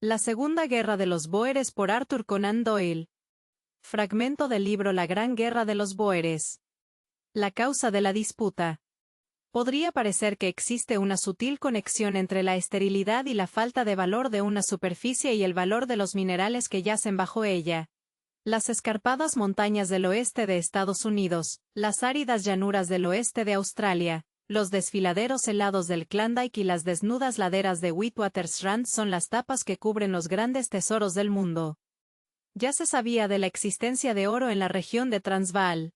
La Segunda Guerra de los Bóeres por Arthur Conan Doyle. Fragmento del libro La Gran Guerra de los Bóeres. La causa de la disputa. Podría parecer que existe una sutil conexión entre la esterilidad y la falta de valor de una superficie y el valor de los minerales que yacen bajo ella. Las escarpadas montañas del oeste de Estados Unidos, las áridas llanuras del oeste de Australia, los desfiladeros helados del Klondike y las desnudas laderas de Witwatersrand son las tapas que cubren los grandes tesoros del mundo. Ya se sabía de la existencia de oro en la región de Transvaal.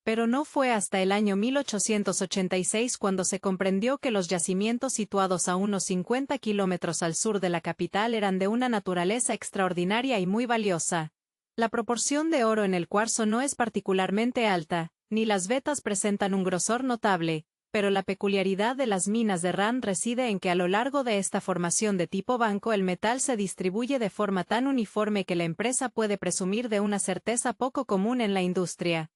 Pero no fue hasta el año 1886 cuando se comprendió que los yacimientos situados a unos 50 kilómetros al sur de la capital eran de una naturaleza extraordinaria y muy valiosa. La proporción de oro en el cuarzo no es particularmente alta, ni las vetas presentan un grosor notable, pero la peculiaridad de las minas de Rand reside en que a lo largo de esta formación de tipo banco el metal se distribuye de forma tan uniforme que la empresa puede presumir de una certeza poco común en la industria.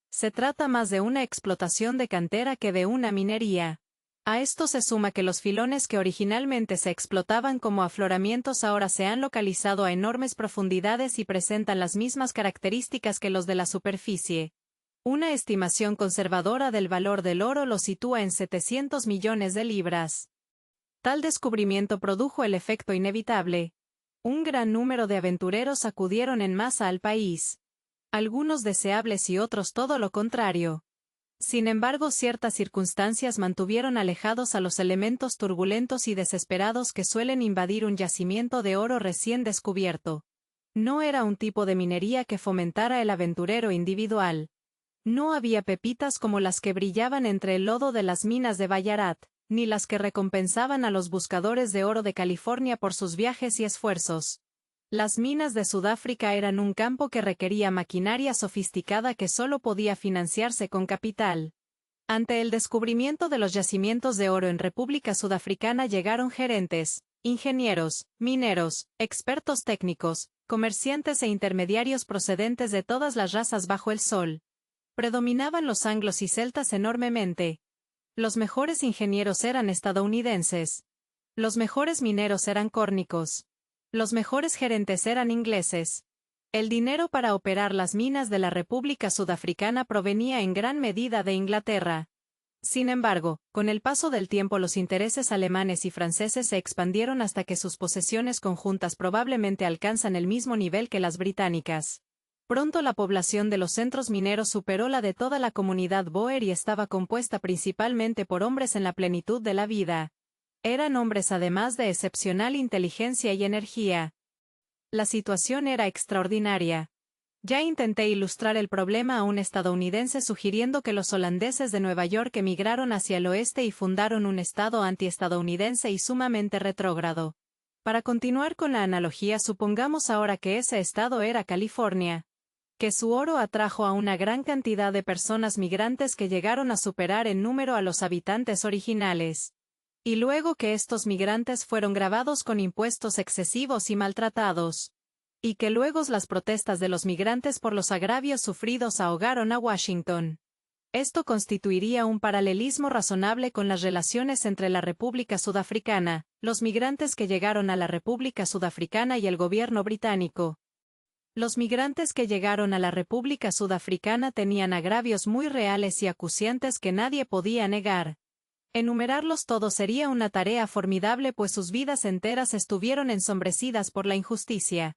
Se trata más de una explotación de cantera que de una minería. A esto se suma que los filones que originalmente se explotaban como afloramientos ahora se han localizado a enormes profundidades y presentan las mismas características que los de la superficie. Una estimación conservadora del valor del oro lo sitúa en 700 millones de libras. Tal descubrimiento produjo el efecto inevitable. Un gran número de aventureros acudieron en masa al país. Algunos deseables y otros todo lo contrario. Sin embargo, ciertas circunstancias mantuvieron alejados a los elementos turbulentos y desesperados que suelen invadir un yacimiento de oro recién descubierto. No era un tipo de minería que fomentara el aventurero individual. No había pepitas como las que brillaban entre el lodo de las minas de Ballarat, ni las que recompensaban a los buscadores de oro de California por sus viajes y esfuerzos. Las minas de Sudáfrica eran un campo que requería maquinaria sofisticada que solo podía financiarse con capital. Ante el descubrimiento de los yacimientos de oro en República Sudafricana llegaron gerentes, ingenieros, mineros, expertos técnicos, comerciantes e intermediarios procedentes de todas las razas bajo el sol. Predominaban los anglos y celtas enormemente. Los mejores ingenieros eran estadounidenses. Los mejores mineros eran córnicos. Los mejores gerentes eran ingleses. El dinero para operar las minas de la República Sudafricana provenía en gran medida de Inglaterra. Sin embargo, con el paso del tiempo los intereses alemanes y franceses se expandieron hasta que sus posesiones conjuntas probablemente alcanzan el mismo nivel que las británicas. Pronto la población de los centros mineros superó la de toda la comunidad Boer y estaba compuesta principalmente por hombres en la plenitud de la vida. Eran hombres además de excepcional inteligencia y energía. La situación era extraordinaria. Ya intenté ilustrar el problema a un estadounidense sugiriendo que los holandeses de Nueva York emigraron hacia el oeste y fundaron un estado antiestadounidense y sumamente retrógrado. Para continuar con la analogía, supongamos ahora que ese estado era California. Que su oro atrajo a una gran cantidad de personas migrantes que llegaron a superar en número a los habitantes originales. Y luego que estos migrantes fueron gravados con impuestos excesivos y maltratados. Y que luego las protestas de los migrantes por los agravios sufridos ahogaron a Washington. Esto constituiría un paralelismo razonable con las relaciones entre la República Sudafricana, los migrantes que llegaron a la República Sudafricana y el gobierno británico. Los migrantes que llegaron a la República Sudafricana tenían agravios muy reales y acuciantes que nadie podía negar. Enumerarlos todos sería una tarea formidable pues sus vidas enteras estuvieron ensombrecidas por la injusticia.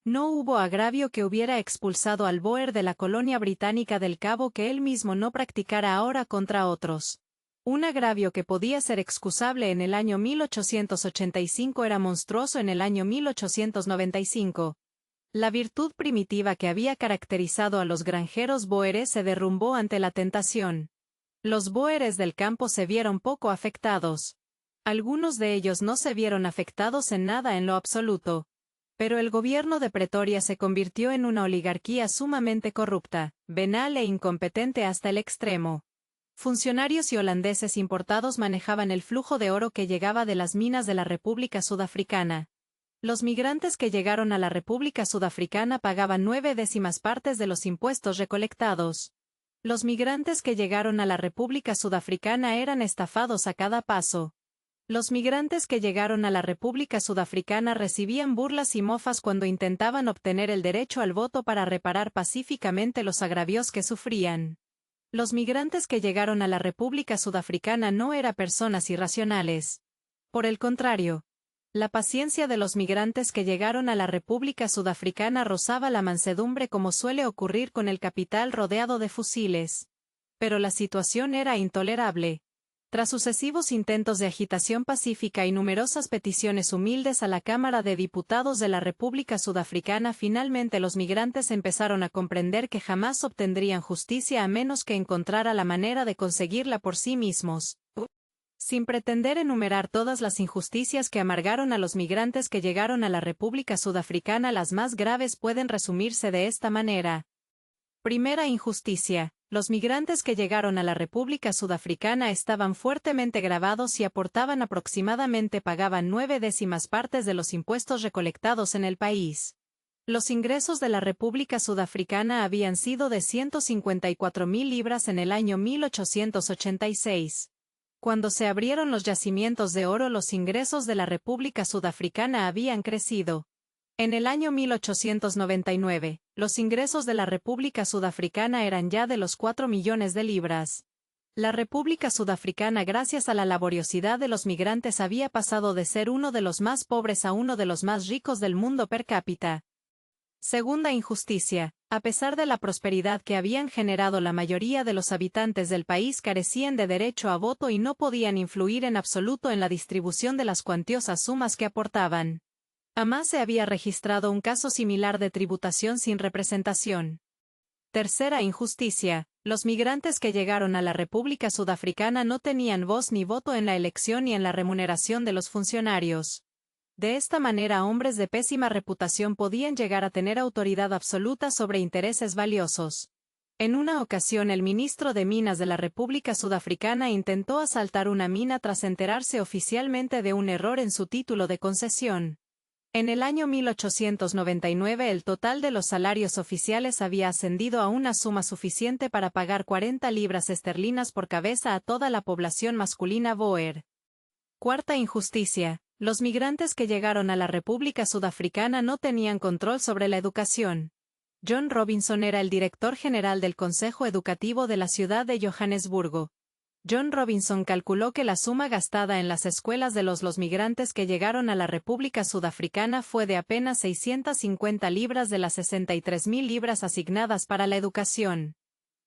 No hubo agravio que hubiera expulsado al Boer de la colonia británica del Cabo que él mismo no practicara ahora contra otros. Un agravio que podía ser excusable en el año 1885 era monstruoso en el año 1895. La virtud primitiva que había caracterizado a los granjeros bóeres se derrumbó ante la tentación. Los bóeres del campo se vieron poco afectados. Algunos de ellos no se vieron afectados en nada en lo absoluto. Pero el gobierno de Pretoria se convirtió en una oligarquía sumamente corrupta, venal e incompetente hasta el extremo. Funcionarios y holandeses importados manejaban el flujo de oro que llegaba de las minas de la República Sudafricana. Los migrantes que llegaron a la República Sudafricana pagaban 9/10 partes de los impuestos recolectados. Los migrantes que llegaron a la República Sudafricana eran estafados a cada paso. Los migrantes que llegaron a la República Sudafricana recibían burlas y mofas cuando intentaban obtener el derecho al voto para reparar pacíficamente los agravios que sufrían. Los migrantes que llegaron a la República Sudafricana no eran personas irracionales. Por el contrario, la paciencia de los migrantes que llegaron a la República Sudafricana rozaba la mansedumbre como suele ocurrir con el capital rodeado de fusiles. Pero la situación era intolerable. Tras sucesivos intentos de agitación pacífica y numerosas peticiones humildes a la Cámara de Diputados de la República Sudafricana, finalmente los migrantes empezaron a comprender que jamás obtendrían justicia a menos que encontrara la manera de conseguirla por sí mismos. Sin pretender enumerar todas las injusticias que amargaron a los migrantes que llegaron a la República Sudafricana, las más graves pueden resumirse de esta manera. Primera injusticia. Los migrantes que llegaron a la República Sudafricana estaban fuertemente gravados y aportaban aproximadamente pagaban 9/10 partes de los impuestos recolectados en el país. Los ingresos de la República Sudafricana habían sido de 154.000 libras en el año 1886. Cuando se abrieron los yacimientos de oro, los ingresos de la República Sudafricana habían crecido. En el año 1899, los ingresos de la República Sudafricana eran ya de los 4 millones de libras. La República Sudafricana, gracias a la laboriosidad de los migrantes, había pasado de ser uno de los más pobres a uno de los más ricos del mundo per cápita. Segunda injusticia. A pesar de la prosperidad que habían generado, la mayoría de los habitantes del país carecían de derecho a voto y no podían influir en absoluto en la distribución de las cuantiosas sumas que aportaban. Jamás se había registrado un caso similar de tributación sin representación. Tercera injusticia. Los migrantes que llegaron a la República Sudafricana no tenían voz ni voto en la elección ni en la remuneración de los funcionarios. De esta manera, hombres de pésima reputación podían llegar a tener autoridad absoluta sobre intereses valiosos. En una ocasión, el ministro de Minas de la República Sudafricana intentó asaltar una mina tras enterarse oficialmente de un error en su título de concesión. En el año 1899 el total de los salarios oficiales había ascendido a una suma suficiente para pagar 40 libras esterlinas por cabeza a toda la población masculina Boer. Cuarta injusticia. Los migrantes que llegaron a la República Sudafricana no tenían control sobre la educación. John Robinson era el director general del Consejo Educativo de la ciudad de Johannesburgo. John Robinson calculó que la suma gastada en las escuelas de los migrantes que llegaron a la República Sudafricana fue de apenas 650 libras de las 63.000 libras asignadas para la educación.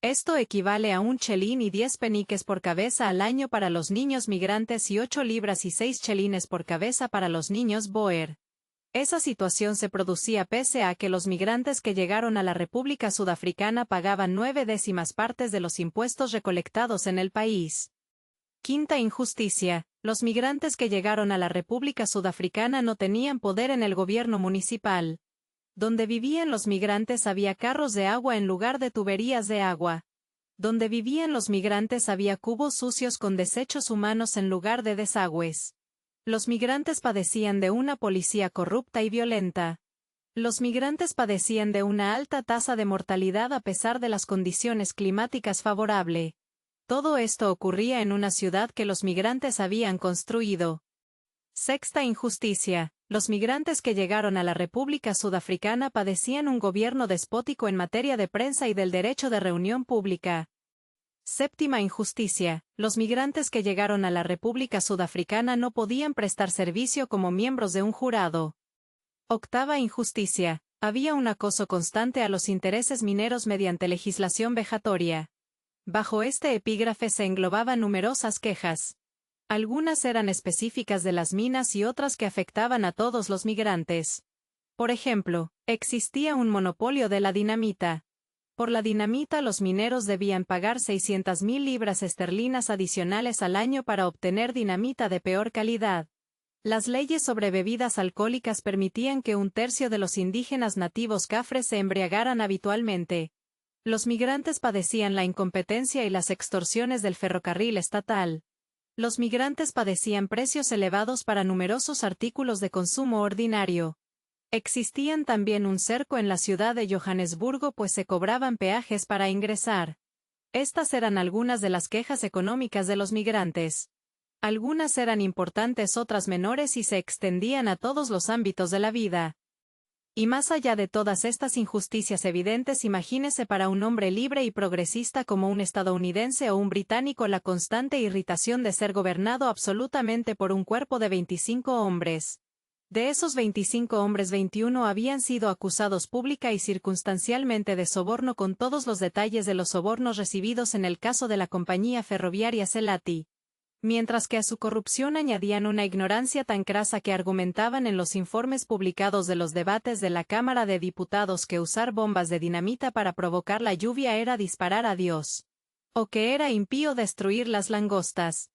Esto equivale a un chelín y 10 peniques por cabeza al año para los niños migrantes y 8 libras y 6 chelines por cabeza para los niños Boer. Esa situación se producía pese a que los migrantes que llegaron a la República Sudafricana pagaban 9/10 partes de los impuestos recolectados en el país. Quinta injusticia. Los migrantes que llegaron a la República Sudafricana no tenían poder en el gobierno municipal. Donde vivían los migrantes había carros de agua en lugar de tuberías de agua. Donde vivían los migrantes había cubos sucios con desechos humanos en lugar de desagües. Los migrantes padecían de una policía corrupta y violenta. Los migrantes padecían de una alta tasa de mortalidad a pesar de las condiciones climáticas favorables. Todo esto ocurría en una ciudad que los migrantes habían construido. Sexta injusticia. Los migrantes que llegaron a la República Sudafricana padecían un gobierno despótico en materia de prensa y del derecho de reunión pública. Séptima injusticia. Los migrantes que llegaron a la República Sudafricana no podían prestar servicio como miembros de un jurado. Octava injusticia. Había un acoso constante a los intereses mineros mediante legislación vejatoria. Bajo este epígrafe se englobaban numerosas quejas. Algunas eran específicas de las minas y otras que afectaban a todos los migrantes. Por ejemplo, existía un monopolio de la dinamita. Por la dinamita los mineros debían pagar 600.000 libras esterlinas adicionales al año para obtener dinamita de peor calidad. Las leyes sobre bebidas alcohólicas permitían que un tercio de los indígenas nativos cafres se embriagaran habitualmente. Los migrantes padecían la incompetencia y las extorsiones del ferrocarril estatal. Los migrantes padecían precios elevados para numerosos artículos de consumo ordinario. Existían también un cerco en la ciudad de Johannesburgo pues se cobraban peajes para ingresar. Estas eran algunas de las quejas económicas de los migrantes. Algunas eran importantes, otras menores y se extendían a todos los ámbitos de la vida. Y más allá de todas estas injusticias evidentes, imagínese para un hombre libre y progresista como un estadounidense o un británico la constante irritación de ser gobernado absolutamente por un cuerpo de 25 hombres. De esos 25 hombres, 21 habían sido acusados pública y circunstancialmente de soborno, con todos los detalles de los sobornos recibidos en el caso de la compañía ferroviaria Selati. Mientras que a su corrupción añadían una ignorancia tan crasa que argumentaban en los informes publicados de los debates de la Cámara de Diputados que usar bombas de dinamita para provocar la lluvia era disparar a Dios. O que era impío destruir las langostas.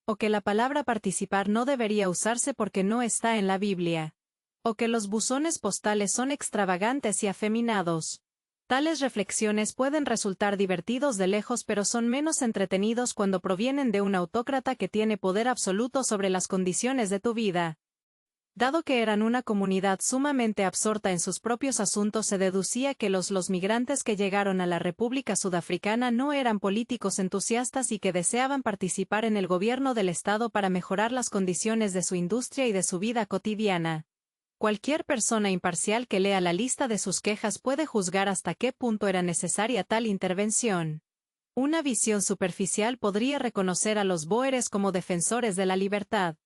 O que la palabra participar no debería usarse porque no está en la Biblia. O que los buzones postales son extravagantes y afeminados. Tales reflexiones pueden resultar divertidos de lejos, pero son menos entretenidos cuando provienen de un autócrata que tiene poder absoluto sobre las condiciones de tu vida. Dado que eran una comunidad sumamente absorta en sus propios asuntos, se deducía que los migrantes que llegaron a la República Sudafricana no eran políticos entusiastas y que deseaban participar en el gobierno del Estado para mejorar las condiciones de su industria y de su vida cotidiana. Cualquier persona imparcial que lea la lista de sus quejas puede juzgar hasta qué punto era necesaria tal intervención. Una visión superficial podría reconocer a los bóeres como defensores de la libertad.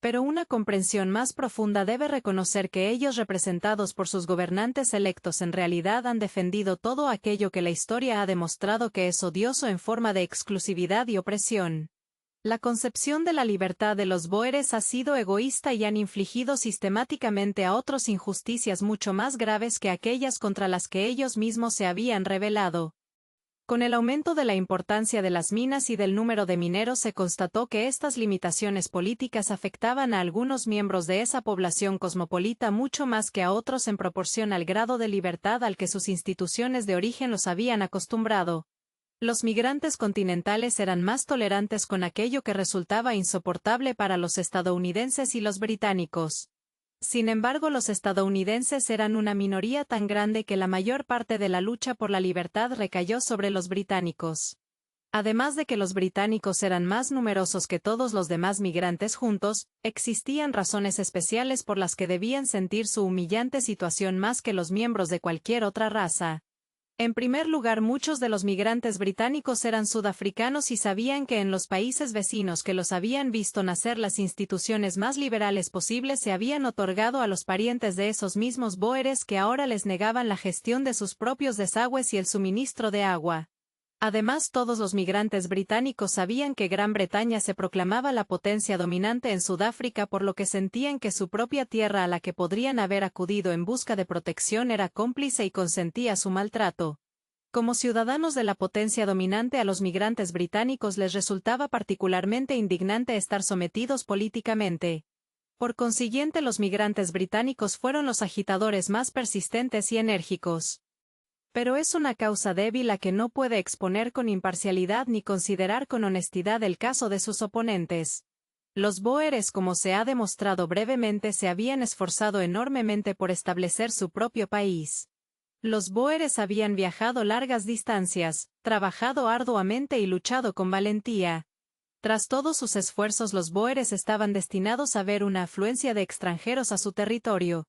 Pero una comprensión más profunda debe reconocer que ellos, representados por sus gobernantes electos, en realidad han defendido todo aquello que la historia ha demostrado que es odioso en forma de exclusividad y opresión. La concepción de la libertad de los bóeres ha sido egoísta y han infligido sistemáticamente a otros injusticias mucho más graves que aquellas contra las que ellos mismos se habían rebelado. Con el aumento de la importancia de las minas y del número de mineros, se constató que estas limitaciones políticas afectaban a algunos miembros de esa población cosmopolita mucho más que a otros en proporción al grado de libertad al que sus instituciones de origen los habían acostumbrado. Los migrantes continentales eran más tolerantes con aquello que resultaba insoportable para los estadounidenses y los británicos. Sin embargo, los estadounidenses eran una minoría tan grande que la mayor parte de la lucha por la libertad recayó sobre los británicos. Además de que los británicos eran más numerosos que todos los demás migrantes juntos, existían razones especiales por las que debían sentir su humillante situación más que los miembros de cualquier otra raza. En primer lugar, muchos de los migrantes británicos eran sudafricanos y sabían que en los países vecinos que los habían visto nacer las instituciones más liberales posibles se habían otorgado a los parientes de esos mismos bóeres que ahora les negaban la gestión de sus propios desagües y el suministro de agua. Además, todos los migrantes británicos sabían que Gran Bretaña se proclamaba la potencia dominante en Sudáfrica, por lo que sentían que su propia tierra, a la que podrían haber acudido en busca de protección, era cómplice y consentía su maltrato. Como ciudadanos de la potencia dominante, a los migrantes británicos les resultaba particularmente indignante estar sometidos políticamente. Por consiguiente, los migrantes británicos fueron los agitadores más persistentes y enérgicos. Pero es una causa débil a que no puede exponer con imparcialidad ni considerar con honestidad el caso de sus oponentes. Los bóeres, como se ha demostrado brevemente, se habían esforzado enormemente por establecer su propio país. Los bóeres habían viajado largas distancias, trabajado arduamente y luchado con valentía. Tras todos sus esfuerzos, los bóeres estaban destinados a ver una afluencia de extranjeros a su territorio.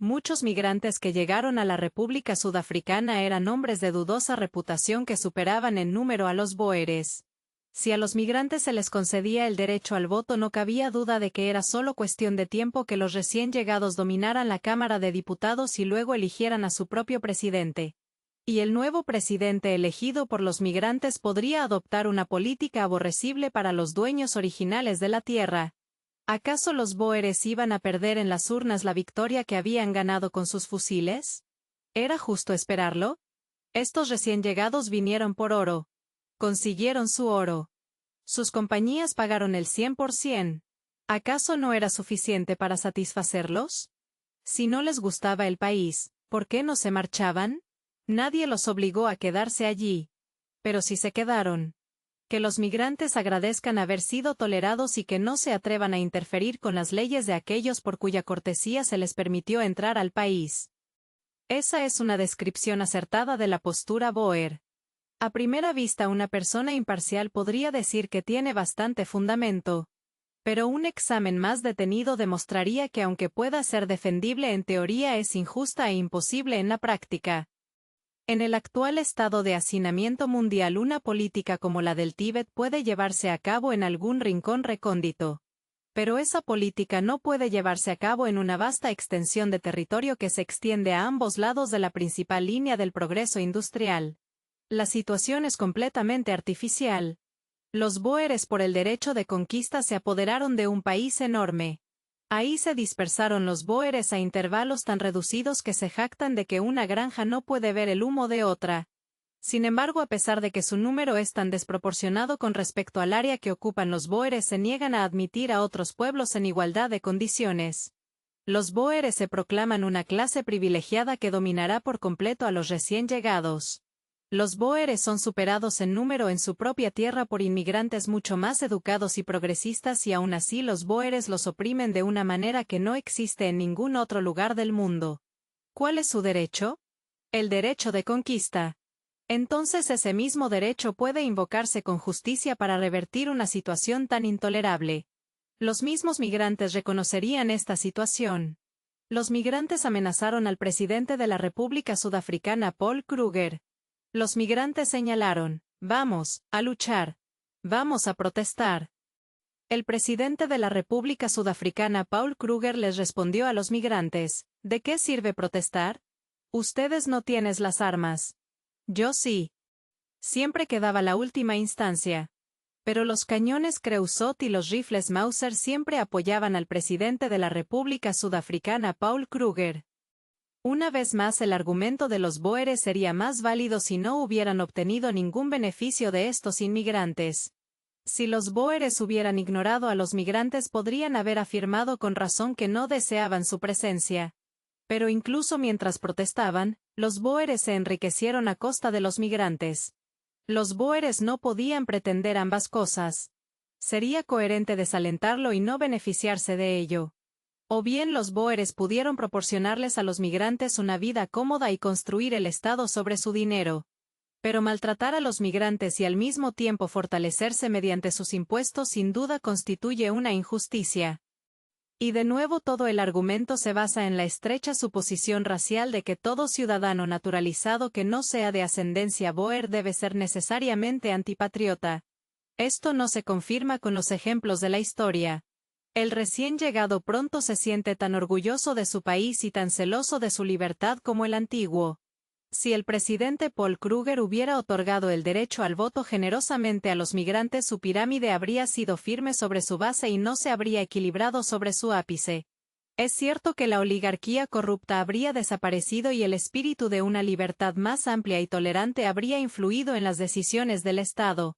Muchos migrantes que llegaron a la República Sudafricana eran hombres de dudosa reputación que superaban en número a los bóeres. Si a los migrantes se les concedía el derecho al voto, no cabía duda de que era solo cuestión de tiempo que los recién llegados dominaran la Cámara de Diputados y luego eligieran a su propio presidente. Y el nuevo presidente elegido por los migrantes podría adoptar una política aborrecible para los dueños originales de la tierra. ¿Acaso los bóeres iban a perder en las urnas la victoria que habían ganado con sus fusiles? ¿Era justo esperarlo? Estos recién llegados vinieron por oro. Consiguieron su oro. Sus compañías pagaron el 100%. ¿Acaso no era suficiente para satisfacerlos? Si no les gustaba el país, ¿por qué no se marchaban? Nadie los obligó a quedarse allí. Pero si se quedaron. Que los migrantes agradezcan haber sido tolerados y que no se atrevan a interferir con las leyes de aquellos por cuya cortesía se les permitió entrar al país. Esa es una descripción acertada de la postura bóer. A primera vista, una persona imparcial podría decir que tiene bastante fundamento. Pero un examen más detenido demostraría que aunque pueda ser defendible en teoría es injusta e imposible en la práctica. En el actual estado de hacinamiento mundial, una política como la del Tíbet puede llevarse a cabo en algún rincón recóndito. Pero esa política no puede llevarse a cabo en una vasta extensión de territorio que se extiende a ambos lados de la principal línea del progreso industrial. La situación es completamente artificial. Los bóeres por el derecho de conquista se apoderaron de un país enorme. Ahí se dispersaron los bóeres a intervalos tan reducidos que se jactan de que una granja no puede ver el humo de otra. Sin embargo, a pesar de que su número es tan desproporcionado con respecto al área que ocupan, los bóeres se niegan a admitir a otros pueblos en igualdad de condiciones. Los bóeres se proclaman una clase privilegiada que dominará por completo a los recién llegados. Los bóeres son superados en número en su propia tierra por inmigrantes mucho más educados y progresistas, y aún así los bóeres los oprimen de una manera que no existe en ningún otro lugar del mundo. ¿Cuál es su derecho? El derecho de conquista. Entonces ese mismo derecho puede invocarse con justicia para revertir una situación tan intolerable. Los mismos migrantes reconocerían esta situación. Los migrantes amenazaron al presidente de la República Sudafricana, Paul Kruger. Los migrantes señalaron: vamos a luchar. Vamos a protestar. El presidente de la República Sudafricana, Paul Kruger, les respondió a los migrantes: ¿de qué sirve protestar? Ustedes no tienen las armas. Yo sí. Siempre quedaba la última instancia. Pero los cañones Creusot y los rifles Mauser siempre apoyaban al presidente de la República Sudafricana, Paul Kruger. Una vez más, el argumento de los bóeres sería más válido si no hubieran obtenido ningún beneficio de estos inmigrantes. Si los bóeres hubieran ignorado a los migrantes, podrían haber afirmado con razón que no deseaban su presencia. Pero incluso mientras protestaban, los bóeres se enriquecieron a costa de los migrantes. Los bóeres no podían pretender ambas cosas. Sería coherente desalentarlo y no beneficiarse de ello. O bien los bóeres pudieron proporcionarles a los migrantes una vida cómoda y construir el Estado sobre su dinero. Pero maltratar a los migrantes y al mismo tiempo fortalecerse mediante sus impuestos sin duda constituye una injusticia. Y de nuevo, todo el argumento se basa en la estrecha suposición racial de que todo ciudadano naturalizado que no sea de ascendencia bóer debe ser necesariamente antipatriota. Esto no se confirma con los ejemplos de la historia. El recién llegado pronto se siente tan orgulloso de su país y tan celoso de su libertad como el antiguo. Si el presidente Paul Kruger hubiera otorgado el derecho al voto generosamente a los migrantes, su pirámide habría sido firme sobre su base y no se habría equilibrado sobre su ápice. Es cierto que la oligarquía corrupta habría desaparecido y el espíritu de una libertad más amplia y tolerante habría influido en las decisiones del Estado.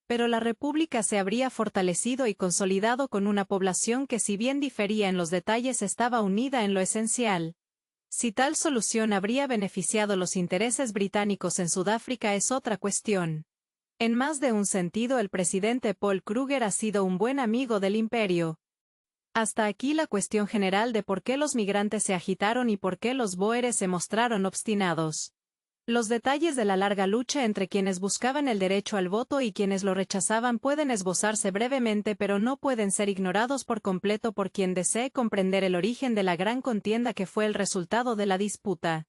Pero la República se habría fortalecido y consolidado con una población que, si bien difería en los detalles, estaba unida en lo esencial. Si tal solución habría beneficiado los intereses británicos en Sudáfrica es otra cuestión. En más de un sentido, el presidente Paul Kruger ha sido un buen amigo del imperio. Hasta aquí la cuestión general de por qué los migrantes se agitaron y por qué los bóeres se mostraron obstinados. Los detalles de la larga lucha entre quienes buscaban el derecho al voto y quienes lo rechazaban pueden esbozarse brevemente, pero no pueden ser ignorados por completo por quien desee comprender el origen de la gran contienda que fue el resultado de la disputa.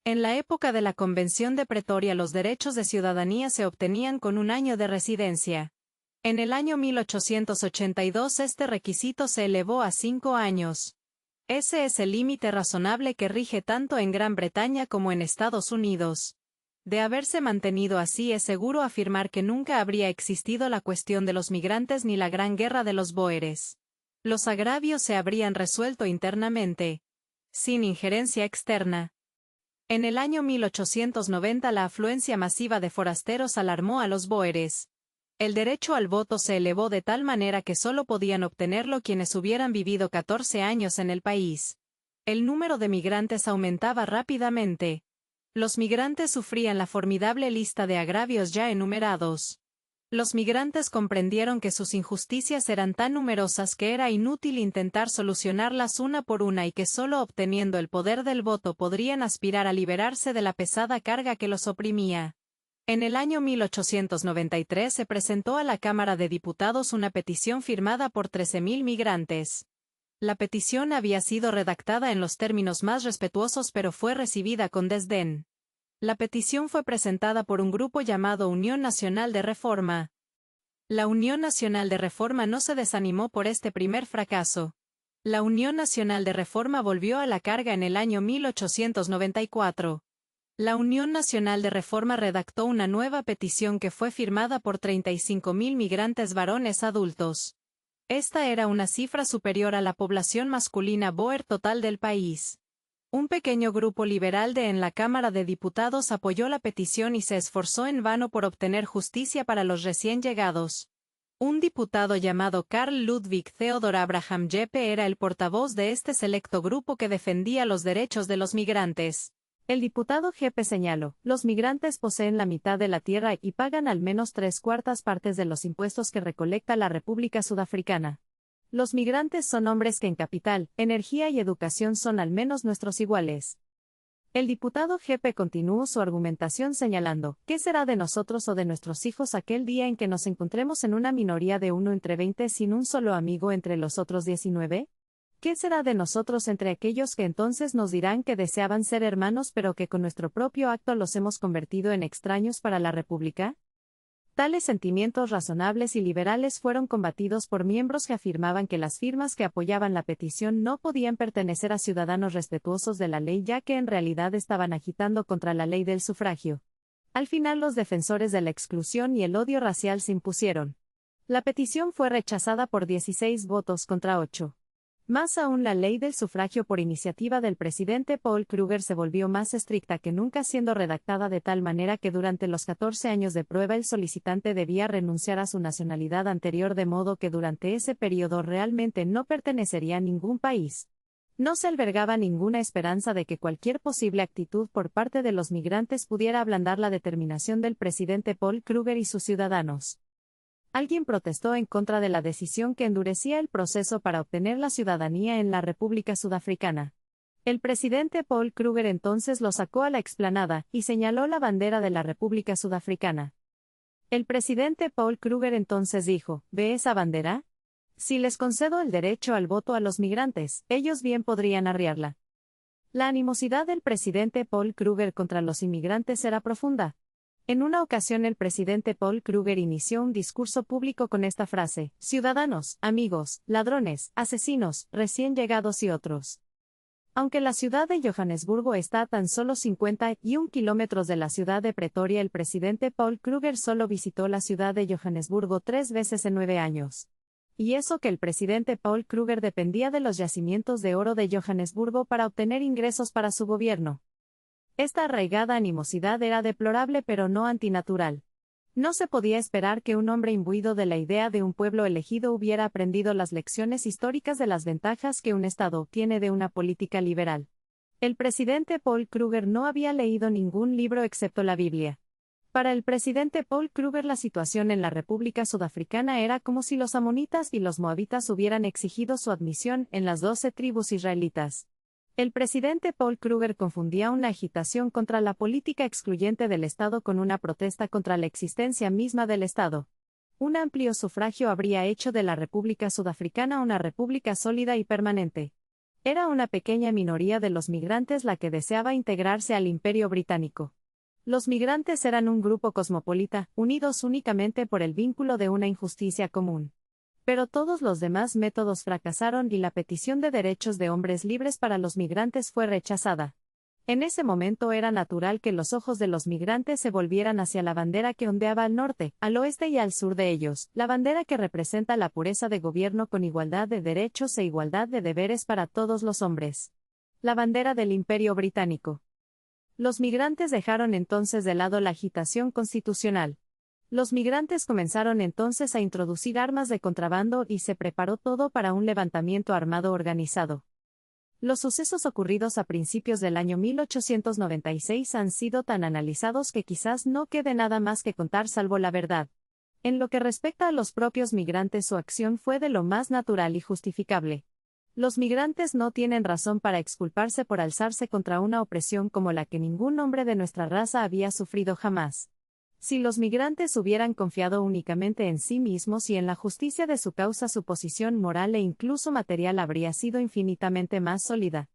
En la época de la Convención de Pretoria, los derechos de ciudadanía se obtenían con un año de residencia. En el año 1882 este requisito se elevó a 5 años. Ese es el límite razonable que rige tanto en Gran Bretaña como en Estados Unidos. De haberse mantenido así, es seguro afirmar que nunca habría existido la cuestión de los migrantes ni la gran guerra de los bóeres. Los agravios se habrían resuelto internamente, sin injerencia externa. En el año 1890 la afluencia masiva de forasteros alarmó a los bóeres. El derecho al voto se elevó de tal manera que solo podían obtenerlo quienes hubieran vivido 14 años en el país. El número de migrantes aumentaba rápidamente. Los migrantes sufrían la formidable lista de agravios ya enumerados. Los migrantes comprendieron que sus injusticias eran tan numerosas que era inútil intentar solucionarlas una por una y que solo obteniendo el poder del voto podrían aspirar a liberarse de la pesada carga que los oprimía. En el año 1893 se presentó a la Cámara de Diputados una petición firmada por 13.000 migrantes. La petición había sido redactada en los términos más respetuosos pero fue recibida con desdén. La petición fue presentada por un grupo llamado Unión Nacional de Reforma. La Unión Nacional de Reforma no se desanimó por este primer fracaso. La Unión Nacional de Reforma volvió a la carga en el año 1894. La Unión Nacional de Reforma redactó una nueva petición que fue firmada por 35.000 migrantes varones adultos. Esta era una cifra superior a la población masculina boer total del país. Un pequeño grupo liberal en la Cámara de Diputados apoyó la petición y se esforzó en vano por obtener justicia para los recién llegados. Un diputado llamado Carl Ludwig Theodor Abraham Jeppe era el portavoz de este selecto grupo que defendía los derechos de los migrantes. El diputado Jeppe señaló, los migrantes poseen la mitad de la tierra y pagan al menos 3/4 partes de los impuestos que recolecta la República Sudafricana. Los migrantes son hombres que en capital, energía y educación son al menos nuestros iguales. El diputado Jeppe continuó su argumentación señalando, ¿qué será de nosotros o de nuestros hijos aquel día en que nos encontremos en una minoría de 1 entre 20 sin un solo amigo entre los otros 19? ¿Qué será de nosotros entre aquellos que entonces nos dirán que deseaban ser hermanos pero que con nuestro propio acto los hemos convertido en extraños para la República? Tales sentimientos razonables y liberales fueron combatidos por miembros que afirmaban que las firmas que apoyaban la petición no podían pertenecer a ciudadanos respetuosos de la ley ya que en realidad estaban agitando contra la ley del sufragio. Al final los defensores de la exclusión y el odio racial se impusieron. La petición fue rechazada por 16 votos contra 8. Más aún, la ley del sufragio por iniciativa del presidente Paul Kruger se volvió más estricta que nunca, siendo redactada de tal manera que durante los 14 años de prueba el solicitante debía renunciar a su nacionalidad anterior, de modo que durante ese periodo realmente no pertenecería a ningún país. No se albergaba ninguna esperanza de que cualquier posible actitud por parte de los migrantes pudiera ablandar la determinación del presidente Paul Kruger y sus ciudadanos. Alguien protestó en contra de la decisión que endurecía el proceso para obtener la ciudadanía en la República Sudafricana. El presidente Paul Kruger entonces lo sacó a la explanada y señaló la bandera de la República Sudafricana. El presidente Paul Kruger entonces dijo, ¿ve esa bandera? Si les concedo el derecho al voto a los migrantes, ellos bien podrían arriarla. La animosidad del presidente Paul Kruger contra los inmigrantes era profunda. En una ocasión el presidente Paul Kruger inició un discurso público con esta frase: ciudadanos, amigos, ladrones, asesinos, recién llegados y otros. Aunque la ciudad de Johannesburgo está a tan solo 51 kilómetros de la ciudad de Pretoria, el presidente Paul Kruger solo visitó la ciudad de Johannesburgo 3 veces en 9 años. Y eso que el presidente Paul Kruger dependía de los yacimientos de oro de Johannesburgo para obtener ingresos para su gobierno. Esta arraigada animosidad era deplorable pero no antinatural. No se podía esperar que un hombre imbuido de la idea de un pueblo elegido hubiera aprendido las lecciones históricas de las ventajas que un Estado obtiene de una política liberal. El presidente Paul Kruger no había leído ningún libro excepto la Biblia. Para el presidente Paul Kruger la situación en la República Sudafricana era como si los amonitas y los moabitas hubieran exigido su admisión en las 12 tribus israelitas. El presidente Paul Kruger confundía una agitación contra la política excluyente del Estado con una protesta contra la existencia misma del Estado. Un amplio sufragio habría hecho de la República Sudafricana una república sólida y permanente. Era una pequeña minoría de los migrantes la que deseaba integrarse al Imperio Británico. Los migrantes eran un grupo cosmopolita, unidos únicamente por el vínculo de una injusticia común. Pero todos los demás métodos fracasaron y la petición de derechos de hombres libres para los migrantes fue rechazada. En ese momento era natural que los ojos de los migrantes se volvieran hacia la bandera que ondeaba al norte, al oeste y al sur de ellos, la bandera que representa la pureza de gobierno con igualdad de derechos e igualdad de deberes para todos los hombres. La bandera del Imperio Británico. Los migrantes dejaron entonces de lado la agitación constitucional. Los migrantes comenzaron entonces a introducir armas de contrabando y se preparó todo para un levantamiento armado organizado. Los sucesos ocurridos a principios del año 1896 han sido tan analizados que quizás no quede nada más que contar salvo la verdad. En lo que respecta a los propios migrantes, su acción fue de lo más natural y justificable. Los migrantes no tienen razón para exculparse por alzarse contra una opresión como la que ningún hombre de nuestra raza había sufrido jamás. Si los migrantes hubieran confiado únicamente en sí mismos y en la justicia de su causa, su posición moral e incluso material habría sido infinitamente más sólida.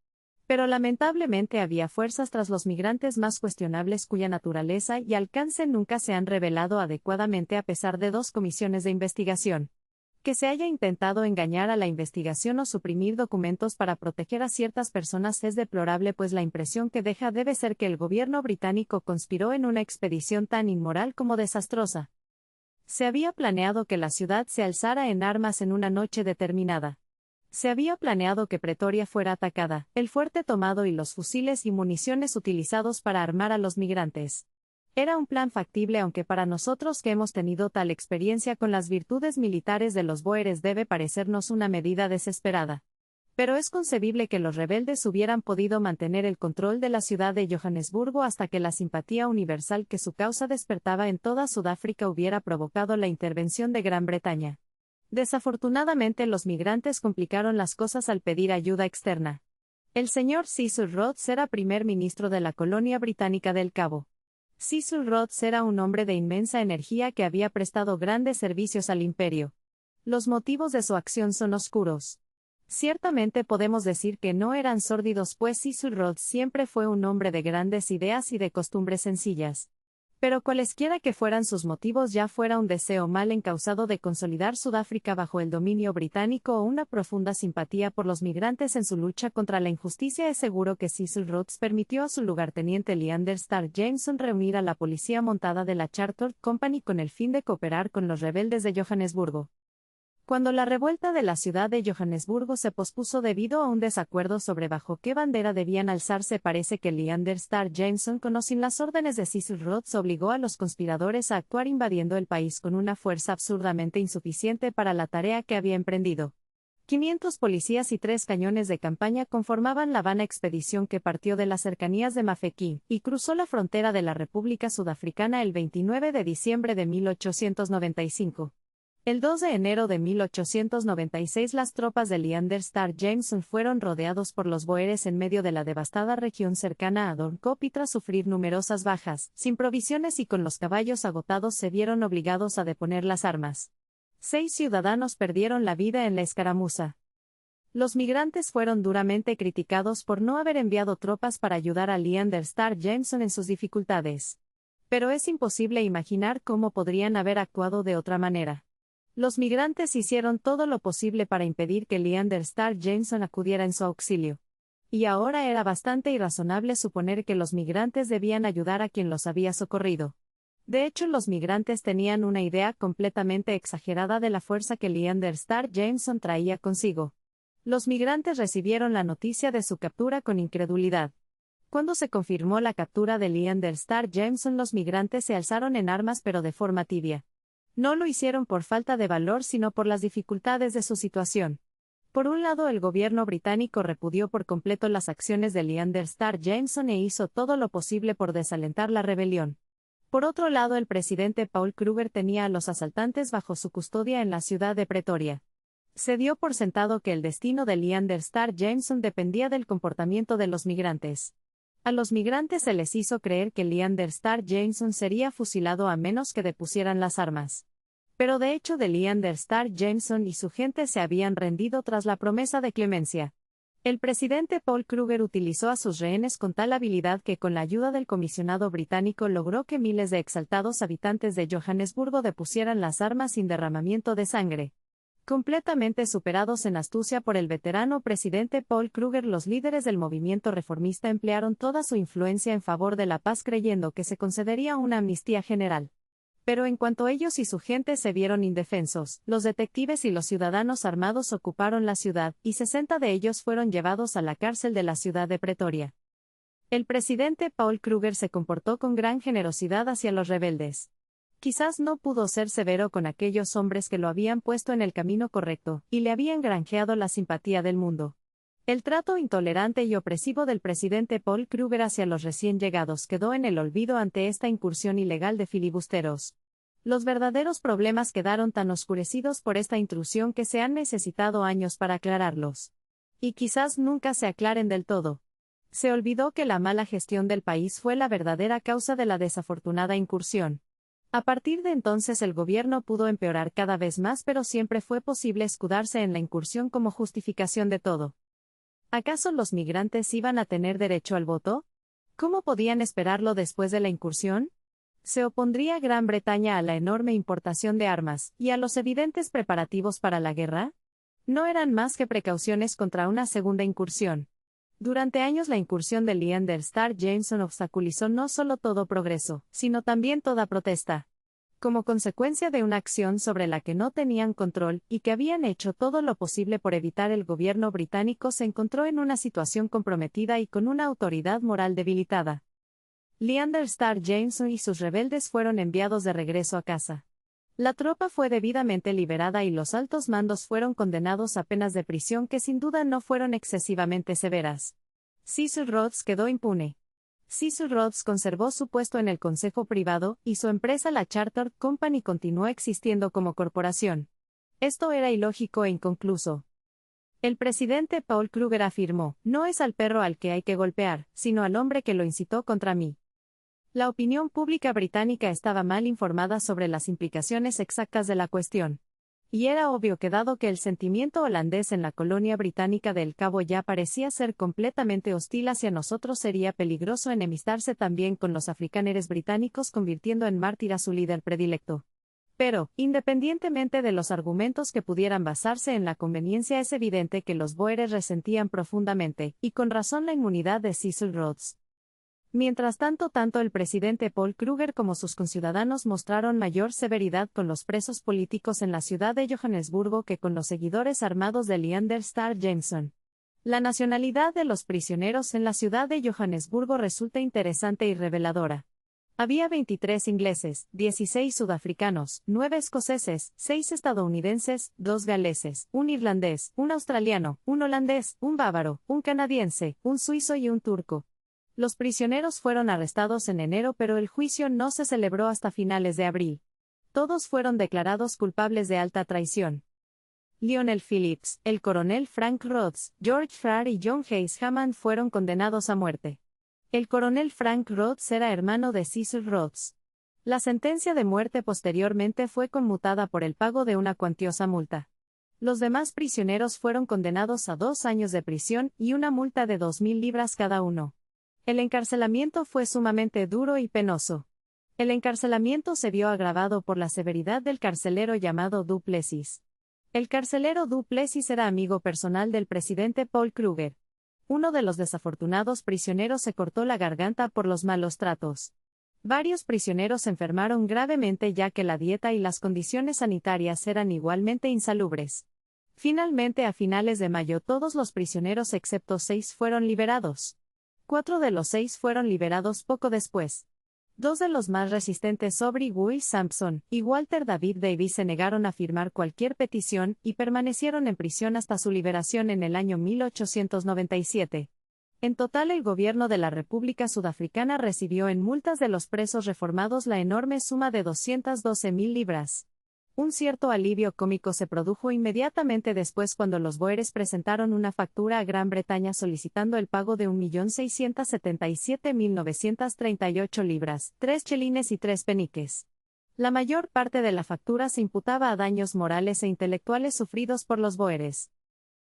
Pero lamentablemente había fuerzas tras los migrantes más cuestionables cuya naturaleza y alcance nunca se han revelado adecuadamente a pesar de 2 comisiones de investigación. Que se haya intentado engañar a la investigación o suprimir documentos para proteger a ciertas personas es deplorable, pues la impresión que deja debe ser que el gobierno británico conspiró en una expedición tan inmoral como desastrosa. Se había planeado que la ciudad se alzara en armas en una noche determinada. Se había planeado que Pretoria fuera atacada, el fuerte tomado y los fusiles y municiones utilizados para armar a los migrantes. Era un plan factible, aunque para nosotros que hemos tenido tal experiencia con las virtudes militares de los bóeres debe parecernos una medida desesperada. Pero es concebible que los rebeldes hubieran podido mantener el control de la ciudad de Johannesburgo hasta que la simpatía universal que su causa despertaba en toda Sudáfrica hubiera provocado la intervención de Gran Bretaña. Desafortunadamente los migrantes complicaron las cosas al pedir ayuda externa. El señor Cecil Rhodes era primer ministro de la colonia británica del Cabo. Cecil Rhodes era un hombre de inmensa energía que había prestado grandes servicios al imperio. Los motivos de su acción son oscuros. Ciertamente podemos decir que no eran sórdidos, pues Cecil Rhodes siempre fue un hombre de grandes ideas y de costumbres sencillas. Pero cualesquiera que fueran sus motivos, ya fuera un deseo mal encausado de consolidar Sudáfrica bajo el dominio británico o una profunda simpatía por los migrantes en su lucha contra la injusticia, es seguro que Cecil Rhodes permitió a su lugarteniente Leander Starr Jameson reunir a la policía montada de la Chartered Company con el fin de cooperar con los rebeldes de Johannesburgo. Cuando la revuelta de la ciudad de Johannesburgo se pospuso debido a un desacuerdo sobre bajo qué bandera debían alzarse, parece que Leander Starr Jameson, con o sin las órdenes de Cecil Rhodes, obligó a los conspiradores a actuar invadiendo el país con una fuerza absurdamente insuficiente para la tarea que había emprendido. 500 policías y 3 cañones de campaña conformaban la vana expedición que partió de las cercanías de Mafeking y cruzó la frontera de la República Sudafricana el 29 de diciembre de 1895. El 2 de enero de 1896 las tropas de Leander Starr Jameson fueron rodeados por los boeres en medio de la devastada región cercana a Doornkop y tras sufrir numerosas bajas, sin provisiones y con los caballos agotados, se vieron obligados a deponer las armas. 6 ciudadanos perdieron la vida en la escaramuza. Los migrantes fueron duramente criticados por no haber enviado tropas para ayudar a Leander Starr Jameson en sus dificultades. Pero es imposible imaginar cómo podrían haber actuado de otra manera. Los migrantes hicieron todo lo posible para impedir que Leander Starr Jameson acudiera en su auxilio. Y ahora era bastante irrazonable suponer que los migrantes debían ayudar a quien los había socorrido. De hecho, los migrantes tenían una idea completamente exagerada de la fuerza que Leander Starr Jameson traía consigo. Los migrantes recibieron la noticia de su captura con incredulidad. Cuando se confirmó la captura de Leander Starr Jameson, los migrantes se alzaron en armas, pero de forma tibia. No lo hicieron por falta de valor, sino por las dificultades de su situación. Por un lado, el gobierno británico repudió por completo las acciones de Leander Starr Jameson e hizo todo lo posible por desalentar la rebelión. Por otro lado, el presidente Paul Kruger tenía a los asaltantes bajo su custodia en la ciudad de Pretoria. Se dio por sentado que el destino de Leander Starr Jameson dependía del comportamiento de los migrantes. A los migrantes se les hizo creer que Leander Starr Jameson sería fusilado a menos que depusieran las armas. Pero de hecho, Leander Starr Jameson y su gente se habían rendido tras la promesa de clemencia. El presidente Paul Kruger utilizó a sus rehenes con tal habilidad que, con la ayuda del comisionado británico, logró que miles de exaltados habitantes de Johannesburgo depusieran las armas sin derramamiento de sangre. Completamente superados en astucia por el veterano presidente Paul Kruger, los líderes del movimiento reformista emplearon toda su influencia en favor de la paz, creyendo que se concedería una amnistía general. Pero en cuanto ellos y su gente se vieron indefensos, los detectives y los ciudadanos armados ocuparon la ciudad, y 60 de ellos fueron llevados a la cárcel de la ciudad de Pretoria. El presidente Paul Kruger se comportó con gran generosidad hacia los rebeldes. Quizás no pudo ser severo con aquellos hombres que lo habían puesto en el camino correcto, y le habían granjeado la simpatía del mundo. El trato intolerante y opresivo del presidente Paul Kruger hacia los recién llegados quedó en el olvido ante esta incursión ilegal de filibusteros. Los verdaderos problemas quedaron tan oscurecidos por esta intrusión que se han necesitado años para aclararlos. Y quizás nunca se aclaren del todo. Se olvidó que la mala gestión del país fue la verdadera causa de la desafortunada incursión. A partir de entonces el gobierno pudo empeorar cada vez más, pero siempre fue posible escudarse en la incursión como justificación de todo. ¿Acaso los migrantes iban a tener derecho al voto? ¿Cómo podían esperarlo después de la incursión? ¿Se opondría Gran Bretaña a la enorme importación de armas y a los evidentes preparativos para la guerra? No eran más que precauciones contra una segunda incursión. Durante años la incursión de Leander Starr Jameson obstaculizó no solo todo progreso, sino también toda protesta. Como consecuencia de una acción sobre la que no tenían control y que habían hecho todo lo posible por evitar, el gobierno británico se encontró en una situación comprometida y con una autoridad moral debilitada. Leander Starr Jameson y sus rebeldes fueron enviados de regreso a casa. La tropa fue debidamente liberada y los altos mandos fueron condenados a penas de prisión que sin duda no fueron excesivamente severas. Cecil Rhodes quedó impune. Cecil Rhodes conservó su puesto en el consejo privado, y su empresa, la Chartered Company, continuó existiendo como corporación. Esto era ilógico e inconcluso. El presidente Paul Kruger afirmó: "No es al perro al que hay que golpear, sino al hombre que lo incitó contra mí". La opinión pública británica estaba mal informada sobre las implicaciones exactas de la cuestión. Y era obvio que, dado que el sentimiento holandés en la colonia británica de El Cabo ya parecía ser completamente hostil hacia nosotros, sería peligroso enemistarse también con los afrikáneres británicos, convirtiendo en mártir a su líder predilecto. Pero, independientemente de los argumentos que pudieran basarse en la conveniencia, es evidente que los boeres resentían profundamente, y con razón, la inmunidad de Cecil Rhodes. Mientras tanto, tanto el presidente Paul Kruger como sus conciudadanos mostraron mayor severidad con los presos políticos en la ciudad de Johannesburgo que con los seguidores armados de Leander Starr Jameson. La nacionalidad de los prisioneros en la ciudad de Johannesburgo resulta interesante y reveladora. Había 23 ingleses, 16 sudafricanos, 9 escoceses, 6 estadounidenses, 2 galeses, un irlandés, un australiano, un holandés, un bávaro, un canadiense, un suizo y un turco. Los prisioneros fueron arrestados en enero, pero el juicio no se celebró hasta finales de abril. Todos fueron declarados culpables de alta traición. Lionel Phillips, el coronel Frank Rhodes, George Farr y John Hayes Hammond fueron condenados a muerte. El coronel Frank Rhodes era hermano de Cecil Rhodes. La sentencia de muerte posteriormente fue conmutada por el pago de una cuantiosa multa. Los demás prisioneros fueron condenados a 2 años de prisión y una multa de 2.000 libras cada uno. El encarcelamiento fue sumamente duro y penoso. El encarcelamiento se vio agravado por la severidad del carcelero llamado Du Plessis. El carcelero Du Plessis era amigo personal del presidente Paul Kruger. Uno de los desafortunados prisioneros se cortó la garganta por los malos tratos. Varios prisioneros se enfermaron gravemente, ya que la dieta y las condiciones sanitarias eran igualmente insalubres. Finalmente, a finales de mayo, todos los prisioneros excepto 6 fueron liberados. 4 de los 6 fueron liberados poco después. 2 de los más resistentes, Aubrey Will Sampson y Walter David Davis, se negaron a firmar cualquier petición y permanecieron en prisión hasta su liberación en el año 1897. En total, el gobierno de la República Sudafricana recibió en multas de los presos reformados la enorme suma de 212.000 libras. Un cierto alivio cómico se produjo inmediatamente después cuando los boeres presentaron una factura a Gran Bretaña solicitando el pago de 1.677.938 libras, 3 chelines y 3 peniques. La mayor parte de la factura se imputaba a daños morales e intelectuales sufridos por los boeres.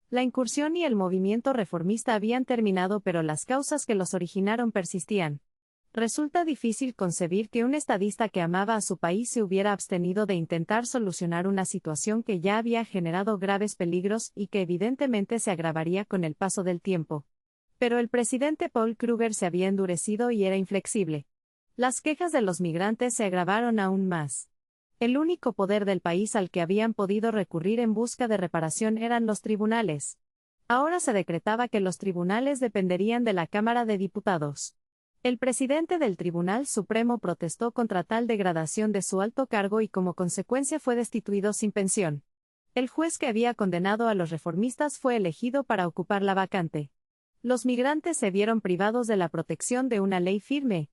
La incursión y el movimiento reformista habían terminado, pero las causas que los originaron persistían. Resulta difícil concebir que un estadista que amaba a su país se hubiera abstenido de intentar solucionar una situación que ya había generado graves peligros y que evidentemente se agravaría con el paso del tiempo. Pero el presidente Paul Kruger se había endurecido y era inflexible. Las quejas de los migrantes se agravaron aún más. El único poder del país al que habían podido recurrir en busca de reparación eran los tribunales. Ahora se decretaba que los tribunales dependerían de la Cámara de Diputados. El presidente del Tribunal Supremo protestó contra tal degradación de su alto cargo y como consecuencia fue destituido sin pensión. El juez que había condenado a los reformistas fue elegido para ocupar la vacante. Los migrantes se vieron privados de la protección de una ley firme.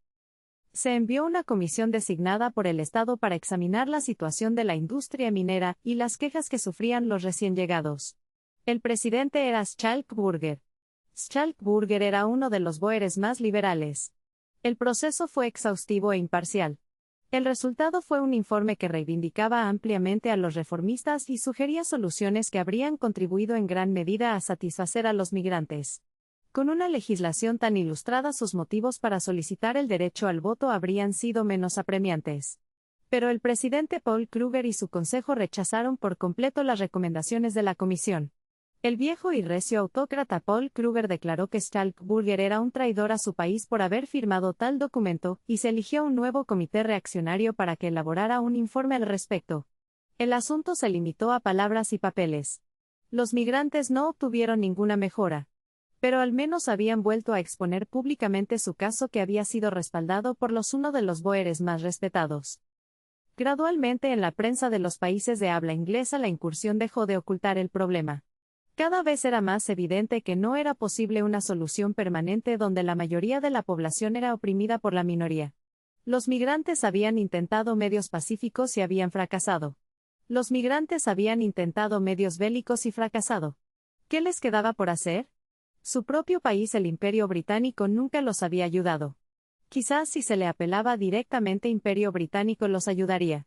Se envió una comisión designada por el Estado para examinar la situación de la industria minera y las quejas que sufrían los recién llegados. El presidente era Schalkburger. Schalkburger era uno de los boeres más liberales. El proceso fue exhaustivo e imparcial. El resultado fue un informe que reivindicaba ampliamente a los reformistas y sugería soluciones que habrían contribuido en gran medida a satisfacer a los migrantes. Con una legislación tan ilustrada, sus motivos para solicitar el derecho al voto habrían sido menos apremiantes. Pero el presidente Paul Kruger y su consejo rechazaron por completo las recomendaciones de la comisión. El viejo y recio autócrata Paul Kruger declaró que Stalkburger era un traidor a su país por haber firmado tal documento, y se eligió un nuevo comité reaccionario para que elaborara un informe al respecto. El asunto se limitó a palabras y papeles. Los migrantes no obtuvieron ninguna mejora. Pero al menos habían vuelto a exponer públicamente su caso, que había sido respaldado por uno de los bóeres más respetados. Gradualmente, en la prensa de los países de habla inglesa, la incursión dejó de ocultar el problema. Cada vez era más evidente que no era posible una solución permanente donde la mayoría de la población era oprimida por la minoría. Los migrantes habían intentado medios pacíficos y habían fracasado. Los migrantes habían intentado medios bélicos y fracasado. ¿Qué les quedaba por hacer? Su propio país, el Imperio Británico, nunca los había ayudado. Quizás si se le apelaba directamente Imperio Británico los ayudaría.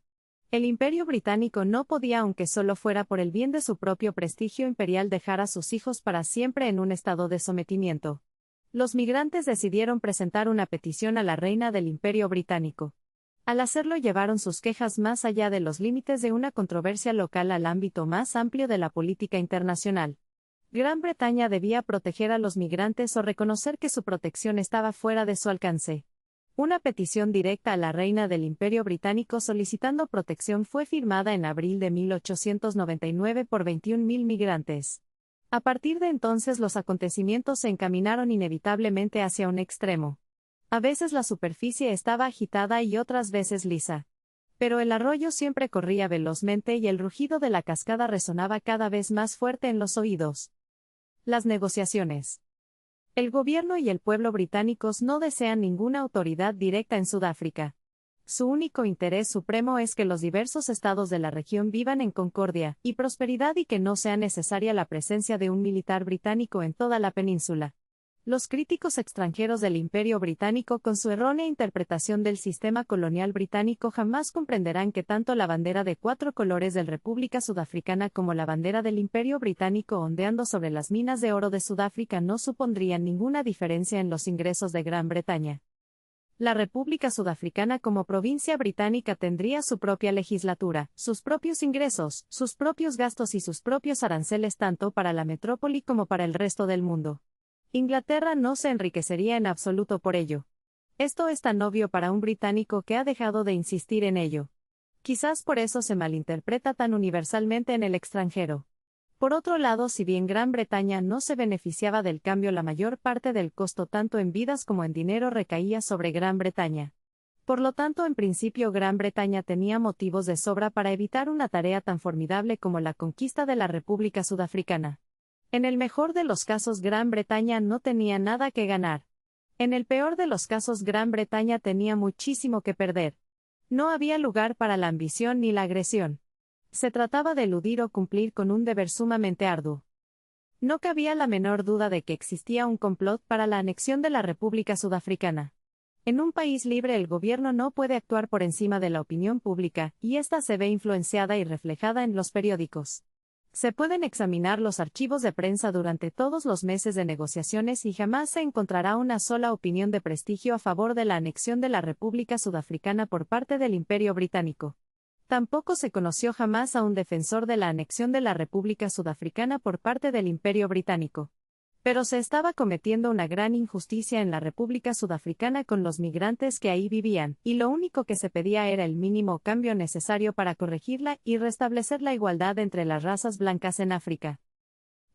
El Imperio Británico no podía, aunque solo fuera por el bien de su propio prestigio imperial, dejar a sus hijos para siempre en un estado de sometimiento. Los migrantes decidieron presentar una petición a la reina del Imperio Británico. Al hacerlo, llevaron sus quejas más allá de los límites de una controversia local al ámbito más amplio de la política internacional. Gran Bretaña debía proteger a los migrantes o reconocer que su protección estaba fuera de su alcance. Una petición directa a la reina del Imperio Británico solicitando protección fue firmada en abril de 1899 por 21.000 migrantes. A partir de entonces, los acontecimientos se encaminaron inevitablemente hacia un extremo. A veces la superficie estaba agitada y otras veces lisa. Pero el arroyo siempre corría velozmente y el rugido de la cascada resonaba cada vez más fuerte en los oídos. Las negociaciones. El gobierno y el pueblo británicos no desean ninguna autoridad directa en Sudáfrica. Su único interés supremo es que los diversos estados de la región vivan en concordia y prosperidad y que no sea necesaria la presencia de un militar británico en toda la península. Los críticos extranjeros del Imperio Británico, con su errónea interpretación del sistema colonial británico, jamás comprenderán que tanto la bandera de 4 colores de la República Sudafricana como la bandera del Imperio Británico ondeando sobre las minas de oro de Sudáfrica no supondrían ninguna diferencia en los ingresos de Gran Bretaña. La República Sudafricana como provincia británica tendría su propia legislatura, sus propios ingresos, sus propios gastos y sus propios aranceles tanto para la metrópoli como para el resto del mundo. Inglaterra no se enriquecería en absoluto por ello. Esto es tan obvio para un británico que ha dejado de insistir en ello. Quizás por eso se malinterpreta tan universalmente en el extranjero. Por otro lado, si bien Gran Bretaña no se beneficiaba del cambio, la mayor parte del costo tanto en vidas como en dinero recaía sobre Gran Bretaña. Por lo tanto, en principio Gran Bretaña tenía motivos de sobra para evitar una tarea tan formidable como la conquista de la República Sudafricana. En el mejor de los casos, Gran Bretaña no tenía nada que ganar. En el peor de los casos, Gran Bretaña tenía muchísimo que perder. No había lugar para la ambición ni la agresión. Se trataba de eludir o cumplir con un deber sumamente arduo. No cabía la menor duda de que existía un complot para la anexión de la República Sudafricana. En un país libre, el gobierno no puede actuar por encima de la opinión pública, y ésta se ve influenciada y reflejada en los periódicos. Se pueden examinar los archivos de prensa durante todos los meses de negociaciones y jamás se encontrará una sola opinión de prestigio a favor de la anexión de la República Sudafricana por parte del Imperio Británico. Tampoco se conoció jamás a un defensor de la anexión de la República Sudafricana por parte del Imperio Británico. Pero se estaba cometiendo una gran injusticia en la República Sudafricana con los migrantes que ahí vivían, y lo único que se pedía era el mínimo cambio necesario para corregirla y restablecer la igualdad entre las razas blancas en África.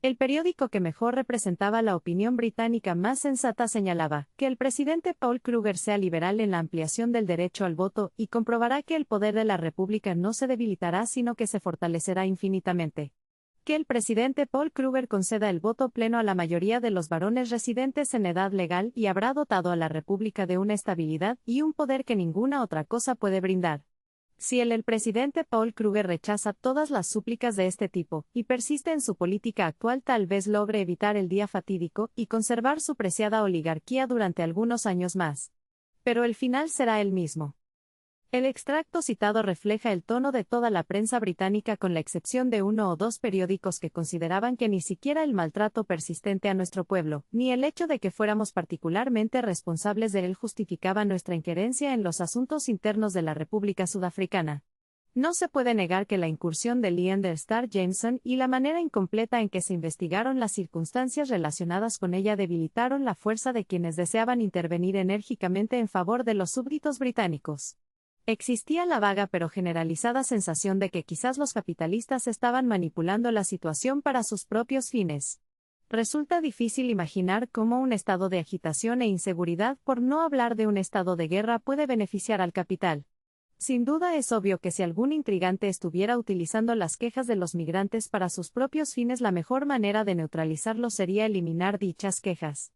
El periódico que mejor representaba la opinión británica más sensata señalaba que el presidente Paul Kruger sea liberal en la ampliación del derecho al voto y comprobará que el poder de la República no se debilitará sino que se fortalecerá infinitamente. Que el presidente Paul Kruger conceda el voto pleno a la mayoría de los varones residentes en edad legal y habrá dotado a la República de una estabilidad y un poder que ninguna otra cosa puede brindar. Si el presidente Paul Kruger rechaza todas las súplicas de este tipo y persiste en su política actual, tal vez logre evitar el día fatídico y conservar su preciada oligarquía durante algunos años más. Pero el final será el mismo. El extracto citado refleja el tono de toda la prensa británica con la excepción de uno o dos periódicos que consideraban que ni siquiera el maltrato persistente a nuestro pueblo, ni el hecho de que fuéramos particularmente responsables de él justificaba nuestra injerencia en los asuntos internos de la República Sudafricana. No se puede negar que la incursión de Leander Starr Jameson y la manera incompleta en que se investigaron las circunstancias relacionadas con ella debilitaron la fuerza de quienes deseaban intervenir enérgicamente en favor de los súbditos británicos. Existía la vaga pero generalizada sensación de que quizás los capitalistas estaban manipulando la situación para sus propios fines. Resulta difícil imaginar cómo un estado de agitación e inseguridad, por no hablar de un estado de guerra, puede beneficiar al capital. Sin duda es obvio que si algún intrigante estuviera utilizando las quejas de los migrantes para sus propios fines, la mejor manera de neutralizarlo sería eliminar dichas quejas.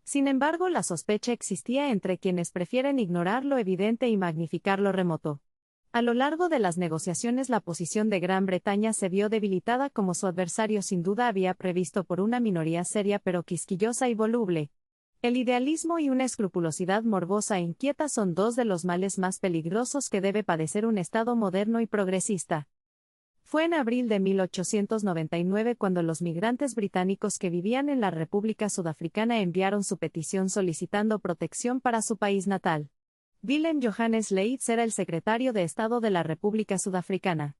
Sin embargo, la sospecha existía entre quienes prefieren ignorar lo evidente y magnificar lo remoto. A lo largo de las negociaciones, la posición de Gran Bretaña se vio debilitada como su adversario sin duda había previsto por una minoría seria pero quisquillosa y voluble. El idealismo y una escrupulosidad morbosa e inquieta son dos de los males más peligrosos que debe padecer un Estado moderno y progresista. Fue en abril de 1899 cuando los migrantes británicos que vivían en la República Sudafricana enviaron su petición solicitando protección para su país natal. Willem Johannes Leitz era el secretario de Estado de la República Sudafricana.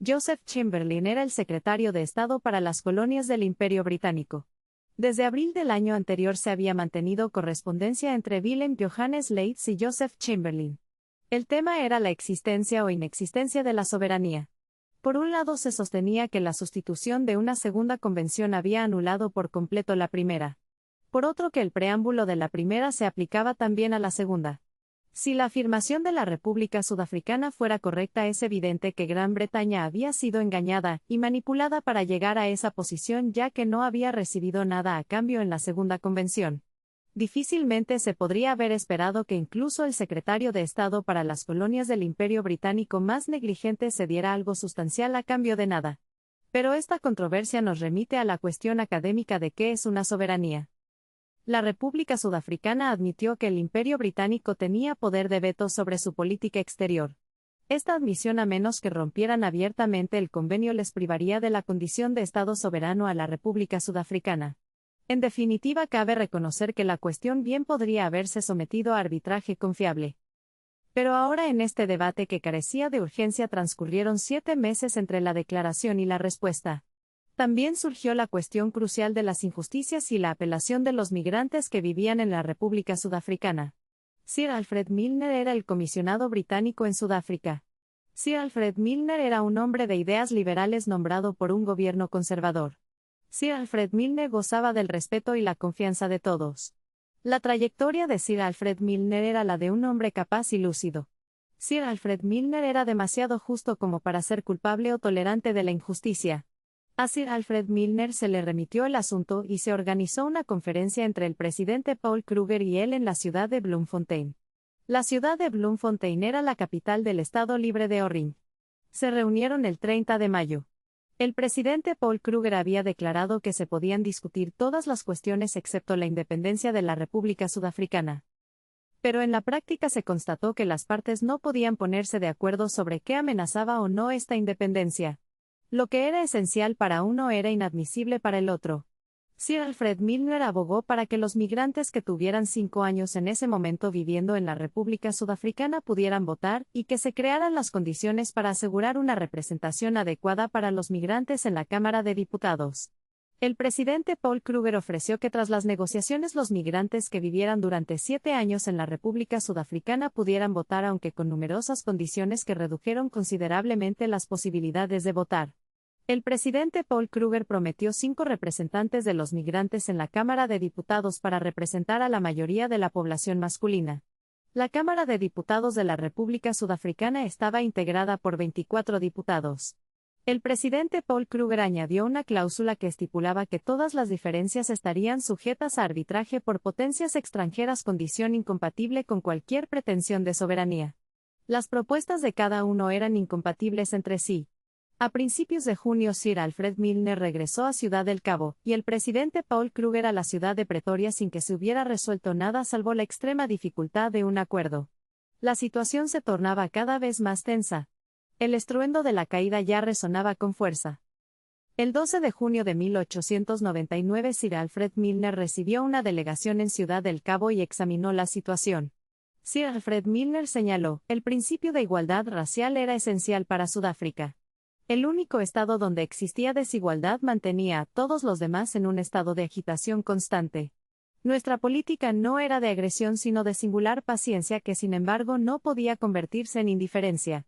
Joseph Chamberlain era el secretario de Estado para las colonias del Imperio Británico. Desde abril del año anterior se había mantenido correspondencia entre Willem Johannes Leitz y Joseph Chamberlain. El tema era la existencia o inexistencia de la soberanía. Por un lado se sostenía que la sustitución de una segunda convención había anulado por completo la primera. Por otro, que el preámbulo de la primera se aplicaba también a la segunda. Si la afirmación de la República Sudafricana fuera correcta, es evidente que Gran Bretaña había sido engañada y manipulada para llegar a esa posición, ya que no había recibido nada a cambio en la segunda convención. Difícilmente se podría haber esperado que incluso el secretario de Estado para las colonias del Imperio Británico más negligente se diera algo sustancial a cambio de nada. Pero esta controversia nos remite a la cuestión académica de qué es una soberanía. La República Sudafricana admitió que el Imperio Británico tenía poder de veto sobre su política exterior. Esta admisión, a menos que rompieran abiertamente el convenio, les privaría de la condición de Estado soberano a la República Sudafricana. En definitiva, cabe reconocer que la cuestión bien podría haberse sometido a arbitraje confiable. Pero ahora, en este debate que carecía de urgencia, transcurrieron 7 meses entre la declaración y la respuesta. También surgió la cuestión crucial de las injusticias y la apelación de los migrantes que vivían en la República Sudafricana. Sir Alfred Milner era el comisionado británico en Sudáfrica. Sir Alfred Milner era un hombre de ideas liberales nombrado por un gobierno conservador. Sir Alfred Milner gozaba del respeto y la confianza de todos. La trayectoria de Sir Alfred Milner era la de un hombre capaz y lúcido. Sir Alfred Milner era demasiado justo como para ser culpable o tolerante de la injusticia. A Sir Alfred Milner se le remitió el asunto y se organizó una conferencia entre el presidente Paul Kruger y él en la ciudad de Bloemfontein. La ciudad de Bloemfontein era la capital del Estado Libre de Orange. Se reunieron el 30 de mayo. El presidente Paul Kruger había declarado que se podían discutir todas las cuestiones excepto la independencia de la República Sudafricana. Pero en la práctica se constató que las partes no podían ponerse de acuerdo sobre qué amenazaba o no esta independencia. Lo que era esencial para uno era inadmisible para el otro. Sir Alfred Milner abogó para que los migrantes que tuvieran 5 años en ese momento viviendo en la República Sudafricana pudieran votar y que se crearan las condiciones para asegurar una representación adecuada para los migrantes en la Cámara de Diputados. El presidente Paul Kruger ofreció que tras las negociaciones los migrantes que vivieran durante 7 años en la República Sudafricana pudieran votar, aunque con numerosas condiciones que redujeron considerablemente las posibilidades de votar. El presidente Paul Kruger prometió 5 representantes de los migrantes en la Cámara de Diputados para representar a la mayoría de la población masculina. La Cámara de Diputados de la República Sudafricana estaba integrada por 24 diputados. El presidente Paul Kruger añadió una cláusula que estipulaba que todas las diferencias estarían sujetas a arbitraje por potencias extranjeras, condición incompatible con cualquier pretensión de soberanía. Las propuestas de cada uno eran incompatibles entre sí. A principios de junio Sir Alfred Milner regresó a Ciudad del Cabo, y el presidente Paul Kruger a la ciudad de Pretoria sin que se hubiera resuelto nada salvo la extrema dificultad de un acuerdo. La situación se tornaba cada vez más tensa. El estruendo de la caída ya resonaba con fuerza. El 12 de junio de 1899 Sir Alfred Milner recibió una delegación en Ciudad del Cabo y examinó la situación. Sir Alfred Milner señaló, el principio de igualdad racial era esencial para Sudáfrica. El único estado donde existía desigualdad mantenía a todos los demás en un estado de agitación constante. Nuestra política no era de agresión sino de singular paciencia que sin embargo no podía convertirse en indiferencia.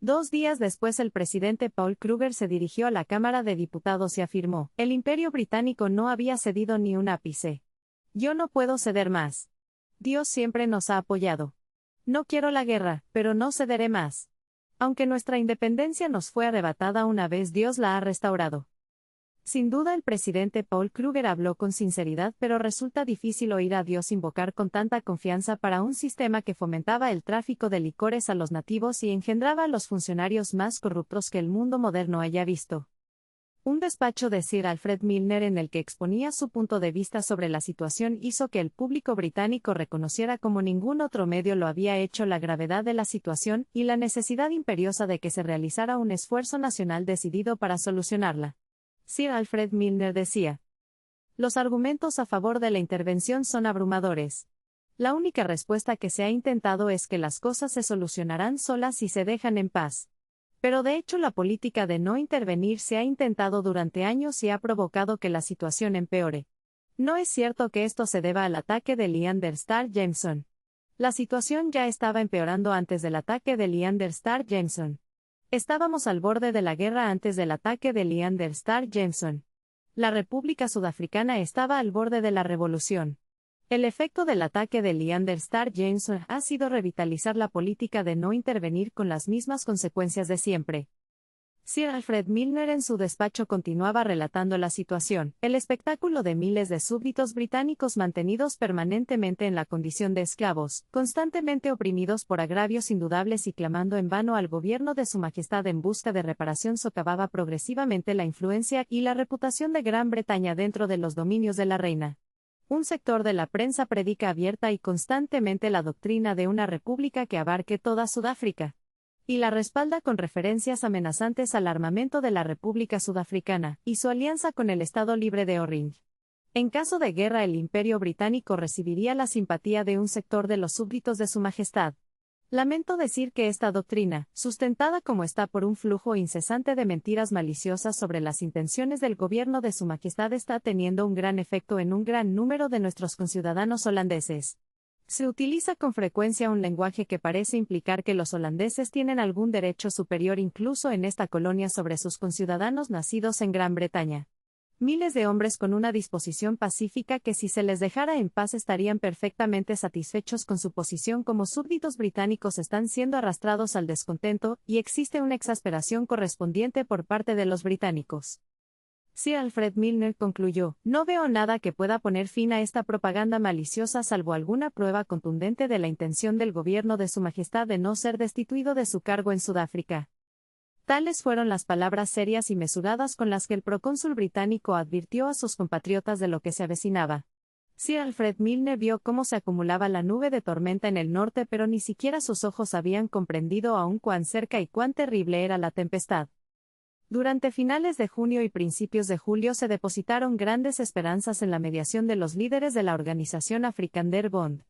2 días después el presidente Paul Kruger se dirigió a la Cámara de Diputados y afirmó, el Imperio Británico no había cedido ni un ápice. Yo no puedo ceder más. Dios siempre nos ha apoyado. No quiero la guerra, pero no cederé más. Aunque nuestra independencia nos fue arrebatada una vez, Dios la ha restaurado. Sin duda el presidente Paul Kruger habló con sinceridad, pero resulta difícil oír a Dios invocar con tanta confianza para un sistema que fomentaba el tráfico de licores a los nativos y engendraba a los funcionarios más corruptos que el mundo moderno haya visto. Un despacho de Sir Alfred Milner en el que exponía su punto de vista sobre la situación hizo que el público británico reconociera como ningún otro medio lo había hecho la gravedad de la situación y la necesidad imperiosa de que se realizara un esfuerzo nacional decidido para solucionarla. Sir Alfred Milner decía: los argumentos a favor de la intervención son abrumadores. La única respuesta que se ha intentado es que las cosas se solucionarán solas si se dejan en paz. Pero de hecho la política de no intervenir se ha intentado durante años y ha provocado que la situación empeore. No es cierto que esto se deba al ataque de Leander Starr Jameson. La situación ya estaba empeorando antes del ataque de Leander Starr Jameson. Estábamos al borde de la guerra antes del ataque de Leander Starr Jameson. La República Sudafricana estaba al borde de la revolución. El efecto del ataque de Leander Starr Jameson ha sido revitalizar la política de no intervenir con las mismas consecuencias de siempre. Sir Alfred Milner en su despacho continuaba relatando la situación, el espectáculo de miles de súbditos británicos mantenidos permanentemente en la condición de esclavos, constantemente oprimidos por agravios indudables y clamando en vano al gobierno de Su Majestad en busca de reparación socavaba progresivamente la influencia y la reputación de Gran Bretaña dentro de los dominios de la reina. Un sector de la prensa predica abierta y constantemente la doctrina de una república que abarque toda Sudáfrica. Y la respalda con referencias amenazantes al armamento de la República Sudafricana, y su alianza con el Estado Libre de Orange. En caso de guerra el Imperio Británico recibiría la simpatía de un sector de los súbditos de Su Majestad. Lamento decir que esta doctrina, sustentada como está por un flujo incesante de mentiras maliciosas sobre las intenciones del gobierno de Su Majestad, está teniendo un gran efecto en un gran número de nuestros conciudadanos holandeses. Se utiliza con frecuencia un lenguaje que parece implicar que los holandeses tienen algún derecho superior incluso en esta colonia sobre sus conciudadanos nacidos en Gran Bretaña. Miles de hombres con una disposición pacífica que si se les dejara en paz estarían perfectamente satisfechos con su posición como súbditos británicos están siendo arrastrados al descontento, y existe una exasperación correspondiente por parte de los británicos. Sir Alfred Milner concluyó, no veo nada que pueda poner fin a esta propaganda maliciosa salvo alguna prueba contundente de la intención del gobierno de Su Majestad de no ser destituido de su cargo en Sudáfrica. Tales fueron las palabras serias y mesuradas con las que el procónsul británico advirtió a sus compatriotas de lo que se avecinaba. Sir Alfred Milner vio cómo se acumulaba la nube de tormenta en el norte, pero ni siquiera sus ojos habían comprendido aún cuán cerca y cuán terrible era la tempestad. Durante finales de junio y principios de julio se depositaron grandes esperanzas en la mediación de los líderes de la organización Afrikaner Bond.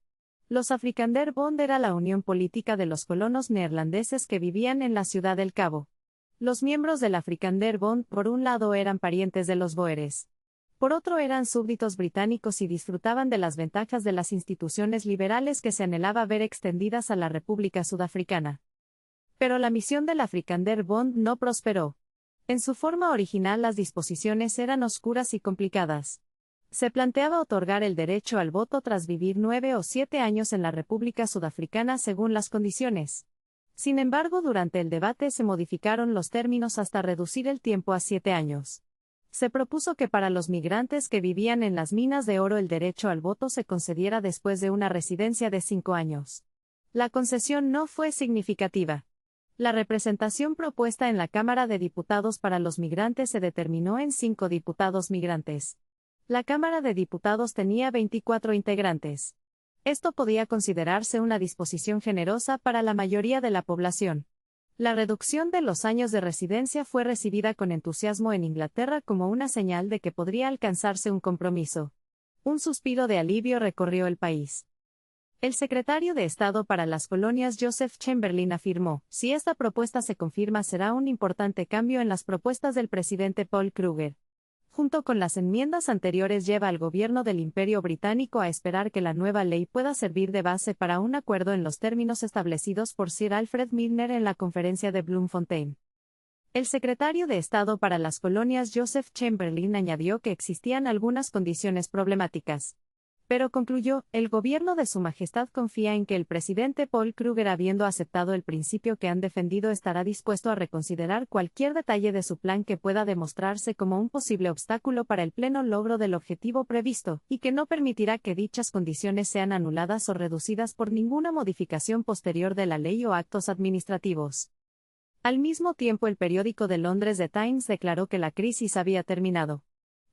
Los Afrikaner Bond era la unión política de los colonos neerlandeses que vivían en la Ciudad del Cabo. Los miembros del Afrikaner Bond por un lado eran parientes de los Boeres. Por otro eran súbditos británicos y disfrutaban de las ventajas de las instituciones liberales que se anhelaba ver extendidas a la República Sudafricana. Pero la misión del Afrikaner Bond no prosperó. En su forma original las disposiciones eran oscuras y complicadas. Se planteaba otorgar el derecho al voto tras vivir 9 o 7 años en la República Sudafricana según las condiciones. Sin embargo, durante el debate se modificaron los términos hasta reducir el tiempo a 7 años. Se propuso que para los migrantes que vivían en las minas de oro el derecho al voto se concediera después de una residencia de 5 años. La concesión no fue significativa. La representación propuesta en la Cámara de Diputados para los migrantes se determinó en 5 diputados migrantes. La Cámara de Diputados tenía 24 integrantes. Esto podía considerarse una disposición generosa para la mayoría de la población. La reducción de los años de residencia fue recibida con entusiasmo en Inglaterra como una señal de que podría alcanzarse un compromiso. Un suspiro de alivio recorrió el país. El secretario de Estado para las Colonias Joseph Chamberlain afirmó: si esta propuesta se confirma será un importante cambio en las propuestas del presidente Paul Kruger. Junto con las enmiendas anteriores lleva al gobierno del Imperio Británico a esperar que la nueva ley pueda servir de base para un acuerdo en los términos establecidos por Sir Alfred Milner en la conferencia de Bloemfontein. El secretario de Estado para las Colonias Joseph Chamberlain añadió que existían algunas condiciones problemáticas. Pero concluyó: el gobierno de Su Majestad confía en que el presidente Paul Kruger, habiendo aceptado el principio que han defendido, estará dispuesto a reconsiderar cualquier detalle de su plan que pueda demostrarse como un posible obstáculo para el pleno logro del objetivo previsto, y que no permitirá que dichas condiciones sean anuladas o reducidas por ninguna modificación posterior de la ley o actos administrativos. Al mismo tiempo, el periódico de Londres The Times declaró que la crisis había terminado.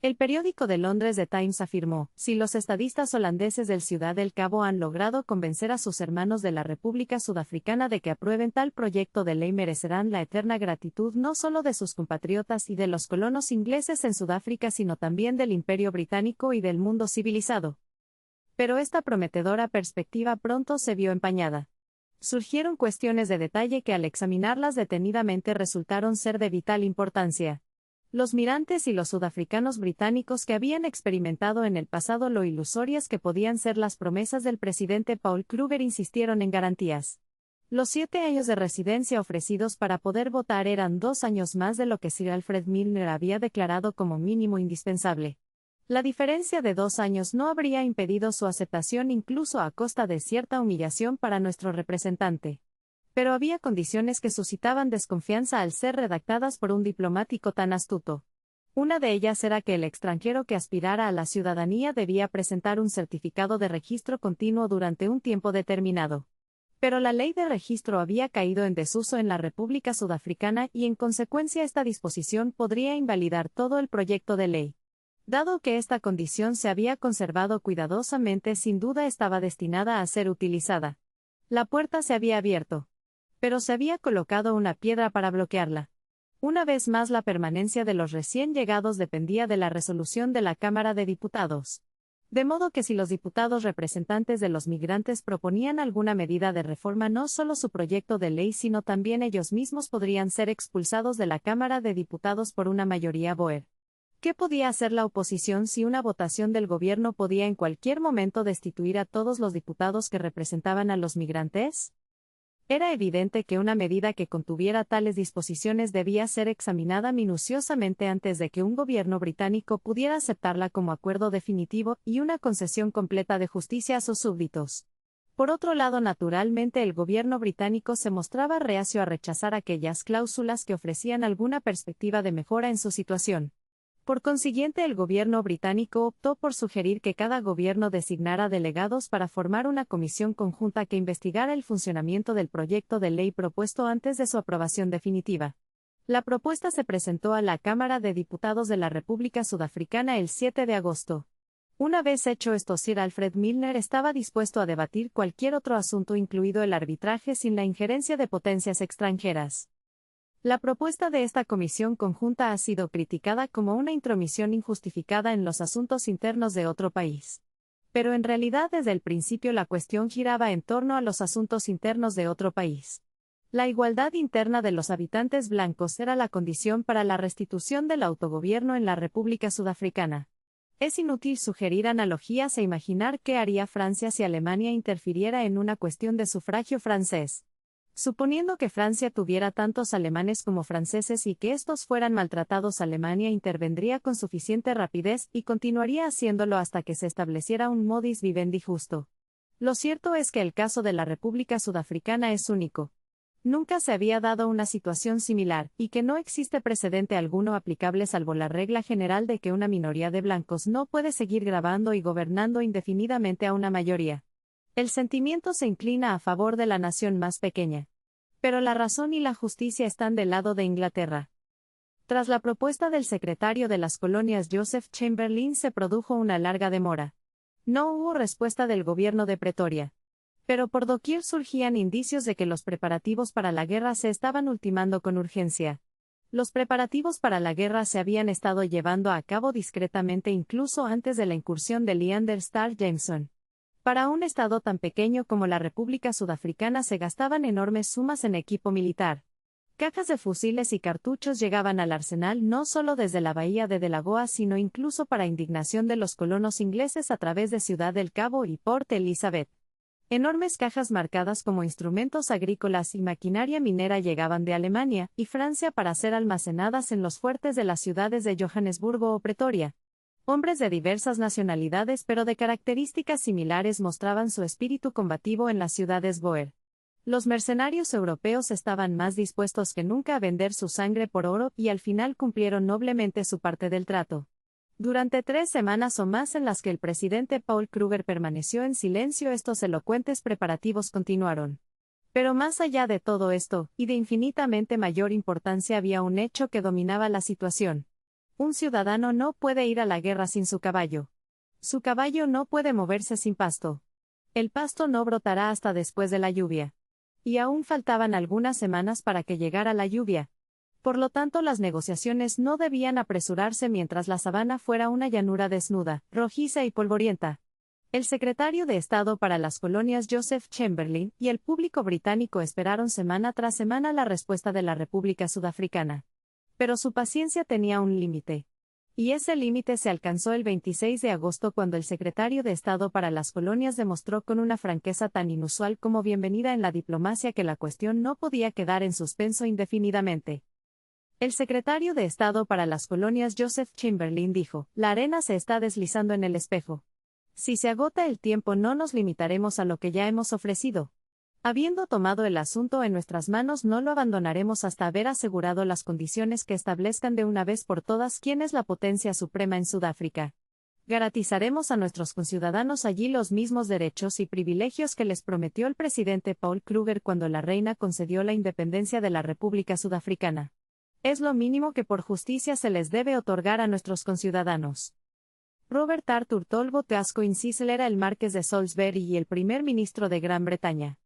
El periódico de Londres The Times afirmó: si los estadistas holandeses del Ciudad del Cabo han logrado convencer a sus hermanos de la República Sudafricana de que aprueben tal proyecto de ley, merecerán la eterna gratitud no solo de sus compatriotas y de los colonos ingleses en Sudáfrica, sino también del Imperio Británico y del mundo civilizado. Pero esta prometedora perspectiva pronto se vio empañada. Surgieron cuestiones de detalle que, al examinarlas detenidamente, resultaron ser de vital importancia. Los mirantes y los sudafricanos británicos, que habían experimentado en el pasado lo ilusorias que podían ser las promesas del presidente Paul Kruger, insistieron en garantías. Los 7 años de residencia ofrecidos para poder votar eran 2 años más de lo que Sir Alfred Milner había declarado como mínimo indispensable. La diferencia de 2 años no habría impedido su aceptación, incluso a costa de cierta humillación para nuestro representante. Pero había condiciones que suscitaban desconfianza al ser redactadas por un diplomático tan astuto. Una de ellas era que el extranjero que aspirara a la ciudadanía debía presentar un certificado de registro continuo durante un tiempo determinado. Pero la ley de registro había caído en desuso en la República Sudafricana y, en consecuencia, esta disposición podría invalidar todo el proyecto de ley. Dado que esta condición se había conservado cuidadosamente, sin duda estaba destinada a ser utilizada. La puerta se había abierto. Pero se había colocado una piedra para bloquearla. Una vez más, la permanencia de los recién llegados dependía de la resolución de la Cámara de Diputados. De modo que si los diputados representantes de los migrantes proponían alguna medida de reforma, no solo su proyecto de ley, sino también ellos mismos podrían ser expulsados de la Cámara de Diputados por una mayoría Boer. ¿Qué podía hacer la oposición si una votación del gobierno podía en cualquier momento destituir a todos los diputados que representaban a los migrantes? Era evidente que una medida que contuviera tales disposiciones debía ser examinada minuciosamente antes de que un gobierno británico pudiera aceptarla como acuerdo definitivo y una concesión completa de justicia a sus súbditos. Por otro lado, naturalmente, el gobierno británico se mostraba reacio a rechazar aquellas cláusulas que ofrecían alguna perspectiva de mejora en su situación. Por consiguiente, el gobierno británico optó por sugerir que cada gobierno designara delegados para formar una comisión conjunta que investigara el funcionamiento del proyecto de ley propuesto antes de su aprobación definitiva. La propuesta se presentó a la Cámara de Diputados de la República Sudafricana el 7 de agosto. Una vez hecho esto, Sir Alfred Milner estaba dispuesto a debatir cualquier otro asunto, incluido el arbitraje, sin la injerencia de potencias extranjeras. La propuesta de esta comisión conjunta ha sido criticada como una intromisión injustificada en los asuntos internos de otro país. Pero en realidad, desde el principio, la cuestión giraba en torno a los asuntos internos de otro país. La igualdad interna de los habitantes blancos era la condición para la restitución del autogobierno en la República Sudafricana. Es inútil sugerir analogías e imaginar qué haría Francia si Alemania interfiriera en una cuestión de sufragio francés. Suponiendo que Francia tuviera tantos alemanes como franceses y que estos fueran maltratados, Alemania intervendría con suficiente rapidez y continuaría haciéndolo hasta que se estableciera un modus vivendi justo. Lo cierto es que el caso de la República Sudafricana es único. Nunca se había dado una situación similar, y que no existe precedente alguno aplicable salvo la regla general de que una minoría de blancos no puede seguir grabando y gobernando indefinidamente a una mayoría. El sentimiento se inclina a favor de la nación más pequeña. Pero la razón y la justicia están del lado de Inglaterra. Tras la propuesta del secretario de las Colonias Joseph Chamberlain se produjo una larga demora. No hubo respuesta del gobierno de Pretoria. Pero por doquier surgían indicios de que los preparativos para la guerra se estaban ultimando con urgencia. Los preparativos para la guerra se habían estado llevando a cabo discretamente incluso antes de la incursión de Leander Starr Jameson. Para un estado tan pequeño como la República Sudafricana se gastaban enormes sumas en equipo militar. Cajas de fusiles y cartuchos llegaban al arsenal no solo desde la bahía de Delagoa sino incluso para indignación de los colonos ingleses a través de Ciudad del Cabo y Port Elizabeth. Enormes cajas marcadas como instrumentos agrícolas y maquinaria minera llegaban de Alemania y Francia para ser almacenadas en los fuertes de las ciudades de Johannesburgo o Pretoria. Hombres de diversas nacionalidades pero de características similares mostraban su espíritu combativo en las ciudades Boer. Los mercenarios europeos estaban más dispuestos que nunca a vender su sangre por oro y al final cumplieron noblemente su parte del trato. Durante 3 semanas o más en las que el presidente Paul Kruger permaneció en silencio, estos elocuentes preparativos continuaron. Pero más allá de todo esto, y de infinitamente mayor importancia, había un hecho que dominaba la situación. Un ciudadano no puede ir a la guerra sin su caballo. Su caballo no puede moverse sin pasto. El pasto no brotará hasta después de la lluvia. Y aún faltaban algunas semanas para que llegara la lluvia. Por lo tanto, las negociaciones no debían apresurarse mientras la sabana fuera una llanura desnuda, rojiza y polvorienta. El secretario de Estado para las Colonias Joseph Chamberlain y el público británico esperaron semana tras semana la respuesta de la República Sudafricana. Pero su paciencia tenía un límite. Y ese límite se alcanzó el 26 de agosto cuando el secretario de Estado para las Colonias demostró con una franqueza tan inusual como bienvenida en la diplomacia que la cuestión no podía quedar en suspenso indefinidamente. El secretario de Estado para las Colonias Joseph Chamberlain dijo: «La arena se está deslizando en el espejo. Si se agota el tiempo no nos limitaremos a lo que ya hemos ofrecido. Habiendo tomado el asunto en nuestras manos no lo abandonaremos hasta haber asegurado las condiciones que establezcan de una vez por todas quién es la potencia suprema en Sudáfrica. Garantizaremos a nuestros conciudadanos allí los mismos derechos y privilegios que les prometió el presidente Paul Kruger cuando la reina concedió la independencia de la República Sudafricana. Es lo mínimo que por justicia se les debe otorgar a nuestros conciudadanos». Robert Arthur Talbot Gascoigne era el marqués de Salisbury y el primer ministro de Gran Bretaña.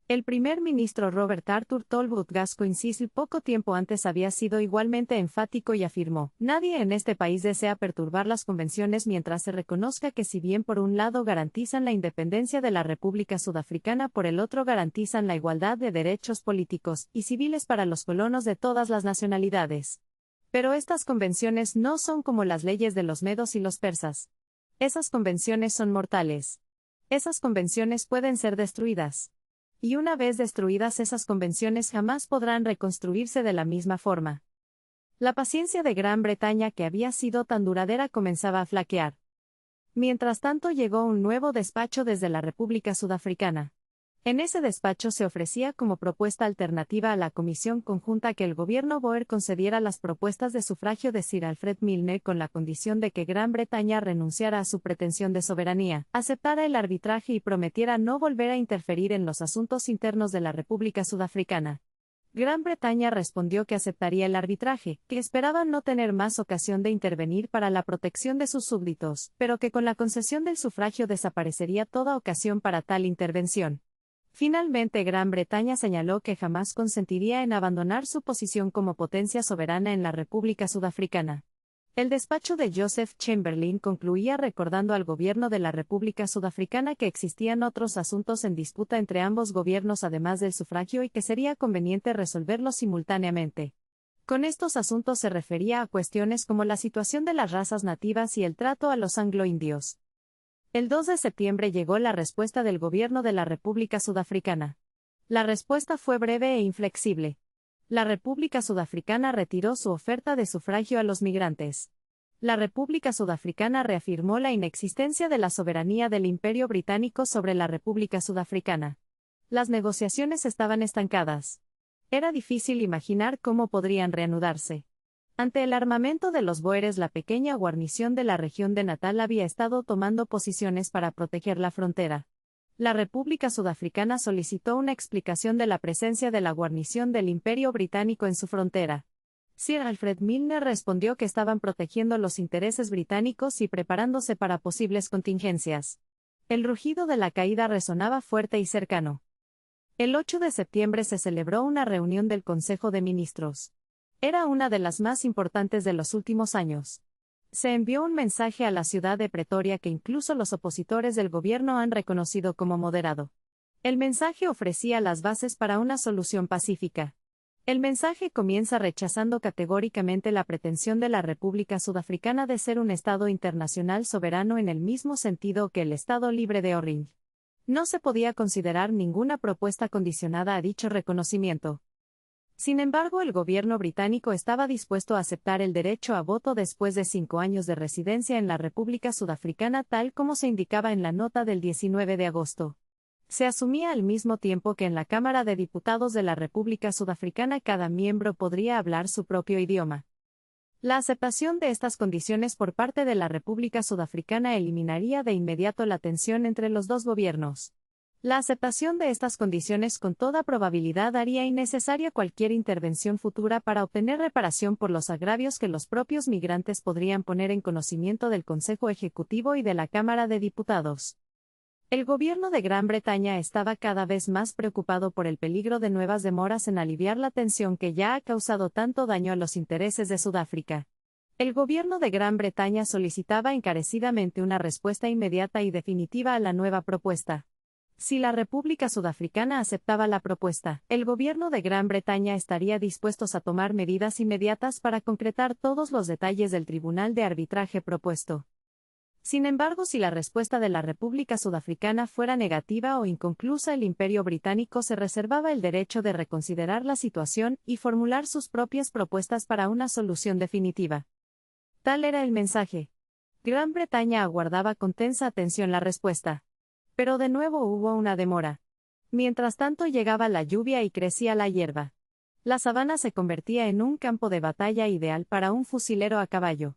El primer ministro Robert Arthur Talbot Gascoigne poco tiempo antes había sido igualmente enfático y afirmó: «Nadie en este país desea perturbar las convenciones mientras se reconozca que si bien por un lado garantizan la independencia de la República Sudafricana, por el otro garantizan la igualdad de derechos políticos y civiles para los colonos de todas las nacionalidades. Pero estas convenciones no son como las leyes de los medos y los persas. Esas convenciones son mortales. Esas convenciones pueden ser destruidas. Y una vez destruidas esas convenciones jamás podrán reconstruirse de la misma forma». La paciencia de Gran Bretaña, que había sido tan duradera, comenzaba a flaquear. Mientras tanto llegó un nuevo despacho desde la República Sudafricana. En ese despacho se ofrecía como propuesta alternativa a la comisión conjunta que el gobierno Boer concediera las propuestas de sufragio de Sir Alfred Milner con la condición de que Gran Bretaña renunciara a su pretensión de soberanía, aceptara el arbitraje y prometiera no volver a interferir en los asuntos internos de la República Sudafricana. Gran Bretaña respondió que aceptaría el arbitraje, que esperaban no tener más ocasión de intervenir para la protección de sus súbditos, pero que con la concesión del sufragio desaparecería toda ocasión para tal intervención. Finalmente, Gran Bretaña señaló que jamás consentiría en abandonar su posición como potencia soberana en la República Sudafricana. El despacho de Joseph Chamberlain concluía recordando al gobierno de la República Sudafricana que existían otros asuntos en disputa entre ambos gobiernos además del sufragio y que sería conveniente resolverlos simultáneamente. Con estos asuntos se refería a cuestiones como la situación de las razas nativas y el trato a los anglo-indios. El 2 de septiembre llegó la respuesta del gobierno de la República Sudafricana. La respuesta fue breve e inflexible. La República Sudafricana retiró su oferta de sufragio a los migrantes. La República Sudafricana reafirmó la inexistencia de la soberanía del Imperio Británico sobre la República Sudafricana. Las negociaciones estaban estancadas. Era difícil imaginar cómo podrían reanudarse. Ante el armamento de los Boeres, la pequeña guarnición de la región de Natal había estado tomando posiciones para proteger la frontera. La República Sudafricana solicitó una explicación de la presencia de la guarnición del Imperio Británico en su frontera. Sir Alfred Milner respondió que estaban protegiendo los intereses británicos y preparándose para posibles contingencias. El rugido de la caída resonaba fuerte y cercano. El 8 de septiembre se celebró una reunión del Consejo de Ministros. Era una de las más importantes de los últimos años. Se envió un mensaje a la ciudad de Pretoria que incluso los opositores del gobierno han reconocido como moderado. El mensaje ofrecía las bases para una solución pacífica. El mensaje comienza rechazando categóricamente la pretensión de la República Sudafricana de ser un Estado internacional soberano en el mismo sentido que el Estado Libre de Orange. No se podía considerar ninguna propuesta condicionada a dicho reconocimiento. Sin embargo, el gobierno británico estaba dispuesto a aceptar el derecho a voto después de 5 años de residencia en la República Sudafricana, tal como se indicaba en la nota del 19 de agosto. Se asumía al mismo tiempo que en la Cámara de Diputados de la República Sudafricana cada miembro podría hablar su propio idioma. La aceptación de estas condiciones por parte de la República Sudafricana eliminaría de inmediato la tensión entre los dos gobiernos. La aceptación de estas condiciones con toda probabilidad haría innecesaria cualquier intervención futura para obtener reparación por los agravios que los propios migrantes podrían poner en conocimiento del Consejo Ejecutivo y de la Cámara de Diputados. El gobierno de Gran Bretaña estaba cada vez más preocupado por el peligro de nuevas demoras en aliviar la tensión que ya ha causado tanto daño a los intereses de Sudáfrica. El gobierno de Gran Bretaña solicitaba encarecidamente una respuesta inmediata y definitiva a la nueva propuesta. Si la República Sudafricana aceptaba la propuesta, el gobierno de Gran Bretaña estaría dispuesto a tomar medidas inmediatas para concretar todos los detalles del tribunal de arbitraje propuesto. Sin embargo, si la respuesta de la República Sudafricana fuera negativa o inconclusa, el Imperio Británico se reservaba el derecho de reconsiderar la situación y formular sus propias propuestas para una solución definitiva. Tal era el mensaje. Gran Bretaña aguardaba con tensa atención la respuesta. Pero de nuevo hubo una demora. Mientras tanto llegaba la lluvia y crecía la hierba. La sabana se convertía en un campo de batalla ideal para un fusilero a caballo.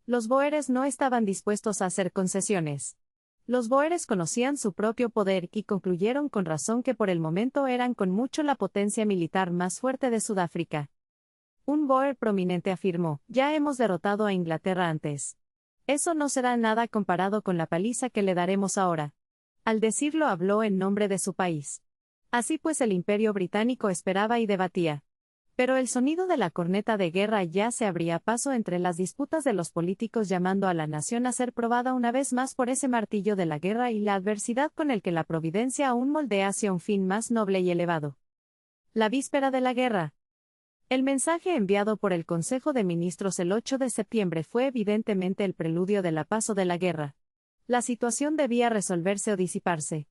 Los bóeres no estaban dispuestos a hacer concesiones. Los bóeres conocían su propio poder y concluyeron con razón que por el momento eran con mucho la potencia militar más fuerte de Sudáfrica. Un bóer prominente afirmó: "Ya hemos derrotado a Inglaterra antes. Eso no será nada comparado con la paliza que le daremos ahora". Al decirlo habló en nombre de su país. Así pues, el Imperio Británico esperaba y debatía. Pero el sonido de la corneta de guerra ya se abría paso entre las disputas de los políticos, llamando a la nación a ser probada una vez más por ese martillo de la guerra y la adversidad con el que la providencia aún moldea hacia un fin más noble y elevado. La víspera de la guerra. El mensaje enviado por el Consejo de Ministros el 8 de septiembre fue evidentemente el preludio de la paz o de la guerra. La situación debía resolverse o disiparse.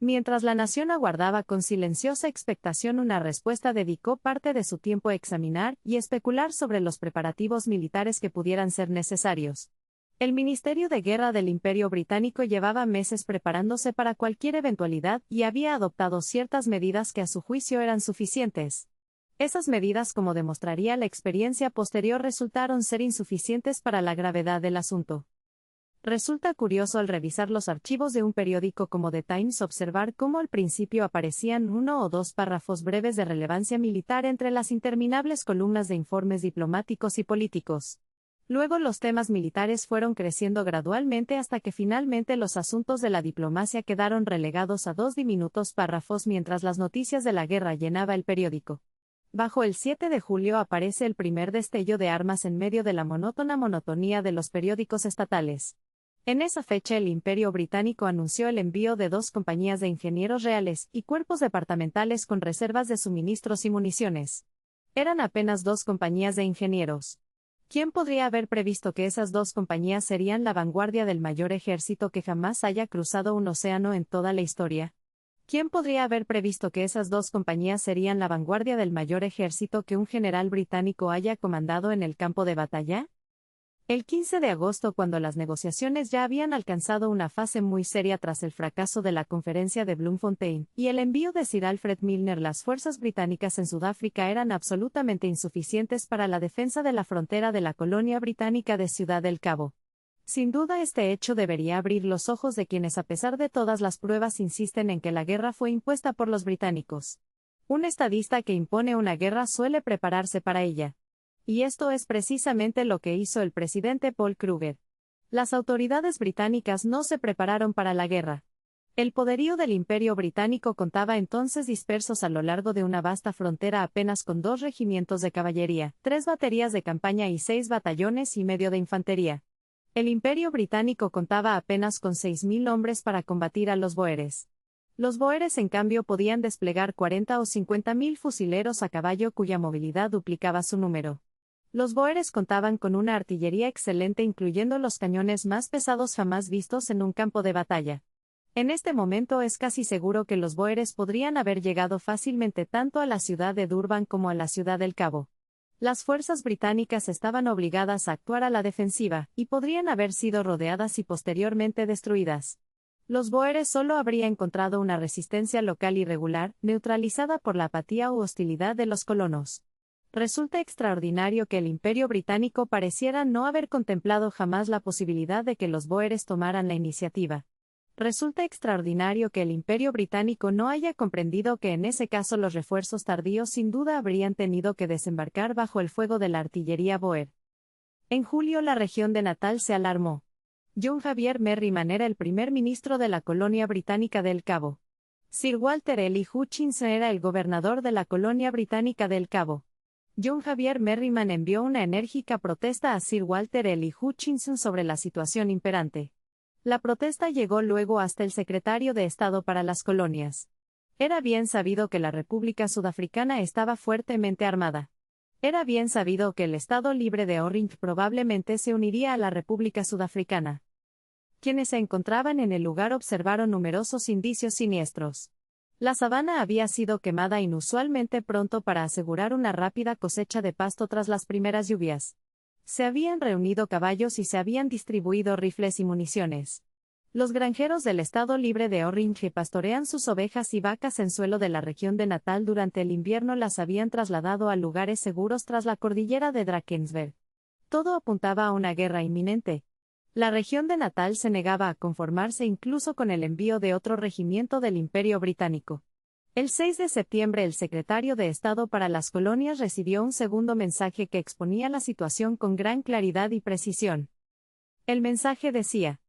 Mientras la nación aguardaba con silenciosa expectación una respuesta, dedicó parte de su tiempo a examinar y especular sobre los preparativos militares que pudieran ser necesarios. El Ministerio de Guerra del Imperio Británico llevaba meses preparándose para cualquier eventualidad y había adoptado ciertas medidas que a su juicio eran suficientes. Esas medidas, como demostraría la experiencia posterior, resultaron ser insuficientes para la gravedad del asunto. Resulta curioso al revisar los archivos de un periódico como The Times observar cómo al principio aparecían 1 o 2 párrafos breves de relevancia militar entre las interminables columnas de informes diplomáticos y políticos. Luego los temas militares fueron creciendo gradualmente hasta que finalmente los asuntos de la diplomacia quedaron relegados a 2 diminutos párrafos mientras las noticias de la guerra llenaba el periódico. Bajo el 7 de julio aparece el primer destello de armas en medio de la monótona monotonía de los periódicos estatales. En esa fecha el Imperio Británico anunció el envío de 2 compañías de ingenieros reales y cuerpos departamentales con reservas de suministros y municiones. Eran apenas 2 compañías de ingenieros. ¿Quién podría haber previsto que esas 2 compañías serían la vanguardia del mayor ejército que jamás haya cruzado un océano en toda la historia? ¿Quién podría haber previsto que esas 2 compañías serían la vanguardia del mayor ejército que un general británico haya comandado en el campo de batalla? El 15 de agosto, cuando las negociaciones ya habían alcanzado una fase muy seria tras el fracaso de la conferencia de Bloemfontein y el envío de Sir Alfred Milner, las fuerzas británicas en Sudáfrica eran absolutamente insuficientes para la defensa de la frontera de la colonia británica de Ciudad del Cabo. Sin duda, este hecho debería abrir los ojos de quienes, a pesar de todas las pruebas, insisten en que la guerra fue impuesta por los británicos. Un estadista que impone una guerra suele prepararse para ella. Y esto es precisamente lo que hizo el presidente Paul Kruger. Las autoridades británicas no se prepararon para la guerra. El poderío del Imperio Británico contaba entonces dispersos a lo largo de una vasta frontera apenas con 2 regimientos de caballería, 3 baterías de campaña y 6 batallones y medio de infantería. El Imperio Británico contaba apenas con 6.000 hombres para combatir a los bóeres. Los bóeres en cambio podían desplegar 40 o 50.000 fusileros a caballo cuya movilidad duplicaba su número. Los bóeres contaban con una artillería excelente incluyendo los cañones más pesados jamás vistos en un campo de batalla. En este momento es casi seguro que los bóeres podrían haber llegado fácilmente tanto a la ciudad de Durban como a la ciudad del Cabo. Las fuerzas británicas estaban obligadas a actuar a la defensiva, y podrían haber sido rodeadas y posteriormente destruidas. Los bóeres solo habrían encontrado una resistencia local irregular, neutralizada por la apatía u hostilidad de los colonos. Resulta extraordinario que el Imperio Británico pareciera no haber contemplado jamás la posibilidad de que los bóeres tomaran la iniciativa. Resulta extraordinario que el Imperio Británico no haya comprendido que en ese caso los refuerzos tardíos sin duda habrían tenido que desembarcar bajo el fuego de la artillería bóer. En julio la región de Natal se alarmó. John Javier Merriman era el primer ministro de la colonia británica del Cabo. Sir Walter Elliot Hutchinson era el gobernador de la colonia británica del Cabo. John Javier Merriman envió una enérgica protesta a Sir Walter Elliot Hutchinson sobre la situación imperante. La protesta llegó luego hasta el secretario de Estado para las colonias. Era bien sabido que la República Sudafricana estaba fuertemente armada. Era bien sabido que el Estado Libre de Orange probablemente se uniría a la República Sudafricana. Quienes se encontraban en el lugar observaron numerosos indicios siniestros. La sabana había sido quemada inusualmente pronto para asegurar una rápida cosecha de pasto tras las primeras lluvias. Se habían reunido caballos y se habían distribuido rifles y municiones. Los granjeros del Estado Libre de Orange pastorean sus ovejas y vacas en suelo de la región de Natal durante el invierno las habían trasladado a lugares seguros tras la cordillera de Drakensberg. Todo apuntaba a una guerra inminente. La región de Natal se negaba a conformarse incluso con el envío de otro regimiento del Imperio Británico. El 6 de septiembre el secretario de Estado para las colonias recibió un segundo mensaje que exponía la situación con gran claridad y precisión. El mensaje decía: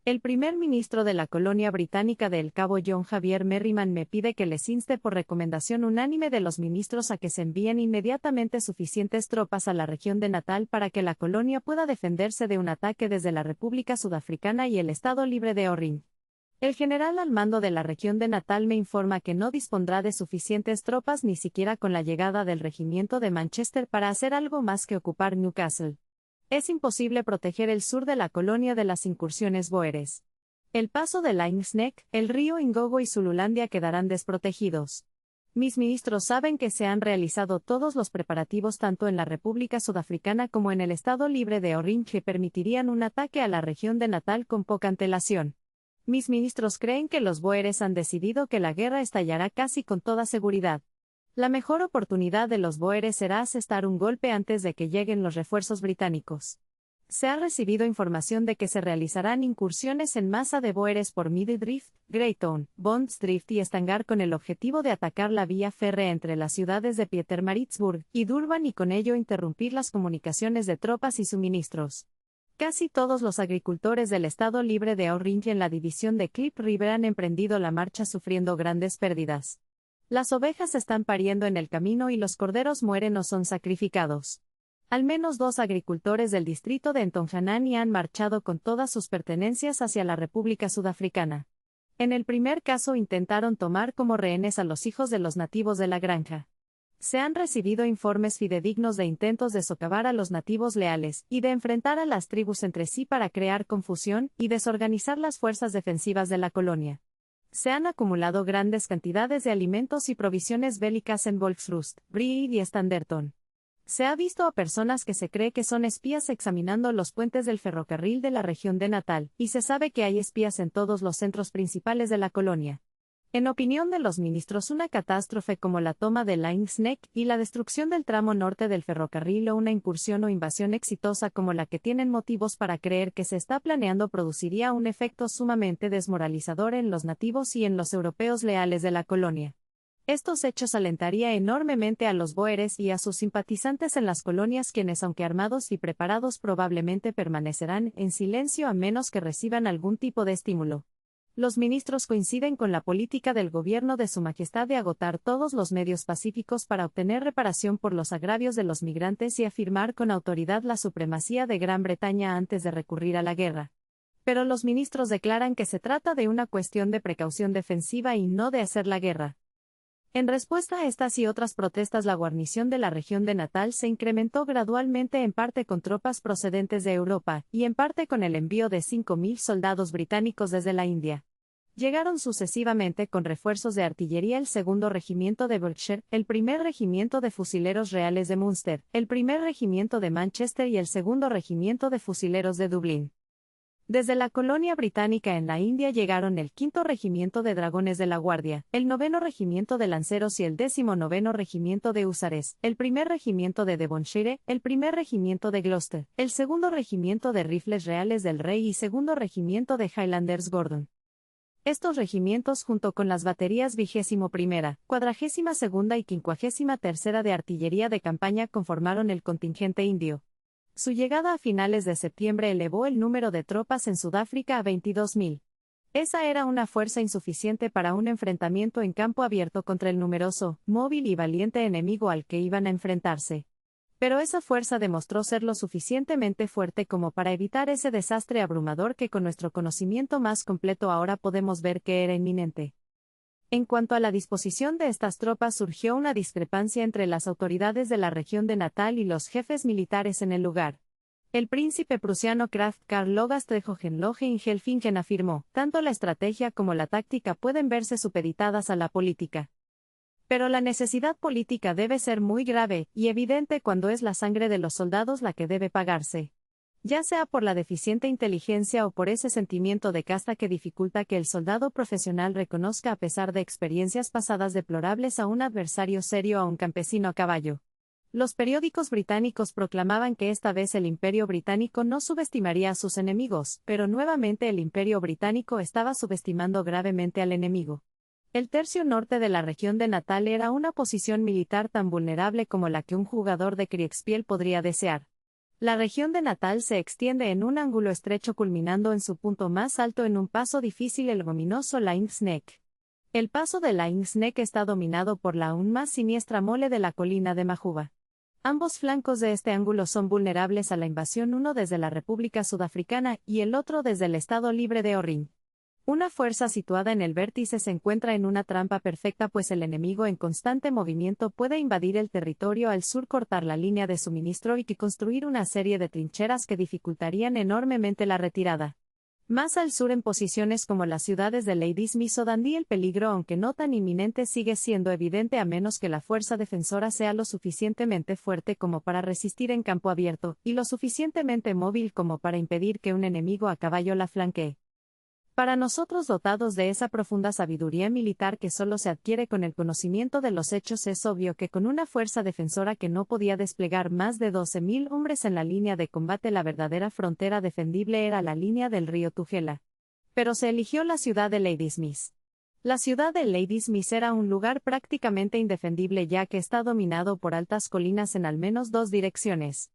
el primer ministro de la colonia británica de El Cabo John Javier Merriman me pide que les inste por recomendación unánime de los ministros a que se envíen inmediatamente suficientes tropas a la región de Natal para que la colonia pueda defenderse de un ataque desde la República Sudafricana y el Estado Libre de Orange. El general al mando de la región de Natal me informa que no dispondrá de suficientes tropas ni siquiera con la llegada del regimiento de Manchester para hacer algo más que ocupar Newcastle. Es imposible proteger el sur de la colonia de las incursiones bóeres. El paso de Lynx Neck, el río Ingogo y Zululandia quedarán desprotegidos. Mis ministros saben que se han realizado todos los preparativos tanto en la República Sudafricana como en el Estado Libre de Orange que permitirían un ataque a la región de Natal con poca antelación. Mis ministros creen que los bóeres han decidido que la guerra estallará casi con toda seguridad. La mejor oportunidad de los bóeres será asestar un golpe antes de que lleguen los refuerzos británicos. Se ha recibido información de que se realizarán incursiones en masa de bóeres por Middledrift, Greytown, Bondsdrift y Stangar con el objetivo de atacar la vía férrea entre las ciudades de Pietermaritzburg y Durban y con ello interrumpir las comunicaciones de tropas y suministros. Casi todos los agricultores del Estado Libre de Orange en la división de Clip River han emprendido la marcha sufriendo grandes pérdidas. Las ovejas están pariendo en el camino y los corderos mueren o son sacrificados. Al menos 2 agricultores del distrito de Ntonjanani han marchado con todas sus pertenencias hacia la República Sudafricana. En el primer caso intentaron tomar como rehenes a los hijos de los nativos de la granja. Se han recibido informes fidedignos de intentos de socavar a los nativos leales y de enfrentar a las tribus entre sí para crear confusión y desorganizar las fuerzas defensivas de la colonia. Se han acumulado grandes cantidades de alimentos y provisiones bélicas en Volksrust, Breed y Standerton. Se ha visto a personas que se cree que son espías examinando los puentes del ferrocarril de la región de Natal, y se sabe que hay espías en todos los centros principales de la colonia. En opinión de los ministros, una catástrofe como la toma de Lynx Neck y la destrucción del tramo norte del ferrocarril o una incursión o invasión exitosa como la que tienen motivos para creer que se está planeando produciría un efecto sumamente desmoralizador en los nativos y en los europeos leales de la colonia. Estos hechos alentaría enormemente a los bóeres y a sus simpatizantes en las colonias quienes aunque armados y preparados probablemente permanecerán en silencio a menos que reciban algún tipo de estímulo. Los ministros coinciden con la política del gobierno de Su Majestad de agotar todos los medios pacíficos para obtener reparación por los agravios de los migrantes y afirmar con autoridad la supremacía de Gran Bretaña antes de recurrir a la guerra. Pero los ministros declaran que se trata de una cuestión de precaución defensiva y no de hacer la guerra. En respuesta a estas y otras protestas, la guarnición de la región de Natal se incrementó gradualmente, en parte con tropas procedentes de Europa, y en parte con el envío de 5.000 soldados británicos desde la India. Llegaron sucesivamente con refuerzos de artillería el segundo regimiento de Berkshire, el primer regimiento de fusileros reales de Munster, el primer regimiento de Manchester y el segundo regimiento de fusileros de Dublín. Desde la colonia británica en la India llegaron el quinto regimiento de dragones de la Guardia, el noveno regimiento de lanceros y el 19º regimiento de húsares, el primer regimiento de Devonshire, el primer regimiento de Gloucester, el segundo regimiento de rifles reales del Rey y segundo regimiento de Highlanders Gordon. Estos regimientos, junto con las baterías 21ª, 42ª y 53ª de artillería de campaña, conformaron el contingente indio. Su llegada a finales de septiembre elevó el número de tropas en Sudáfrica a 22.000. Esa era una fuerza insuficiente para un enfrentamiento en campo abierto contra el numeroso, móvil y valiente enemigo al que iban a enfrentarse. Pero esa fuerza demostró ser lo suficientemente fuerte como para evitar ese desastre abrumador que con nuestro conocimiento más completo ahora podemos ver que era inminente. En cuanto a la disposición de estas tropas, surgió una discrepancia entre las autoridades de la región de Natal y los jefes militares en el lugar. El príncipe prusiano Kraft Karl Logas de Hohenlohe-Ingelfingen afirmó: tanto la estrategia como la táctica pueden verse supeditadas a la política. Pero la necesidad política debe ser muy grave y evidente cuando es la sangre de los soldados la que debe pagarse. Ya sea por la deficiente inteligencia o por ese sentimiento de casta que dificulta que el soldado profesional reconozca, a pesar de experiencias pasadas deplorables, a un adversario serio, a un campesino a caballo. Los periódicos británicos proclamaban que esta vez el Imperio Británico no subestimaría a sus enemigos, pero nuevamente el Imperio Británico estaba subestimando gravemente al enemigo. El tercio norte de la región de Natal era una posición militar tan vulnerable como la que un jugador de Kriegspiel podría desear. La región de Natal se extiende en un ángulo estrecho, culminando en su punto más alto en un paso difícil, el ominoso Langsneck. El paso de Langsneck está dominado por la aún más siniestra mole de la colina de Majuba. Ambos flancos de este ángulo son vulnerables a la invasión, uno desde la República Sudafricana y el otro desde el Estado Libre de Orrin. Una fuerza situada en el vértice se encuentra en una trampa perfecta, pues el enemigo en constante movimiento puede invadir el territorio al sur, cortar la línea de suministro y construir una serie de trincheras que dificultarían enormemente la retirada. Más al sur, en posiciones como las ciudades de Ladysmith o Dundee, el peligro, aunque no tan inminente, sigue siendo evidente a menos que la fuerza defensora sea lo suficientemente fuerte como para resistir en campo abierto, y lo suficientemente móvil como para impedir que un enemigo a caballo la flanquee. Para nosotros, dotados de esa profunda sabiduría militar que solo se adquiere con el conocimiento de los hechos, es obvio que con una fuerza defensora que no podía desplegar más de 12.000 hombres en la línea de combate, la verdadera frontera defendible era la línea del río Tugela. Pero se eligió la ciudad de Ladysmith. La ciudad de Ladysmith era un lugar prácticamente indefendible, ya que está dominado por altas colinas en al menos dos direcciones.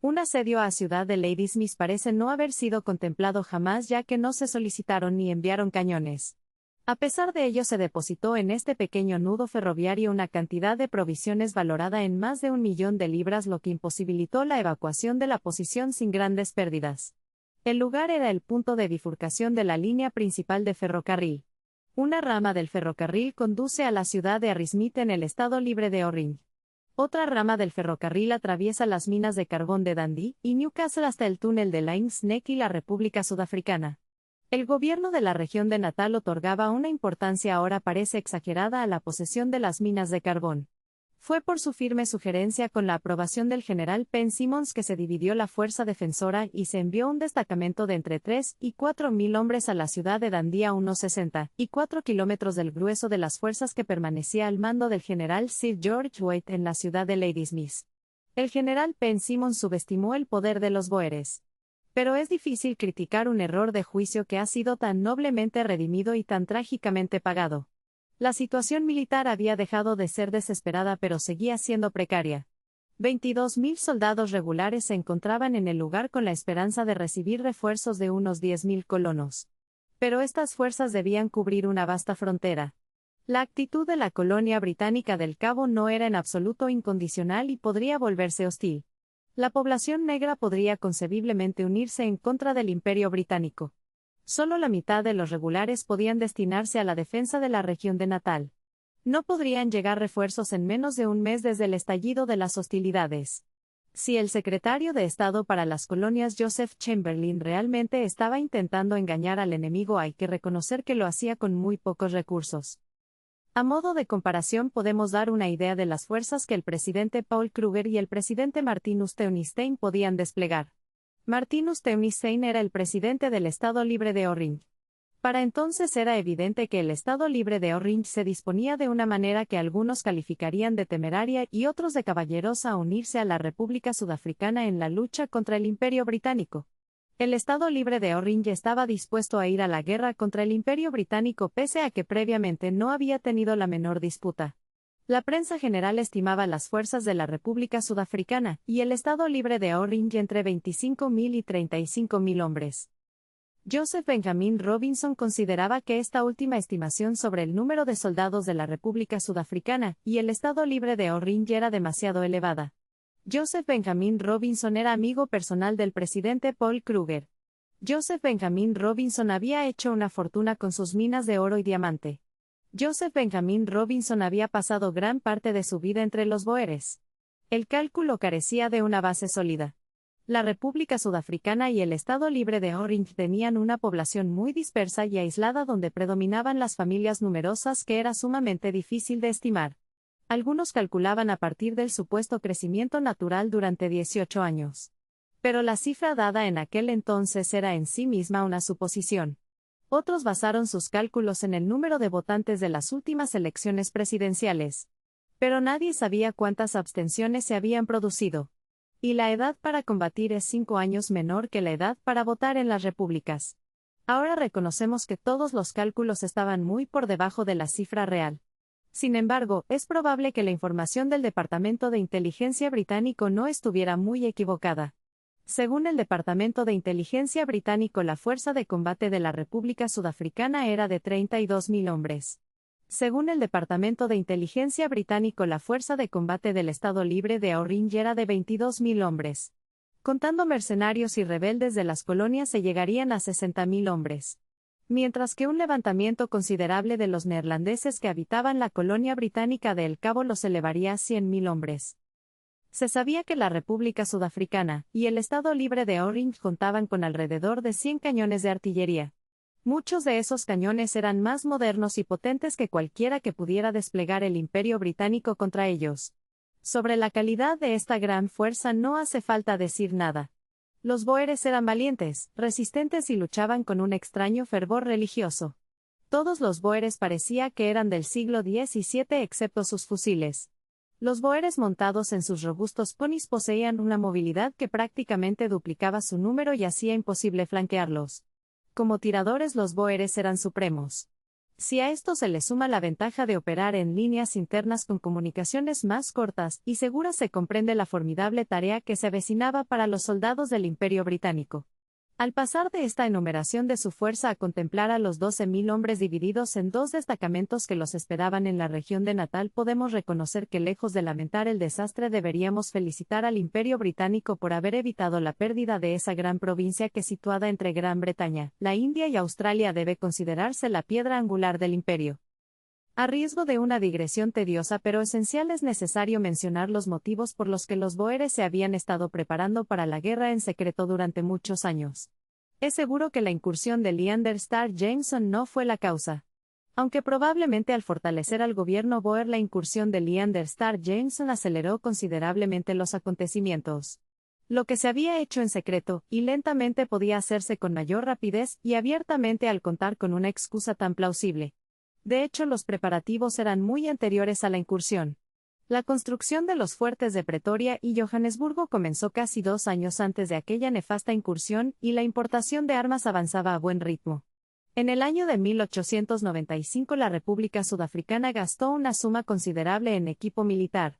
Un asedio a ciudad de Ladysmith parece no haber sido contemplado jamás, ya que no se solicitaron ni enviaron cañones. A pesar de ello, se depositó en este pequeño nudo ferroviario una cantidad de provisiones valorada en más de 1.000.000 de libras, lo que imposibilitó la evacuación de la posición sin grandes pérdidas. El lugar era el punto de bifurcación de la línea principal de ferrocarril. Una rama del ferrocarril conduce a la ciudad de Arrowsmith en el Estado Libre de Orrin. Otra rama del ferrocarril atraviesa las minas de carbón de Dundee y Newcastle hasta el túnel de Langsneck y la República Sudafricana. El gobierno de la región de Natal otorgaba una importancia ahora parece exagerada a la posesión de las minas de carbón. Fue por su firme sugerencia, con la aprobación del general Penn Simmons, que se dividió la fuerza defensora y se envió un destacamento de entre 3 y 4.000 hombres a la ciudad de Dundee, a unos 64 kilómetros del grueso de las fuerzas que permanecía al mando del general Sir George White en la ciudad de Ladysmith. El general Penn Simmons subestimó el poder de los bóeres. Pero es difícil criticar un error de juicio que ha sido tan noblemente redimido y tan trágicamente pagado. La situación militar había dejado de ser desesperada, pero seguía siendo precaria. 22.000 soldados regulares se encontraban en el lugar con la esperanza de recibir refuerzos de unos 10.000 colonos. Pero estas fuerzas debían cubrir una vasta frontera. La actitud de la colonia británica del Cabo no era en absoluto incondicional y podría volverse hostil. La población negra podría concebiblemente unirse en contra del Imperio británico. Solo la mitad de los regulares podían destinarse a la defensa de la región de Natal. No podrían llegar refuerzos en menos de un mes desde el estallido de las hostilidades. Si el secretario de Estado para las colonias Joseph Chamberlain realmente estaba intentando engañar al enemigo, hay que reconocer que lo hacía con muy pocos recursos. A modo de comparación podemos dar una idea de las fuerzas que el presidente Paul Kruger y el presidente Martinus Teunistein podían desplegar. Martinus Teunistein era el presidente del Estado Libre de Orange. Para entonces era evidente que el Estado Libre de Orange se disponía de una manera que algunos calificarían de temeraria y otros de caballerosa a unirse a la República Sudafricana en la lucha contra el Imperio Británico. El Estado Libre de Orange estaba dispuesto a ir a la guerra contra el Imperio Británico pese a que previamente no había tenido la menor disputa. La prensa general estimaba las fuerzas de la República Sudafricana y el Estado Libre de Orange entre 25.000 y 35.000 hombres. Joseph Benjamin Robinson consideraba que esta última estimación sobre el número de soldados de la República Sudafricana y el Estado Libre de Orange era demasiado elevada. Joseph Benjamin Robinson era amigo personal del presidente Paul Kruger. Joseph Benjamin Robinson había hecho una fortuna con sus minas de oro y diamante. Joseph Benjamin Robinson había pasado gran parte de su vida entre los Boeres. El cálculo carecía de una base sólida. La República Sudafricana y el Estado Libre de Orange tenían una población muy dispersa y aislada donde predominaban las familias numerosas que era sumamente difícil de estimar. Algunos calculaban a partir del supuesto crecimiento natural durante 18 años. Pero la cifra dada en aquel entonces era en sí misma una suposición. Otros basaron sus cálculos en el número de votantes de las últimas elecciones presidenciales. Pero nadie sabía cuántas abstenciones se habían producido. Y la edad para combatir es 5 años menor que la edad para votar en las repúblicas. Ahora reconocemos que todos los cálculos estaban muy por debajo de la cifra real. Sin embargo, es probable que la información del Departamento de Inteligencia británico no estuviera muy equivocada. Según el Departamento de Inteligencia británico, la fuerza de combate de la República Sudafricana era de 32.000 hombres. Según el Departamento de Inteligencia británico, la fuerza de combate del Estado Libre de Orange era de 22.000 hombres. Contando mercenarios y rebeldes de las colonias se llegarían a 60.000 hombres. Mientras que un levantamiento considerable de los neerlandeses que habitaban la colonia británica de El Cabo los elevaría a 100.000 hombres. Se sabía que la República Sudafricana y el Estado Libre de Orange contaban con alrededor de 100 cañones de artillería. Muchos de esos cañones eran más modernos y potentes que cualquiera que pudiera desplegar el Imperio Británico contra ellos. Sobre la calidad de esta gran fuerza no hace falta decir nada. Los Boeres eran valientes, resistentes y luchaban con un extraño fervor religioso. Todos los Boeres parecía que eran del siglo XVII excepto sus fusiles. Los Boeres montados en sus robustos ponis poseían una movilidad que prácticamente duplicaba su número y hacía imposible flanquearlos. Como tiradores los Boeres eran supremos. Si a esto se le suma la ventaja de operar en líneas internas con comunicaciones más cortas y seguras, se comprende la formidable tarea que se avecinaba para los soldados del Imperio Británico. Al pasar de esta enumeración de su fuerza a contemplar a los 12.000 hombres divididos en 2 destacamentos que los esperaban en la región de Natal, podemos reconocer que, lejos de lamentar el desastre, deberíamos felicitar al Imperio Británico por haber evitado la pérdida de esa gran provincia que, situada entre Gran Bretaña, la India y Australia, debe considerarse la piedra angular del imperio. A riesgo de una digresión tediosa pero esencial, es necesario mencionar los motivos por los que los Boeres se habían estado preparando para la guerra en secreto durante muchos años. Es seguro que la incursión de Leander Starr Jameson no fue la causa. Aunque probablemente al fortalecer al gobierno Boer, la incursión de Leander Starr Jameson aceleró considerablemente los acontecimientos. Lo que se había hecho en secreto y lentamente podía hacerse con mayor rapidez y abiertamente al contar con una excusa tan plausible. De hecho, los preparativos eran muy anteriores a la incursión. La construcción de los fuertes de Pretoria y Johannesburgo comenzó casi 2 años antes de aquella nefasta incursión, y la importación de armas avanzaba a buen ritmo. En el año de 1895 la República Sudafricana gastó una suma considerable en equipo militar.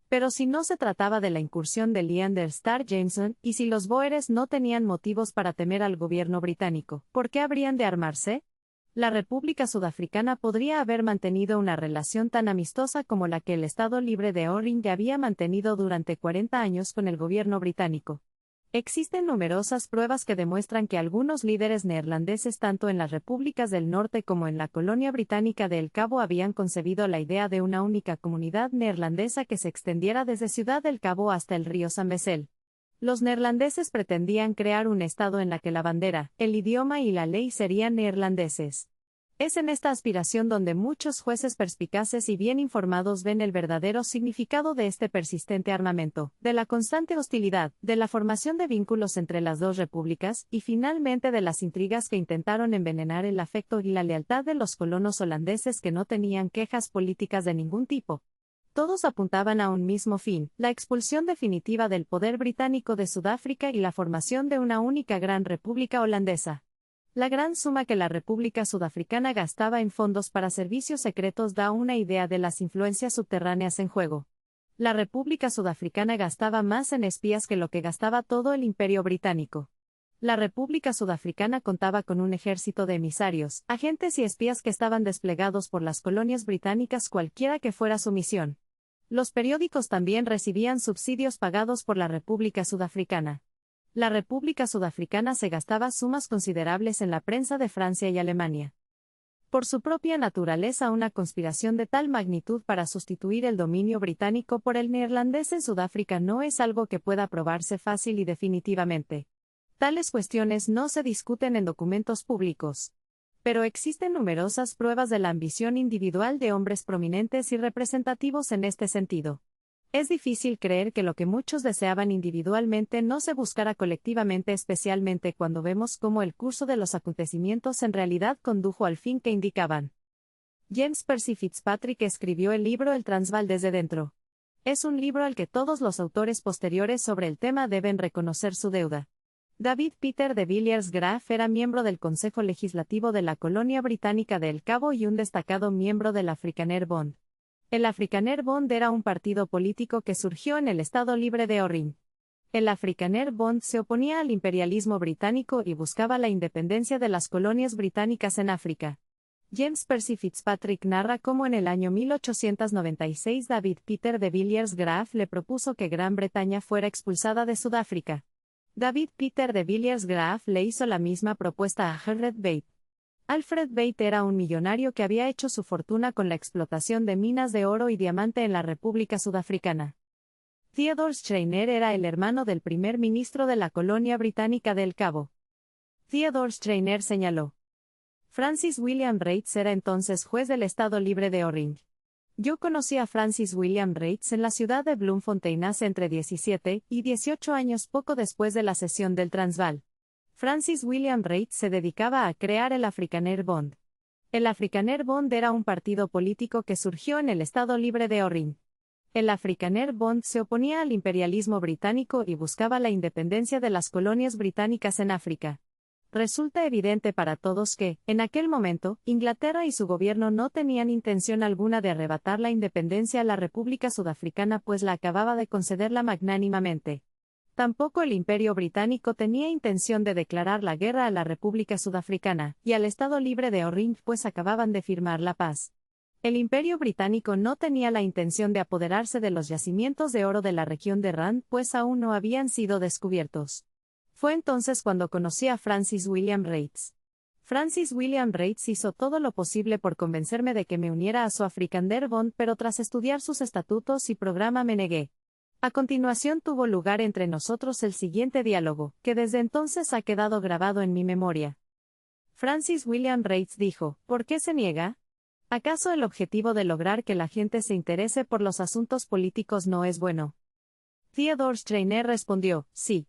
Pero si no se trataba de la incursión de Leander Starr Jameson, y si los bóeres no tenían motivos para temer al gobierno británico, ¿por qué habrían de armarse? La República Sudafricana podría haber mantenido una relación tan amistosa como la que el Estado Libre de Orange había mantenido durante 40 años con el gobierno británico. Existen numerosas pruebas que demuestran que algunos líderes neerlandeses tanto en las repúblicas del norte como en la colonia británica de El Cabo habían concebido la idea de una única comunidad neerlandesa que se extendiera desde Ciudad del Cabo hasta el río Zambezell. Los neerlandeses pretendían crear un estado en la que la bandera, el idioma y la ley serían neerlandeses. Es en esta aspiración donde muchos jueces perspicaces y bien informados ven el verdadero significado de este persistente armamento, de la constante hostilidad, de la formación de vínculos entre las dos repúblicas, y finalmente de las intrigas que intentaron envenenar el afecto y la lealtad de los colonos holandeses que no tenían quejas políticas de ningún tipo. Todos apuntaban a un mismo fin, la expulsión definitiva del poder británico de Sudáfrica y la formación de una única gran república holandesa. La gran suma que la República Sudafricana gastaba en fondos para servicios secretos da una idea de las influencias subterráneas en juego. La República Sudafricana gastaba más en espías que lo que gastaba todo el Imperio Británico. La República Sudafricana contaba con un ejército de emisarios, agentes y espías que estaban desplegados por las colonias británicas cualquiera que fuera su misión. Los periódicos también recibían subsidios pagados por la República Sudafricana. La República Sudafricana se gastaba sumas considerables en la prensa de Francia y Alemania. Por su propia naturaleza, una conspiración de tal magnitud para sustituir el dominio británico por el neerlandés en Sudáfrica no es algo que pueda probarse fácil y definitivamente. Tales cuestiones no se discuten en documentos públicos. Pero existen numerosas pruebas de la ambición individual de hombres prominentes y representativos en este sentido. Es difícil creer que lo que muchos deseaban individualmente no se buscara colectivamente, especialmente cuando vemos cómo el curso de los acontecimientos en realidad condujo al fin que indicaban. James Percy Fitzpatrick escribió el libro El Transvaal desde dentro. Es un libro al que todos los autores posteriores sobre el tema deben reconocer su deuda. David Peter de Villiers Graf era miembro del Consejo Legislativo de la Colonia Británica de El Cabo y un destacado miembro del Afrikaner Bond. El Afrikaner Bond era un partido político que surgió en el Estado Libre de Orange. El Afrikaner Bond se oponía al imperialismo británico y buscaba la independencia de las colonias británicas en África. James Percy Fitzpatrick narra cómo en el año 1896 David Peter de Villiers Graf le propuso que Gran Bretaña fuera expulsada de Sudáfrica. David Peter de Villiers Graf le hizo la misma propuesta a Alfred Bate. Alfred Bate era un millonario que había hecho su fortuna con la explotación de minas de oro y diamante en la República Sudafricana. Theodore Schreiner era el hermano del primer ministro de la colonia británica de El Cabo. Theodore Schreiner señaló: Francis William Reitz era entonces juez del Estado Libre de Orange. Yo conocí a Francis William Reitz en la ciudad de Bloemfontein hace entre 17 y 18 años, poco después de la cesión del Transvaal. Francis William Reitz se dedicaba a crear el Afrikaner Bond. El Afrikaner Bond era un partido político que surgió en el Estado Libre de Orange. El Afrikaner Bond se oponía al imperialismo británico y buscaba la independencia de las colonias británicas en África. Resulta evidente para todos que, en aquel momento, Inglaterra y su gobierno no tenían intención alguna de arrebatar la independencia a la República Sudafricana, pues la acababa de concederla magnánimamente. Tampoco el Imperio Británico tenía intención de declarar la guerra a la República Sudafricana y al Estado Libre de Orange, pues acababan de firmar la paz. El Imperio Británico no tenía la intención de apoderarse de los yacimientos de oro de la región de Rand, pues aún no habían sido descubiertos. Fue entonces cuando conocí a Francis William Reitz. Francis William Reitz hizo todo lo posible por convencerme de que me uniera a su Afrikaner Bond, pero tras estudiar sus estatutos y programa me negué. A continuación tuvo lugar entre nosotros el siguiente diálogo, que desde entonces ha quedado grabado en mi memoria. Francis William Reitz dijo: ¿Por qué se niega? ¿Acaso el objetivo de lograr que la gente se interese por los asuntos políticos no es bueno? Theodore Schreiner respondió: sí,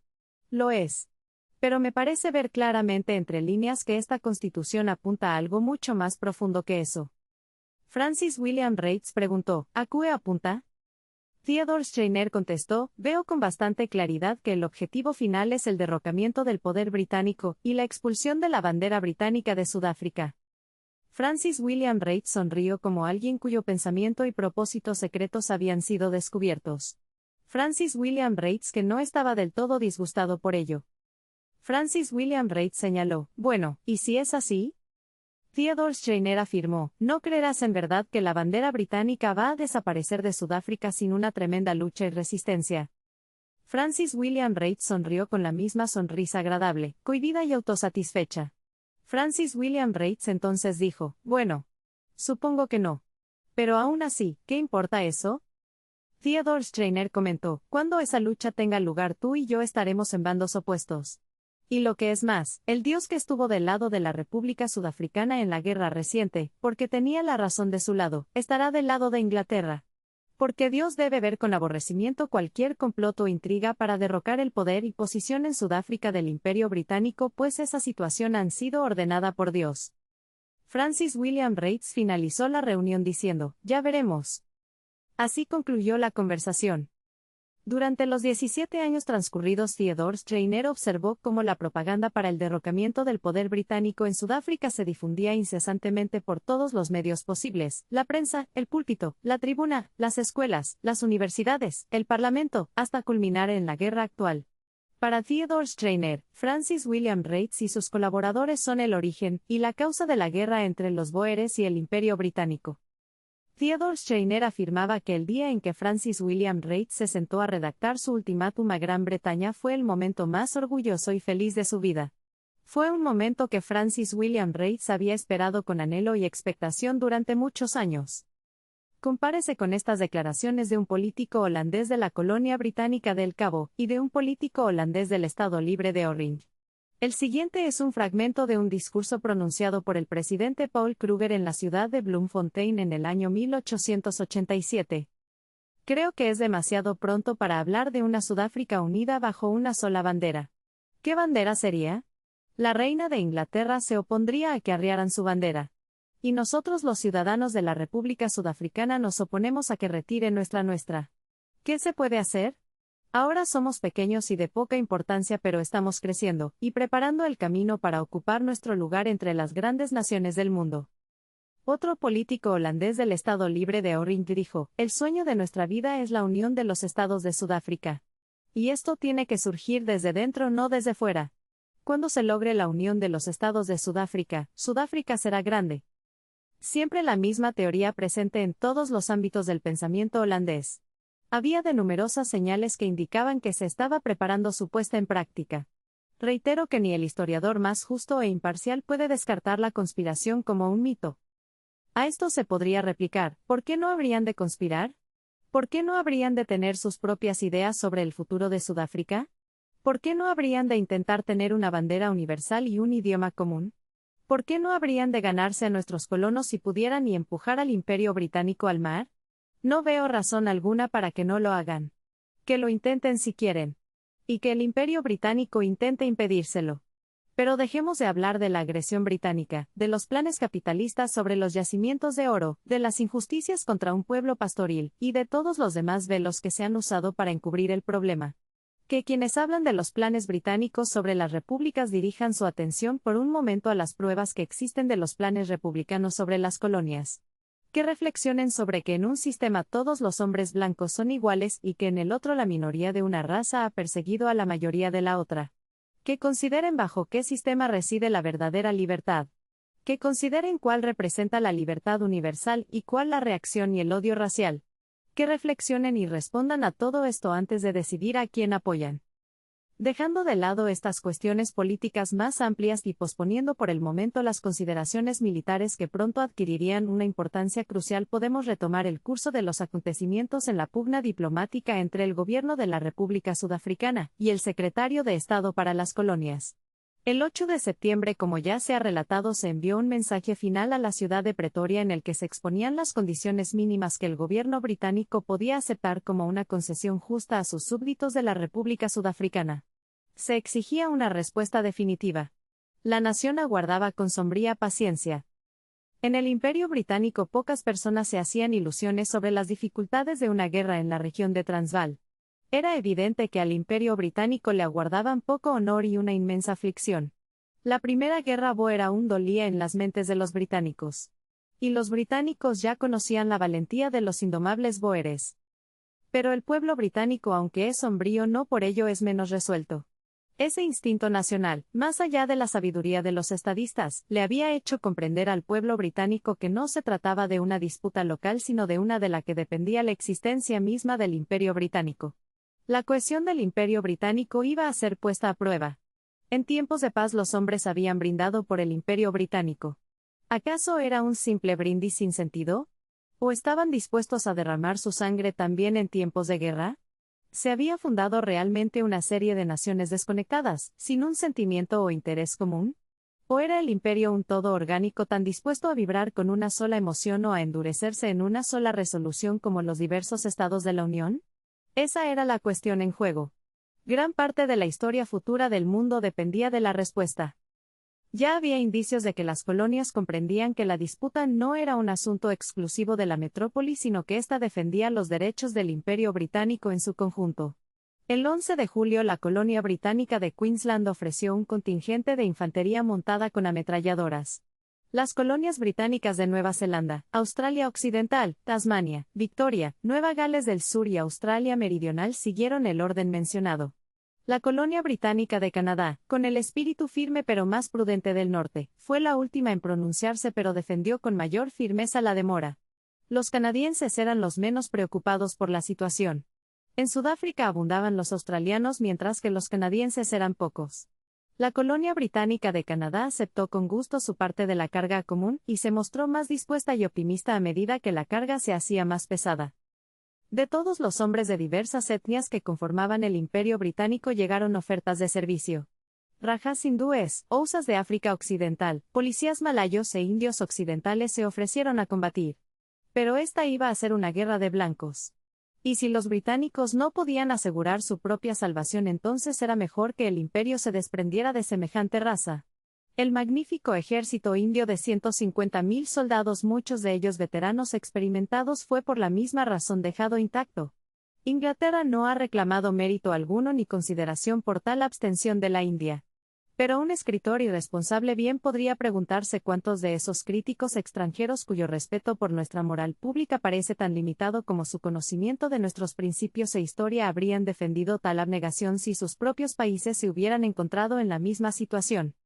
lo es. Pero me parece ver claramente entre líneas que esta constitución apunta a algo mucho más profundo que eso. Francis William Reitz preguntó: ¿a qué apunta? Theodore Schreiner contestó: veo con bastante claridad que el objetivo final es el derrocamiento del poder británico y la expulsión de la bandera británica de Sudáfrica. Francis William Reid sonrió como alguien cuyo pensamiento y propósitos secretos habían sido descubiertos. Francis William Reid, que no estaba del todo disgustado por ello. Francis William Reid señaló, bueno, ¿y si es así? Theodore Schreiner afirmó, no creerás en verdad que la bandera británica va a desaparecer de Sudáfrica sin una tremenda lucha y resistencia. Francis William Reid sonrió con la misma sonrisa agradable, cohibida y autosatisfecha. Francis William Reid entonces dijo, bueno, supongo que no. Pero aún así, ¿qué importa eso? Theodore Schreiner comentó, cuando esa lucha tenga lugar tú y yo estaremos en bandos opuestos. Y lo que es más, el Dios que estuvo del lado de la República Sudafricana en la guerra reciente, porque tenía la razón de su lado, estará del lado de Inglaterra. Porque Dios debe ver con aborrecimiento cualquier complot o intriga para derrocar el poder y posición en Sudáfrica del Imperio Británico, pues esa situación han sido ordenada por Dios. Francis William Reid finalizó la reunión diciendo, ya veremos. Así concluyó la conversación. Durante los 17 años transcurridos, Theodore Schreiner observó cómo la propaganda para el derrocamiento del poder británico en Sudáfrica se difundía incesantemente por todos los medios posibles, la prensa, el púlpito, la tribuna, las escuelas, las universidades, el parlamento, hasta culminar en la guerra actual. Para Theodore Schreiner, Francis William Reid y sus colaboradores son el origen y la causa de la guerra entre los Bóeres y el Imperio Británico. Theodore Schreiner afirmaba que el día en que Francis William Reid se sentó a redactar su ultimátum a Gran Bretaña fue el momento más orgulloso y feliz de su vida. Fue un momento que Francis William Reid había esperado con anhelo y expectación durante muchos años. Compárese con estas declaraciones de un político holandés de la colonia británica del Cabo y de un político holandés del Estado Libre de Orange. El siguiente es un fragmento de un discurso pronunciado por el presidente Paul Kruger en la ciudad de Bloemfontein en el año 1887. Creo que es demasiado pronto para hablar de una Sudáfrica unida bajo una sola bandera. ¿Qué bandera sería? La reina de Inglaterra se opondría a que arriaran su bandera. Y nosotros los ciudadanos de la República Sudafricana nos oponemos a que retire nuestra. ¿Qué se puede hacer? Ahora somos pequeños y de poca importancia, pero estamos creciendo y preparando el camino para ocupar nuestro lugar entre las grandes naciones del mundo. Otro político holandés del Estado Libre de Orange dijo, el sueño de nuestra vida es la unión de los estados de Sudáfrica. Y esto tiene que surgir desde dentro, no desde fuera. Cuando se logre la unión de los estados de Sudáfrica, Sudáfrica será grande. Siempre la misma teoría presente en todos los ámbitos del pensamiento holandés. Había de numerosas señales que indicaban que se estaba preparando su puesta en práctica. Reitero que ni el historiador más justo e imparcial puede descartar la conspiración como un mito. A esto se podría replicar, ¿por qué no habrían de conspirar? ¿Por qué no habrían de tener sus propias ideas sobre el futuro de Sudáfrica? ¿Por qué no habrían de intentar tener una bandera universal y un idioma común? ¿Por qué no habrían de ganarse a nuestros colonos si pudieran y empujar al Imperio Británico al mar? No veo razón alguna para que no lo hagan. Que lo intenten si quieren. Y que el Imperio Británico intente impedírselo. Pero dejemos de hablar de la agresión británica, de los planes capitalistas sobre los yacimientos de oro, de las injusticias contra un pueblo pastoril, y de todos los demás velos que se han usado para encubrir el problema. Que quienes hablan de los planes británicos sobre las repúblicas dirijan su atención por un momento a las pruebas que existen de los planes republicanos sobre las colonias. Que reflexionen sobre que en un sistema todos los hombres blancos son iguales y que en el otro la minoría de una raza ha perseguido a la mayoría de la otra. Que consideren bajo qué sistema reside la verdadera libertad. Que consideren cuál representa la libertad universal y cuál la reacción y el odio racial. Que reflexionen y respondan a todo esto antes de decidir a quién apoyan. Dejando de lado estas cuestiones políticas más amplias y posponiendo por el momento las consideraciones militares que pronto adquirirían una importancia crucial, podemos retomar el curso de los acontecimientos en la pugna diplomática entre el gobierno de la República Sudafricana y el secretario de Estado para las Colonias. El 8 de septiembre, como ya se ha relatado, se envió un mensaje final a la ciudad de Pretoria en el que se exponían las condiciones mínimas que el gobierno británico podía aceptar como una concesión justa a sus súbditos de la República Sudafricana. Se exigía una respuesta definitiva. La nación aguardaba con sombría paciencia. En el Imperio Británico pocas personas se hacían ilusiones sobre las dificultades de una guerra en la región de Transvaal. Era evidente que al Imperio Británico le aguardaban poco honor y una inmensa aflicción. La Primera Guerra Bóer aún dolía en las mentes de los británicos. Y los británicos ya conocían la valentía de los indomables bóeres. Pero el pueblo británico, aunque es sombrío, no por ello es menos resuelto. Ese instinto nacional, más allá de la sabiduría de los estadistas, le había hecho comprender al pueblo británico que no se trataba de una disputa local sino de una de la que dependía la existencia misma del Imperio británico. La cohesión del Imperio británico iba a ser puesta a prueba. En tiempos de paz los hombres habían brindado por el Imperio británico. ¿Acaso era un simple brindis sin sentido? ¿O estaban dispuestos a derramar su sangre también en tiempos de guerra? ¿Se había fundado realmente una serie de naciones desconectadas, sin un sentimiento o interés común? ¿O era el imperio un todo orgánico tan dispuesto a vibrar con una sola emoción o a endurecerse en una sola resolución como los diversos estados de la Unión? Esa era la cuestión en juego. Gran parte de la historia futura del mundo dependía de la respuesta. Ya había indicios de que las colonias comprendían que la disputa no era un asunto exclusivo de la metrópoli, sino que ésta defendía los derechos del Imperio británico en su conjunto. El 11 de julio la colonia británica de Queensland ofreció un contingente de infantería montada con ametralladoras. Las colonias británicas de Nueva Zelanda, Australia Occidental, Tasmania, Victoria, Nueva Gales del Sur y Australia Meridional siguieron el orden mencionado. La colonia británica de Canadá, con el espíritu firme pero más prudente del norte, fue la última en pronunciarse pero defendió con mayor firmeza la demora. Los canadienses eran los menos preocupados por la situación. En Sudáfrica abundaban los australianos mientras que los canadienses eran pocos. La colonia británica de Canadá aceptó con gusto su parte de la carga común y se mostró más dispuesta y optimista a medida que la carga se hacía más pesada. De todos los hombres de diversas etnias que conformaban el Imperio británico llegaron ofertas de servicio. Rajas hindúes, ousas de África Occidental, policías malayos e indios occidentales se ofrecieron a combatir. Pero esta iba a ser una guerra de blancos. Y si los británicos no podían asegurar su propia salvación, entonces era mejor que el Imperio se desprendiera de semejante raza. El magnífico ejército indio de 150.000 soldados, muchos de ellos veteranos experimentados, fue por la misma razón dejado intacto. Inglaterra no ha reclamado mérito alguno ni consideración por tal abstención de la India. Pero un escritor irresponsable bien podría preguntarse cuántos de esos críticos extranjeros cuyo respeto por nuestra moral pública parece tan limitado como su conocimiento de nuestros principios e historia habrían defendido tal abnegación si sus propios países se hubieran encontrado en la misma situación.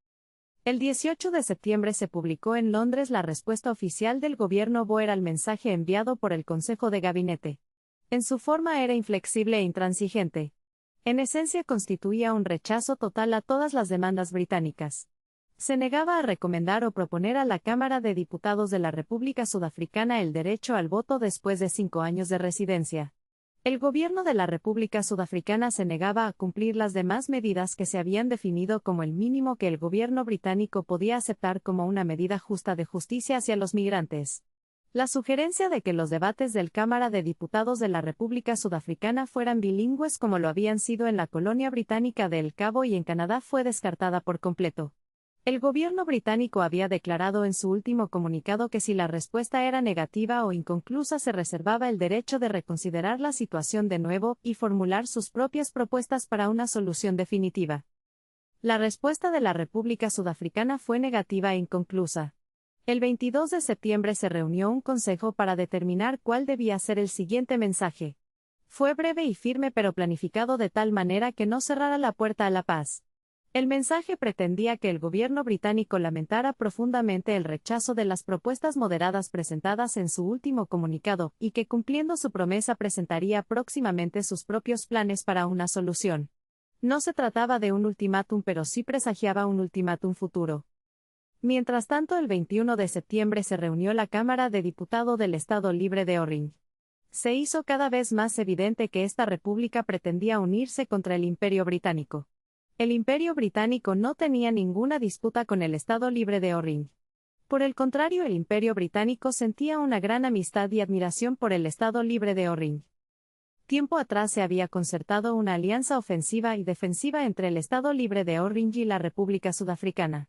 El 18 de septiembre se publicó en Londres la respuesta oficial del gobierno Boer al mensaje enviado por el Consejo de Gabinete. En su forma era inflexible e intransigente. En esencia constituía un rechazo total a todas las demandas británicas. Se negaba a recomendar o proponer a la Cámara de Diputados de la República Sudafricana el derecho al voto después de 5 años de residencia. El gobierno de la República Sudafricana se negaba a cumplir las demás medidas que se habían definido como el mínimo que el gobierno británico podía aceptar como una medida justa de justicia hacia los migrantes. La sugerencia de que los debates del Cámara de Diputados de la República Sudafricana fueran bilingües como lo habían sido en la colonia británica de El Cabo y en Canadá fue descartada por completo. El gobierno británico había declarado en su último comunicado que si la respuesta era negativa o inconclusa se reservaba el derecho de reconsiderar la situación de nuevo y formular sus propias propuestas para una solución definitiva. La respuesta de la República Sudafricana fue negativa e inconclusa. El 22 de septiembre se reunió un consejo para determinar cuál debía ser el siguiente mensaje. Fue breve y firme pero planificado de tal manera que no cerrara la puerta a la paz. El mensaje pretendía que el gobierno británico lamentara profundamente el rechazo de las propuestas moderadas presentadas en su último comunicado, y que cumpliendo su promesa presentaría próximamente sus propios planes para una solución. No se trataba de un ultimátum, pero sí presagiaba un ultimátum futuro. Mientras tanto, el 21 de septiembre se reunió la Cámara de Diputados del Estado Libre de Orange. Se hizo cada vez más evidente que esta república pretendía unirse contra el Imperio británico. El Imperio británico no tenía ninguna disputa con el Estado Libre de Orange. Por el contrario, el Imperio británico sentía una gran amistad y admiración por el Estado Libre de Orange. Tiempo atrás se había concertado una alianza ofensiva y defensiva entre el Estado Libre de Orange y la República Sudafricana.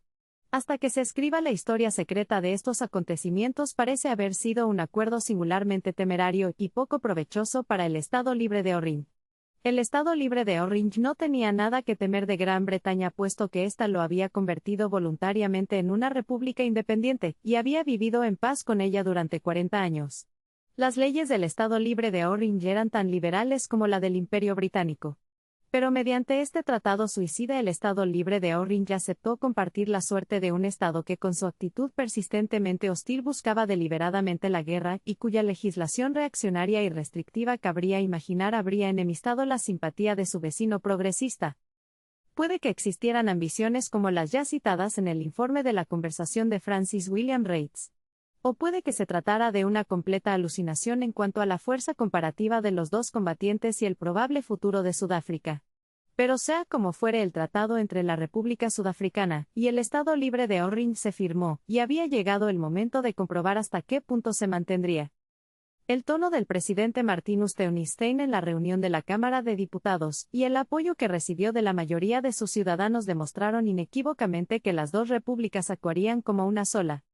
Hasta que se escriba la historia secreta de estos acontecimientos, parece haber sido un acuerdo singularmente temerario y poco provechoso para el Estado Libre de Orange. El Estado Libre de Orange no tenía nada que temer de Gran Bretaña puesto que ésta lo había convertido voluntariamente en una república independiente, y había vivido en paz con ella durante 40 años. Las leyes del Estado Libre de Orange eran tan liberales como la del Imperio Británico. Pero mediante este tratado suicida el Estado Libre de Orange aceptó compartir la suerte de un Estado que con su actitud persistentemente hostil buscaba deliberadamente la guerra y cuya legislación reaccionaria y restrictiva cabría imaginar habría enemistado la simpatía de su vecino progresista. Puede que existieran ambiciones como las ya citadas en el informe de la conversación de Francis William Rates. O puede que se tratara de una completa alucinación en cuanto a la fuerza comparativa de los dos combatientes y el probable futuro de Sudáfrica. Pero sea como fuere, el tratado entre la República Sudafricana y el Estado Libre de Orange se firmó, y había llegado el momento de comprobar hasta qué punto se mantendría. El tono del presidente Martinus Theunistein en la reunión de la Cámara de Diputados y el apoyo que recibió de la mayoría de sus ciudadanos demostraron inequívocamente que las dos repúblicas actuarían como una sola.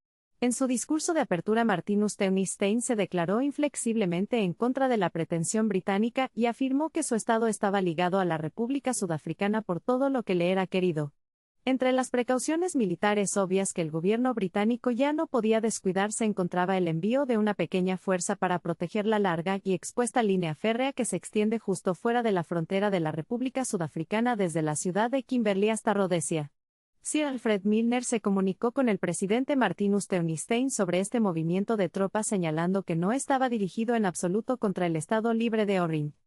En su discurso de apertura Martinus Theunistein se declaró inflexiblemente en contra de la pretensión británica y afirmó que su estado estaba ligado a la República Sudafricana por todo lo que le era querido. Entre las precauciones militares obvias que el gobierno británico ya no podía descuidar se encontraba el envío de una pequeña fuerza para proteger la larga y expuesta línea férrea que se extiende justo fuera de la frontera de la República Sudafricana desde la ciudad de Kimberley hasta Rhodesia. Sir Alfred Milner se comunicó con el presidente Martinus Theunistein sobre este movimiento de tropas señalando que no estaba dirigido en absoluto contra el Estado Libre de Orange.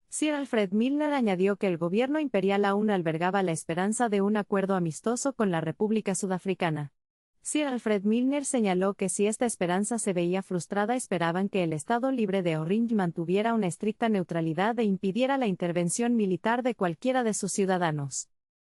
Sir Alfred Milner añadió que el gobierno imperial aún albergaba la esperanza de un acuerdo amistoso con la República Sudafricana. Sir Alfred Milner señaló que si esta esperanza se veía frustrada esperaban que el Estado Libre de Orange mantuviera una estricta neutralidad e impidiera la intervención militar de cualquiera de sus ciudadanos.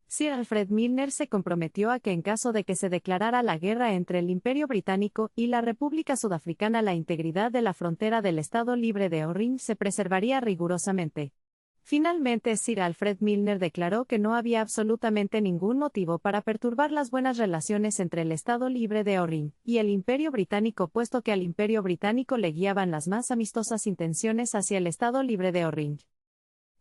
Sir Alfred Milner se comprometió a que en caso de que se declarara la guerra entre el Imperio Británico y la República Sudafricana la integridad de la frontera del Estado Libre de Orange se preservaría rigurosamente. Finalmente Sir Alfred Milner declaró que no había absolutamente ningún motivo para perturbar las buenas relaciones entre el Estado Libre de Orange y el Imperio Británico puesto que al Imperio Británico le guiaban las más amistosas intenciones hacia el Estado Libre de Orange.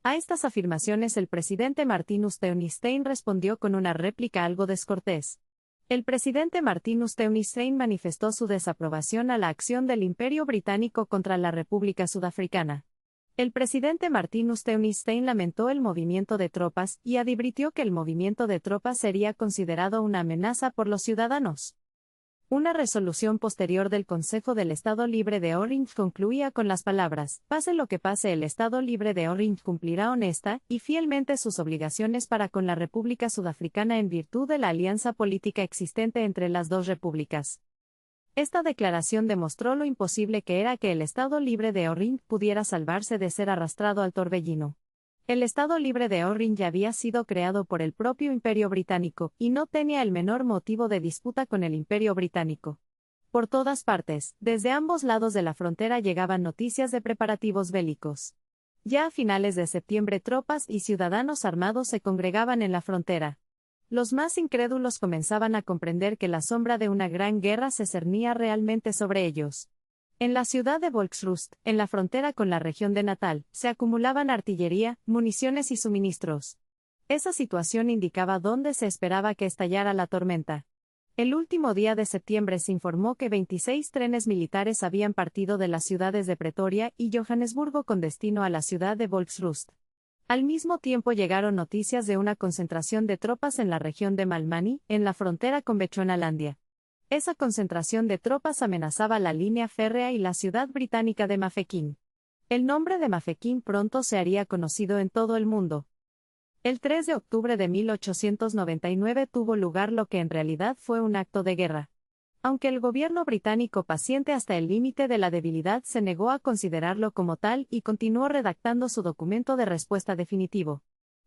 A estas afirmaciones el presidente Martinus Theunistein respondió con una réplica algo descortés. El presidente Martinus Theunistein manifestó su desaprobación a la acción del Imperio Británico contra la República Sudafricana. El presidente Martinus Theunistein lamentó el movimiento de tropas y advirtió que el movimiento de tropas sería considerado una amenaza por los ciudadanos. Una resolución posterior del Consejo del Estado Libre de Orange concluía con las palabras: pase lo que pase, el Estado Libre de Orange cumplirá honesta y fielmente sus obligaciones para con la República Sudafricana en virtud de la alianza política existente entre las dos repúblicas. Esta declaración demostró lo imposible que era que el Estado Libre de Orange pudiera salvarse de ser arrastrado al torbellino. El Estado Libre de Orange había sido creado por el propio Imperio Británico, y no tenía el menor motivo de disputa con el Imperio Británico. Por todas partes, desde ambos lados de la frontera llegaban noticias de preparativos bélicos. Ya a finales de septiembre tropas y ciudadanos armados se congregaban en la frontera. Los más incrédulos comenzaban a comprender que la sombra de una gran guerra se cernía realmente sobre ellos. En la ciudad de Volksrust, en la frontera con la región de Natal, se acumulaban artillería, municiones y suministros. Esa situación indicaba dónde se esperaba que estallara la tormenta. El último día de septiembre se informó que 26 trenes militares habían partido de las ciudades de Pretoria y Johannesburgo con destino a la ciudad de Volksrust. Al mismo tiempo llegaron noticias de una concentración de tropas en la región de Malmani, en la frontera con Bechuanalandia. Esa concentración de tropas amenazaba la línea férrea y la ciudad británica de Mafeking. El nombre de Mafeking pronto se haría conocido en todo el mundo. El 3 de octubre de 1899 tuvo lugar lo que en realidad fue un acto de guerra. Aunque el gobierno británico, paciente hasta el límite de la debilidad, se negó a considerarlo como tal y continuó redactando su documento de respuesta definitivo.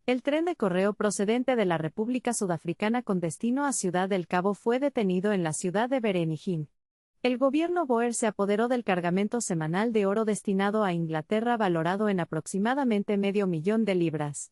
El tren de correo procedente de la República Sudafricana con destino a Ciudad del Cabo fue detenido en la ciudad de Vereeniging. El gobierno Boer se apoderó del cargamento semanal de oro destinado a Inglaterra valorado en aproximadamente $500,000.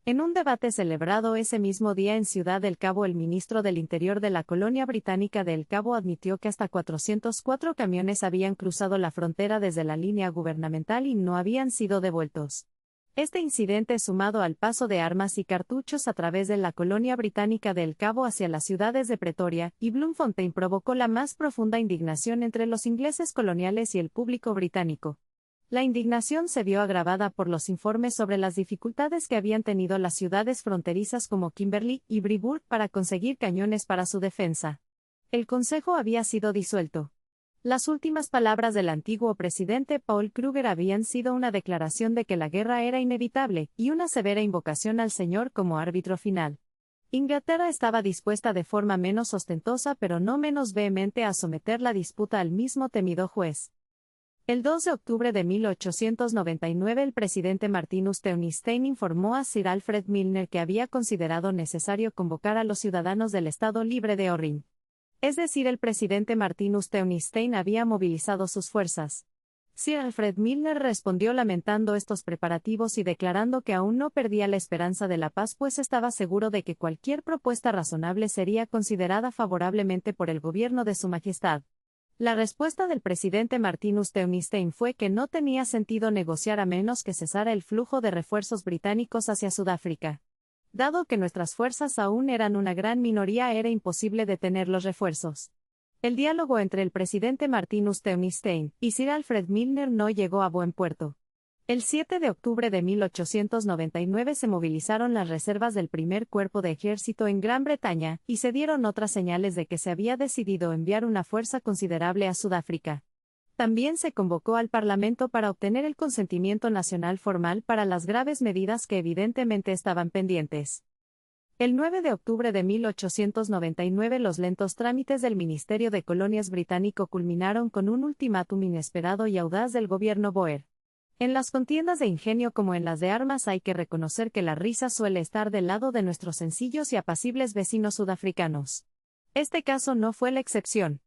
En un debate celebrado ese mismo día en Ciudad del Cabo, el ministro del Interior de la colonia británica de El Cabo admitió que hasta 404 camiones habían cruzado la frontera desde la línea gubernamental y no habían sido devueltos. Este incidente, sumado al paso de armas y cartuchos a través de la colonia británica de El Cabo hacia las ciudades de Pretoria y Bloemfontein, provocó la más profunda indignación entre los ingleses coloniales y el público británico. La indignación se vio agravada por los informes sobre las dificultades que habían tenido las ciudades fronterizas como Kimberley y Breburg para conseguir cañones para su defensa. El Consejo había sido disuelto. Las últimas palabras del antiguo presidente Paul Kruger habían sido una declaración de que la guerra era inevitable, y una severa invocación al Señor como árbitro final. Inglaterra estaba dispuesta de forma menos ostentosa pero no menos vehemente a someter la disputa al mismo temido juez. El 2 de octubre de 1899 el presidente Martinus Teunistein informó a Sir Alfred Milner que había considerado necesario convocar a los ciudadanos del Estado Libre de Orrin. Es decir, el presidente Martinus Teunistein había movilizado sus fuerzas. Sir Alfred Milner respondió lamentando estos preparativos y declarando que aún no perdía la esperanza de la paz, pues estaba seguro de que cualquier propuesta razonable sería considerada favorablemente por el gobierno de Su Majestad. La respuesta del presidente Martinus Teunistein fue que no tenía sentido negociar a menos que cesara el flujo de refuerzos británicos hacia Sudáfrica. Dado que nuestras fuerzas aún eran una gran minoría, era imposible detener los refuerzos. El diálogo entre el presidente Martinus Teunistein y Sir Alfred Milner no llegó a buen puerto. El 7 de octubre de 1899 se movilizaron las reservas del primer cuerpo de ejército en Gran Bretaña, y se dieron otras señales de que se había decidido enviar una fuerza considerable a Sudáfrica. También se convocó al Parlamento para obtener el consentimiento nacional formal para las graves medidas que evidentemente estaban pendientes. El 9 de octubre de 1899 los lentos trámites del Ministerio de Colonias británico culminaron con un ultimátum inesperado y audaz del gobierno Boer. En las contiendas de ingenio como en las de armas hay que reconocer que la risa suele estar del lado de nuestros sencillos y apacibles vecinos sudafricanos. Este caso no fue la excepción.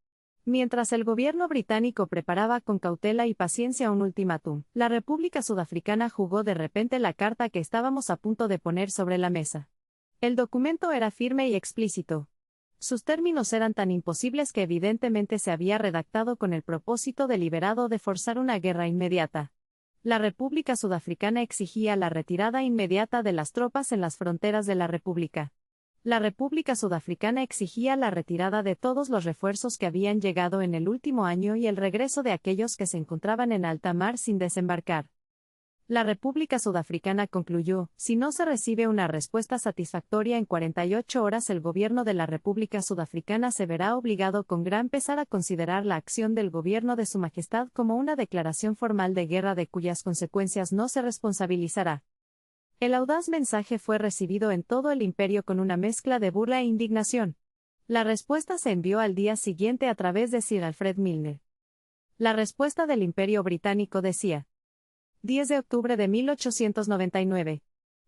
Mientras el gobierno británico preparaba con cautela y paciencia un ultimátum, la República Sudafricana jugó de repente la carta que estábamos a punto de poner sobre la mesa. El documento era firme y explícito. Sus términos eran tan imposibles que evidentemente se había redactado con el propósito deliberado de forzar una guerra inmediata. La República Sudafricana exigía la retirada inmediata de las tropas en las fronteras de la República. La República Sudafricana exigía la retirada de todos los refuerzos que habían llegado en el último año y el regreso de aquellos que se encontraban en alta mar sin desembarcar. La República Sudafricana concluyó: si no se recibe una respuesta satisfactoria en 48 horas, el gobierno de la República Sudafricana se verá obligado con gran pesar a considerar la acción del gobierno de Su Majestad como una declaración formal de guerra de cuyas consecuencias no se responsabilizará. El audaz mensaje fue recibido en todo el imperio con una mezcla de burla e indignación. La respuesta se envió al día siguiente a través de Sir Alfred Milner. La respuesta del Imperio Británico decía: 10 de octubre de 1899.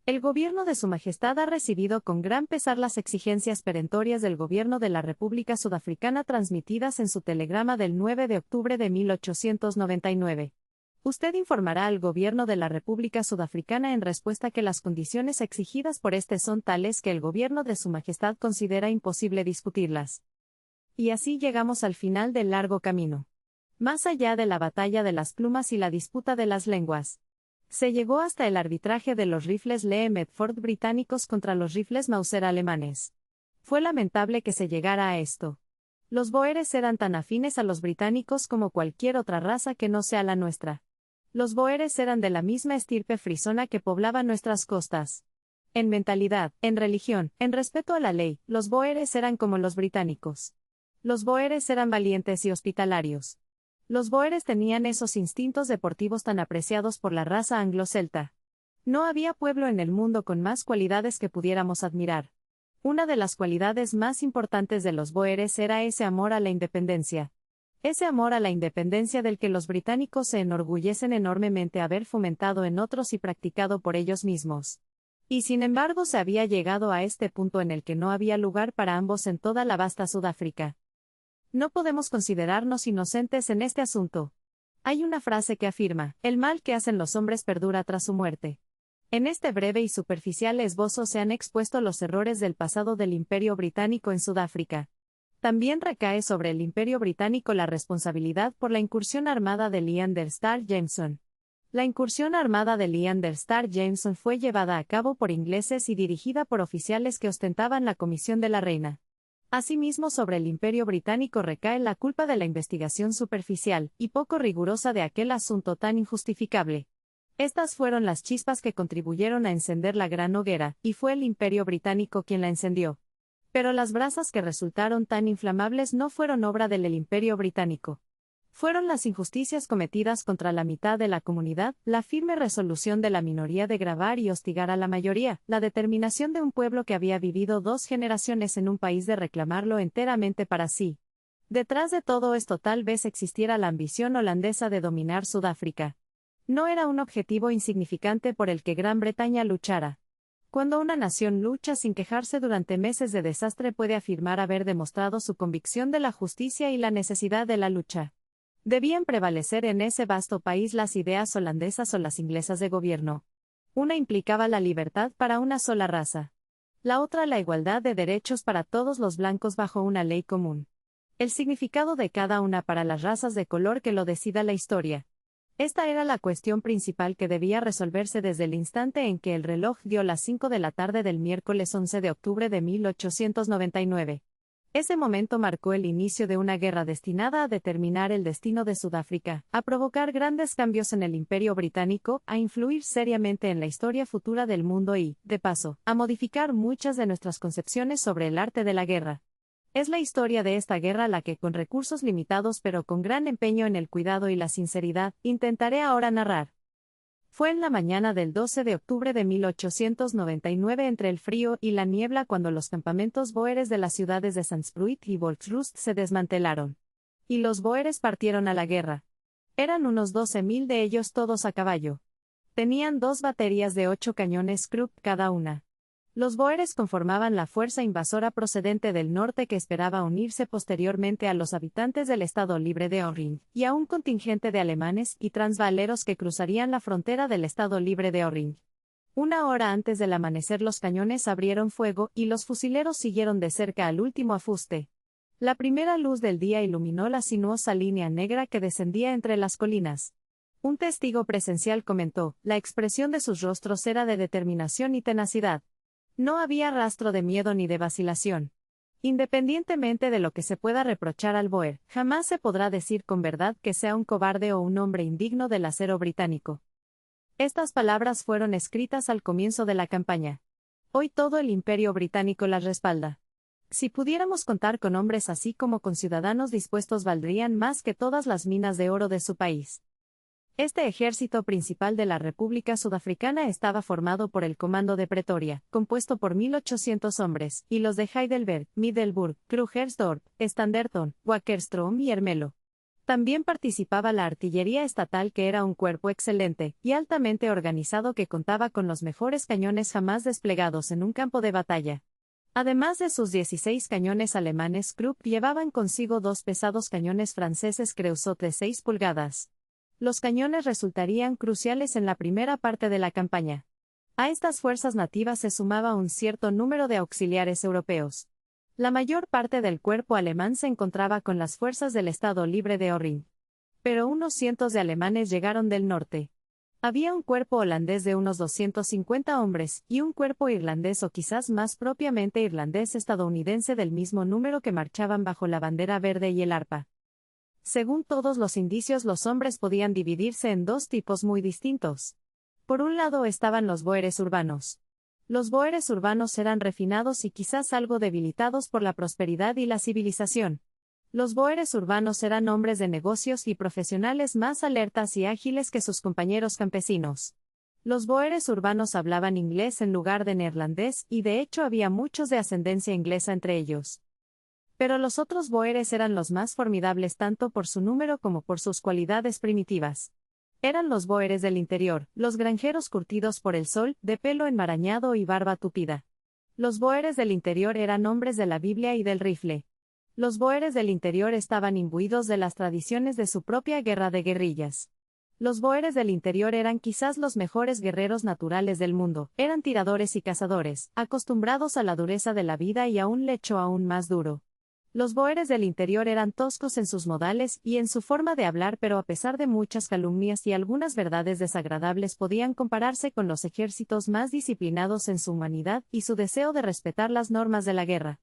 El gobierno de Su Majestad ha recibido con gran pesar las exigencias perentorias del gobierno de la República Sudafricana transmitidas en su telegrama del 9 de octubre de 1899. Usted informará al gobierno de la República Sudafricana en respuesta que las condiciones exigidas por este son tales que el gobierno de Su Majestad considera imposible discutirlas. Y así llegamos al final del largo camino. Más allá de la batalla de las plumas y la disputa de las lenguas, se llegó hasta el arbitraje de los rifles Lee Metford británicos contra los rifles Mauser alemanes. Fue lamentable que se llegara a esto. Los boeres eran tan afines a los británicos como cualquier otra raza que no sea la nuestra. Los boeres eran de la misma estirpe frisona que poblaba nuestras costas. En mentalidad, en religión, en respeto a la ley, los boeres eran como los británicos. Los boeres eran valientes y hospitalarios. Los boeres tenían esos instintos deportivos tan apreciados por la raza anglo-celta. No había pueblo en el mundo con más cualidades que pudiéramos admirar. Una de las cualidades más importantes de los boeres era ese amor a la independencia. Ese amor a la independencia del que los británicos se enorgullecen enormemente haber fomentado en otros y practicado por ellos mismos. Y sin embargo se había llegado a este punto en el que no había lugar para ambos en toda la vasta Sudáfrica. No podemos considerarnos inocentes en este asunto. Hay una frase que afirma: el mal que hacen los hombres perdura tras su muerte. En este breve y superficial esbozo se han expuesto los errores del pasado del Imperio Británico en Sudáfrica. También recae sobre el Imperio Británico la responsabilidad por la incursión armada de Leander Starr Jameson. La incursión armada de Leander Starr Jameson fue llevada a cabo por ingleses y dirigida por oficiales que ostentaban la comisión de la reina. Asimismo, sobre el Imperio Británico recae la culpa de la investigación superficial y poco rigurosa de aquel asunto tan injustificable. Estas fueron las chispas que contribuyeron a encender la gran hoguera, y fue el Imperio Británico quien la encendió. Pero las brasas que resultaron tan inflamables no fueron obra del Imperio Británico. Fueron las injusticias cometidas contra la mitad de la comunidad, la firme resolución de la minoría de grabar y hostigar a la mayoría, la determinación de un pueblo que había vivido 2 generaciones en un país de reclamarlo enteramente para sí. Detrás de todo esto tal vez existiera la ambición holandesa de dominar Sudáfrica. No era un objetivo insignificante por el que Gran Bretaña luchara. Cuando una nación lucha sin quejarse durante meses de desastre puede afirmar haber demostrado su convicción de la justicia y la necesidad de la lucha. Debían prevalecer en ese vasto país las ideas holandesas o las inglesas de gobierno. Una implicaba la libertad para una sola raza. La otra la igualdad de derechos para todos los blancos bajo una ley común. El significado de cada una para las razas de color que lo decida la historia. Esta era la cuestión principal que debía resolverse desde el instante en que el reloj dio las 5 de la tarde del miércoles 11 de octubre de 1899. Ese momento marcó el inicio de una guerra destinada a determinar el destino de Sudáfrica, a provocar grandes cambios en el Imperio Británico, a influir seriamente en la historia futura del mundo y, de paso, a modificar muchas de nuestras concepciones sobre el arte de la guerra. Es la historia de esta guerra la que, con recursos limitados pero con gran empeño en el cuidado y la sinceridad, intentaré ahora narrar. Fue en la mañana del 12 de octubre de 1899 entre el frío y la niebla cuando los campamentos bóeres de las ciudades de Sandspruit y Volksrust se desmantelaron. Y los bóeres partieron a la guerra. Eran unos 12.000 de ellos todos a caballo. Tenían 2 baterías de 8 cañones Krupp cada una. Los bóeres conformaban la fuerza invasora procedente del norte que esperaba unirse posteriormente a los habitantes del Estado Libre de Orring, y a un contingente de alemanes y transvaaleros que cruzarían la frontera del Estado Libre de Orring. Una hora antes del amanecer los cañones abrieron fuego y los fusileros siguieron de cerca al último afuste. La primera luz del día iluminó la sinuosa línea negra que descendía entre las colinas. Un testigo presencial comentó, la expresión de sus rostros era de determinación y tenacidad. No había rastro de miedo ni de vacilación. Independientemente de lo que se pueda reprochar al bóer, jamás se podrá decir con verdad que sea un cobarde o un hombre indigno del acero británico. Estas palabras fueron escritas al comienzo de la campaña. Hoy todo el Imperio Británico las respalda. Si pudiéramos contar con hombres así como con ciudadanos dispuestos valdrían más que todas las minas de oro de su país. Este ejército principal de la República Sudafricana estaba formado por el Comando de Pretoria, compuesto por 1.800 hombres, y los de Heidelberg, Middelburg, Krugersdorp, Standerton, Wakkerstroom y Ermelo. También participaba la artillería estatal, que era un cuerpo excelente y altamente organizado que contaba con los mejores cañones jamás desplegados en un campo de batalla. Además de sus 16 cañones alemanes, Krupp llevaban consigo 2 pesados cañones franceses Creusot de 6 pulgadas. Los cañones resultarían cruciales en la primera parte de la campaña. A estas fuerzas nativas se sumaba un cierto número de auxiliares europeos. La mayor parte del cuerpo alemán se encontraba con las fuerzas del Estado Libre de Orring. Pero unos cientos de alemanes llegaron del norte. Había un cuerpo holandés de unos 250 hombres, y un cuerpo irlandés o quizás más propiamente irlandés-estadounidense del mismo número que marchaban bajo la bandera verde y el arpa. Según todos los indicios, los hombres podían dividirse en 2 tipos muy distintos. Por un lado estaban los bóeres urbanos. Los bóeres urbanos eran refinados y quizás algo debilitados por la prosperidad y la civilización. Los bóeres urbanos eran hombres de negocios y profesionales más alertas y ágiles que sus compañeros campesinos. Los bóeres urbanos hablaban inglés en lugar de neerlandés y de hecho había muchos de ascendencia inglesa entre ellos. Pero los otros bóeres eran los más formidables tanto por su número como por sus cualidades primitivas. Eran los bóeres del interior, los granjeros curtidos por el sol, de pelo enmarañado y barba tupida. Los bóeres del interior eran hombres de la Biblia y del rifle. Los bóeres del interior estaban imbuidos de las tradiciones de su propia guerra de guerrillas. Los bóeres del interior eran quizás los mejores guerreros naturales del mundo, eran tiradores y cazadores, acostumbrados a la dureza de la vida y a un lecho aún más duro. Los bóeres del interior eran toscos en sus modales y en su forma de hablar, pero a pesar de muchas calumnias y algunas verdades desagradables podían compararse con los ejércitos más disciplinados en su humanidad y su deseo de respetar las normas de la guerra.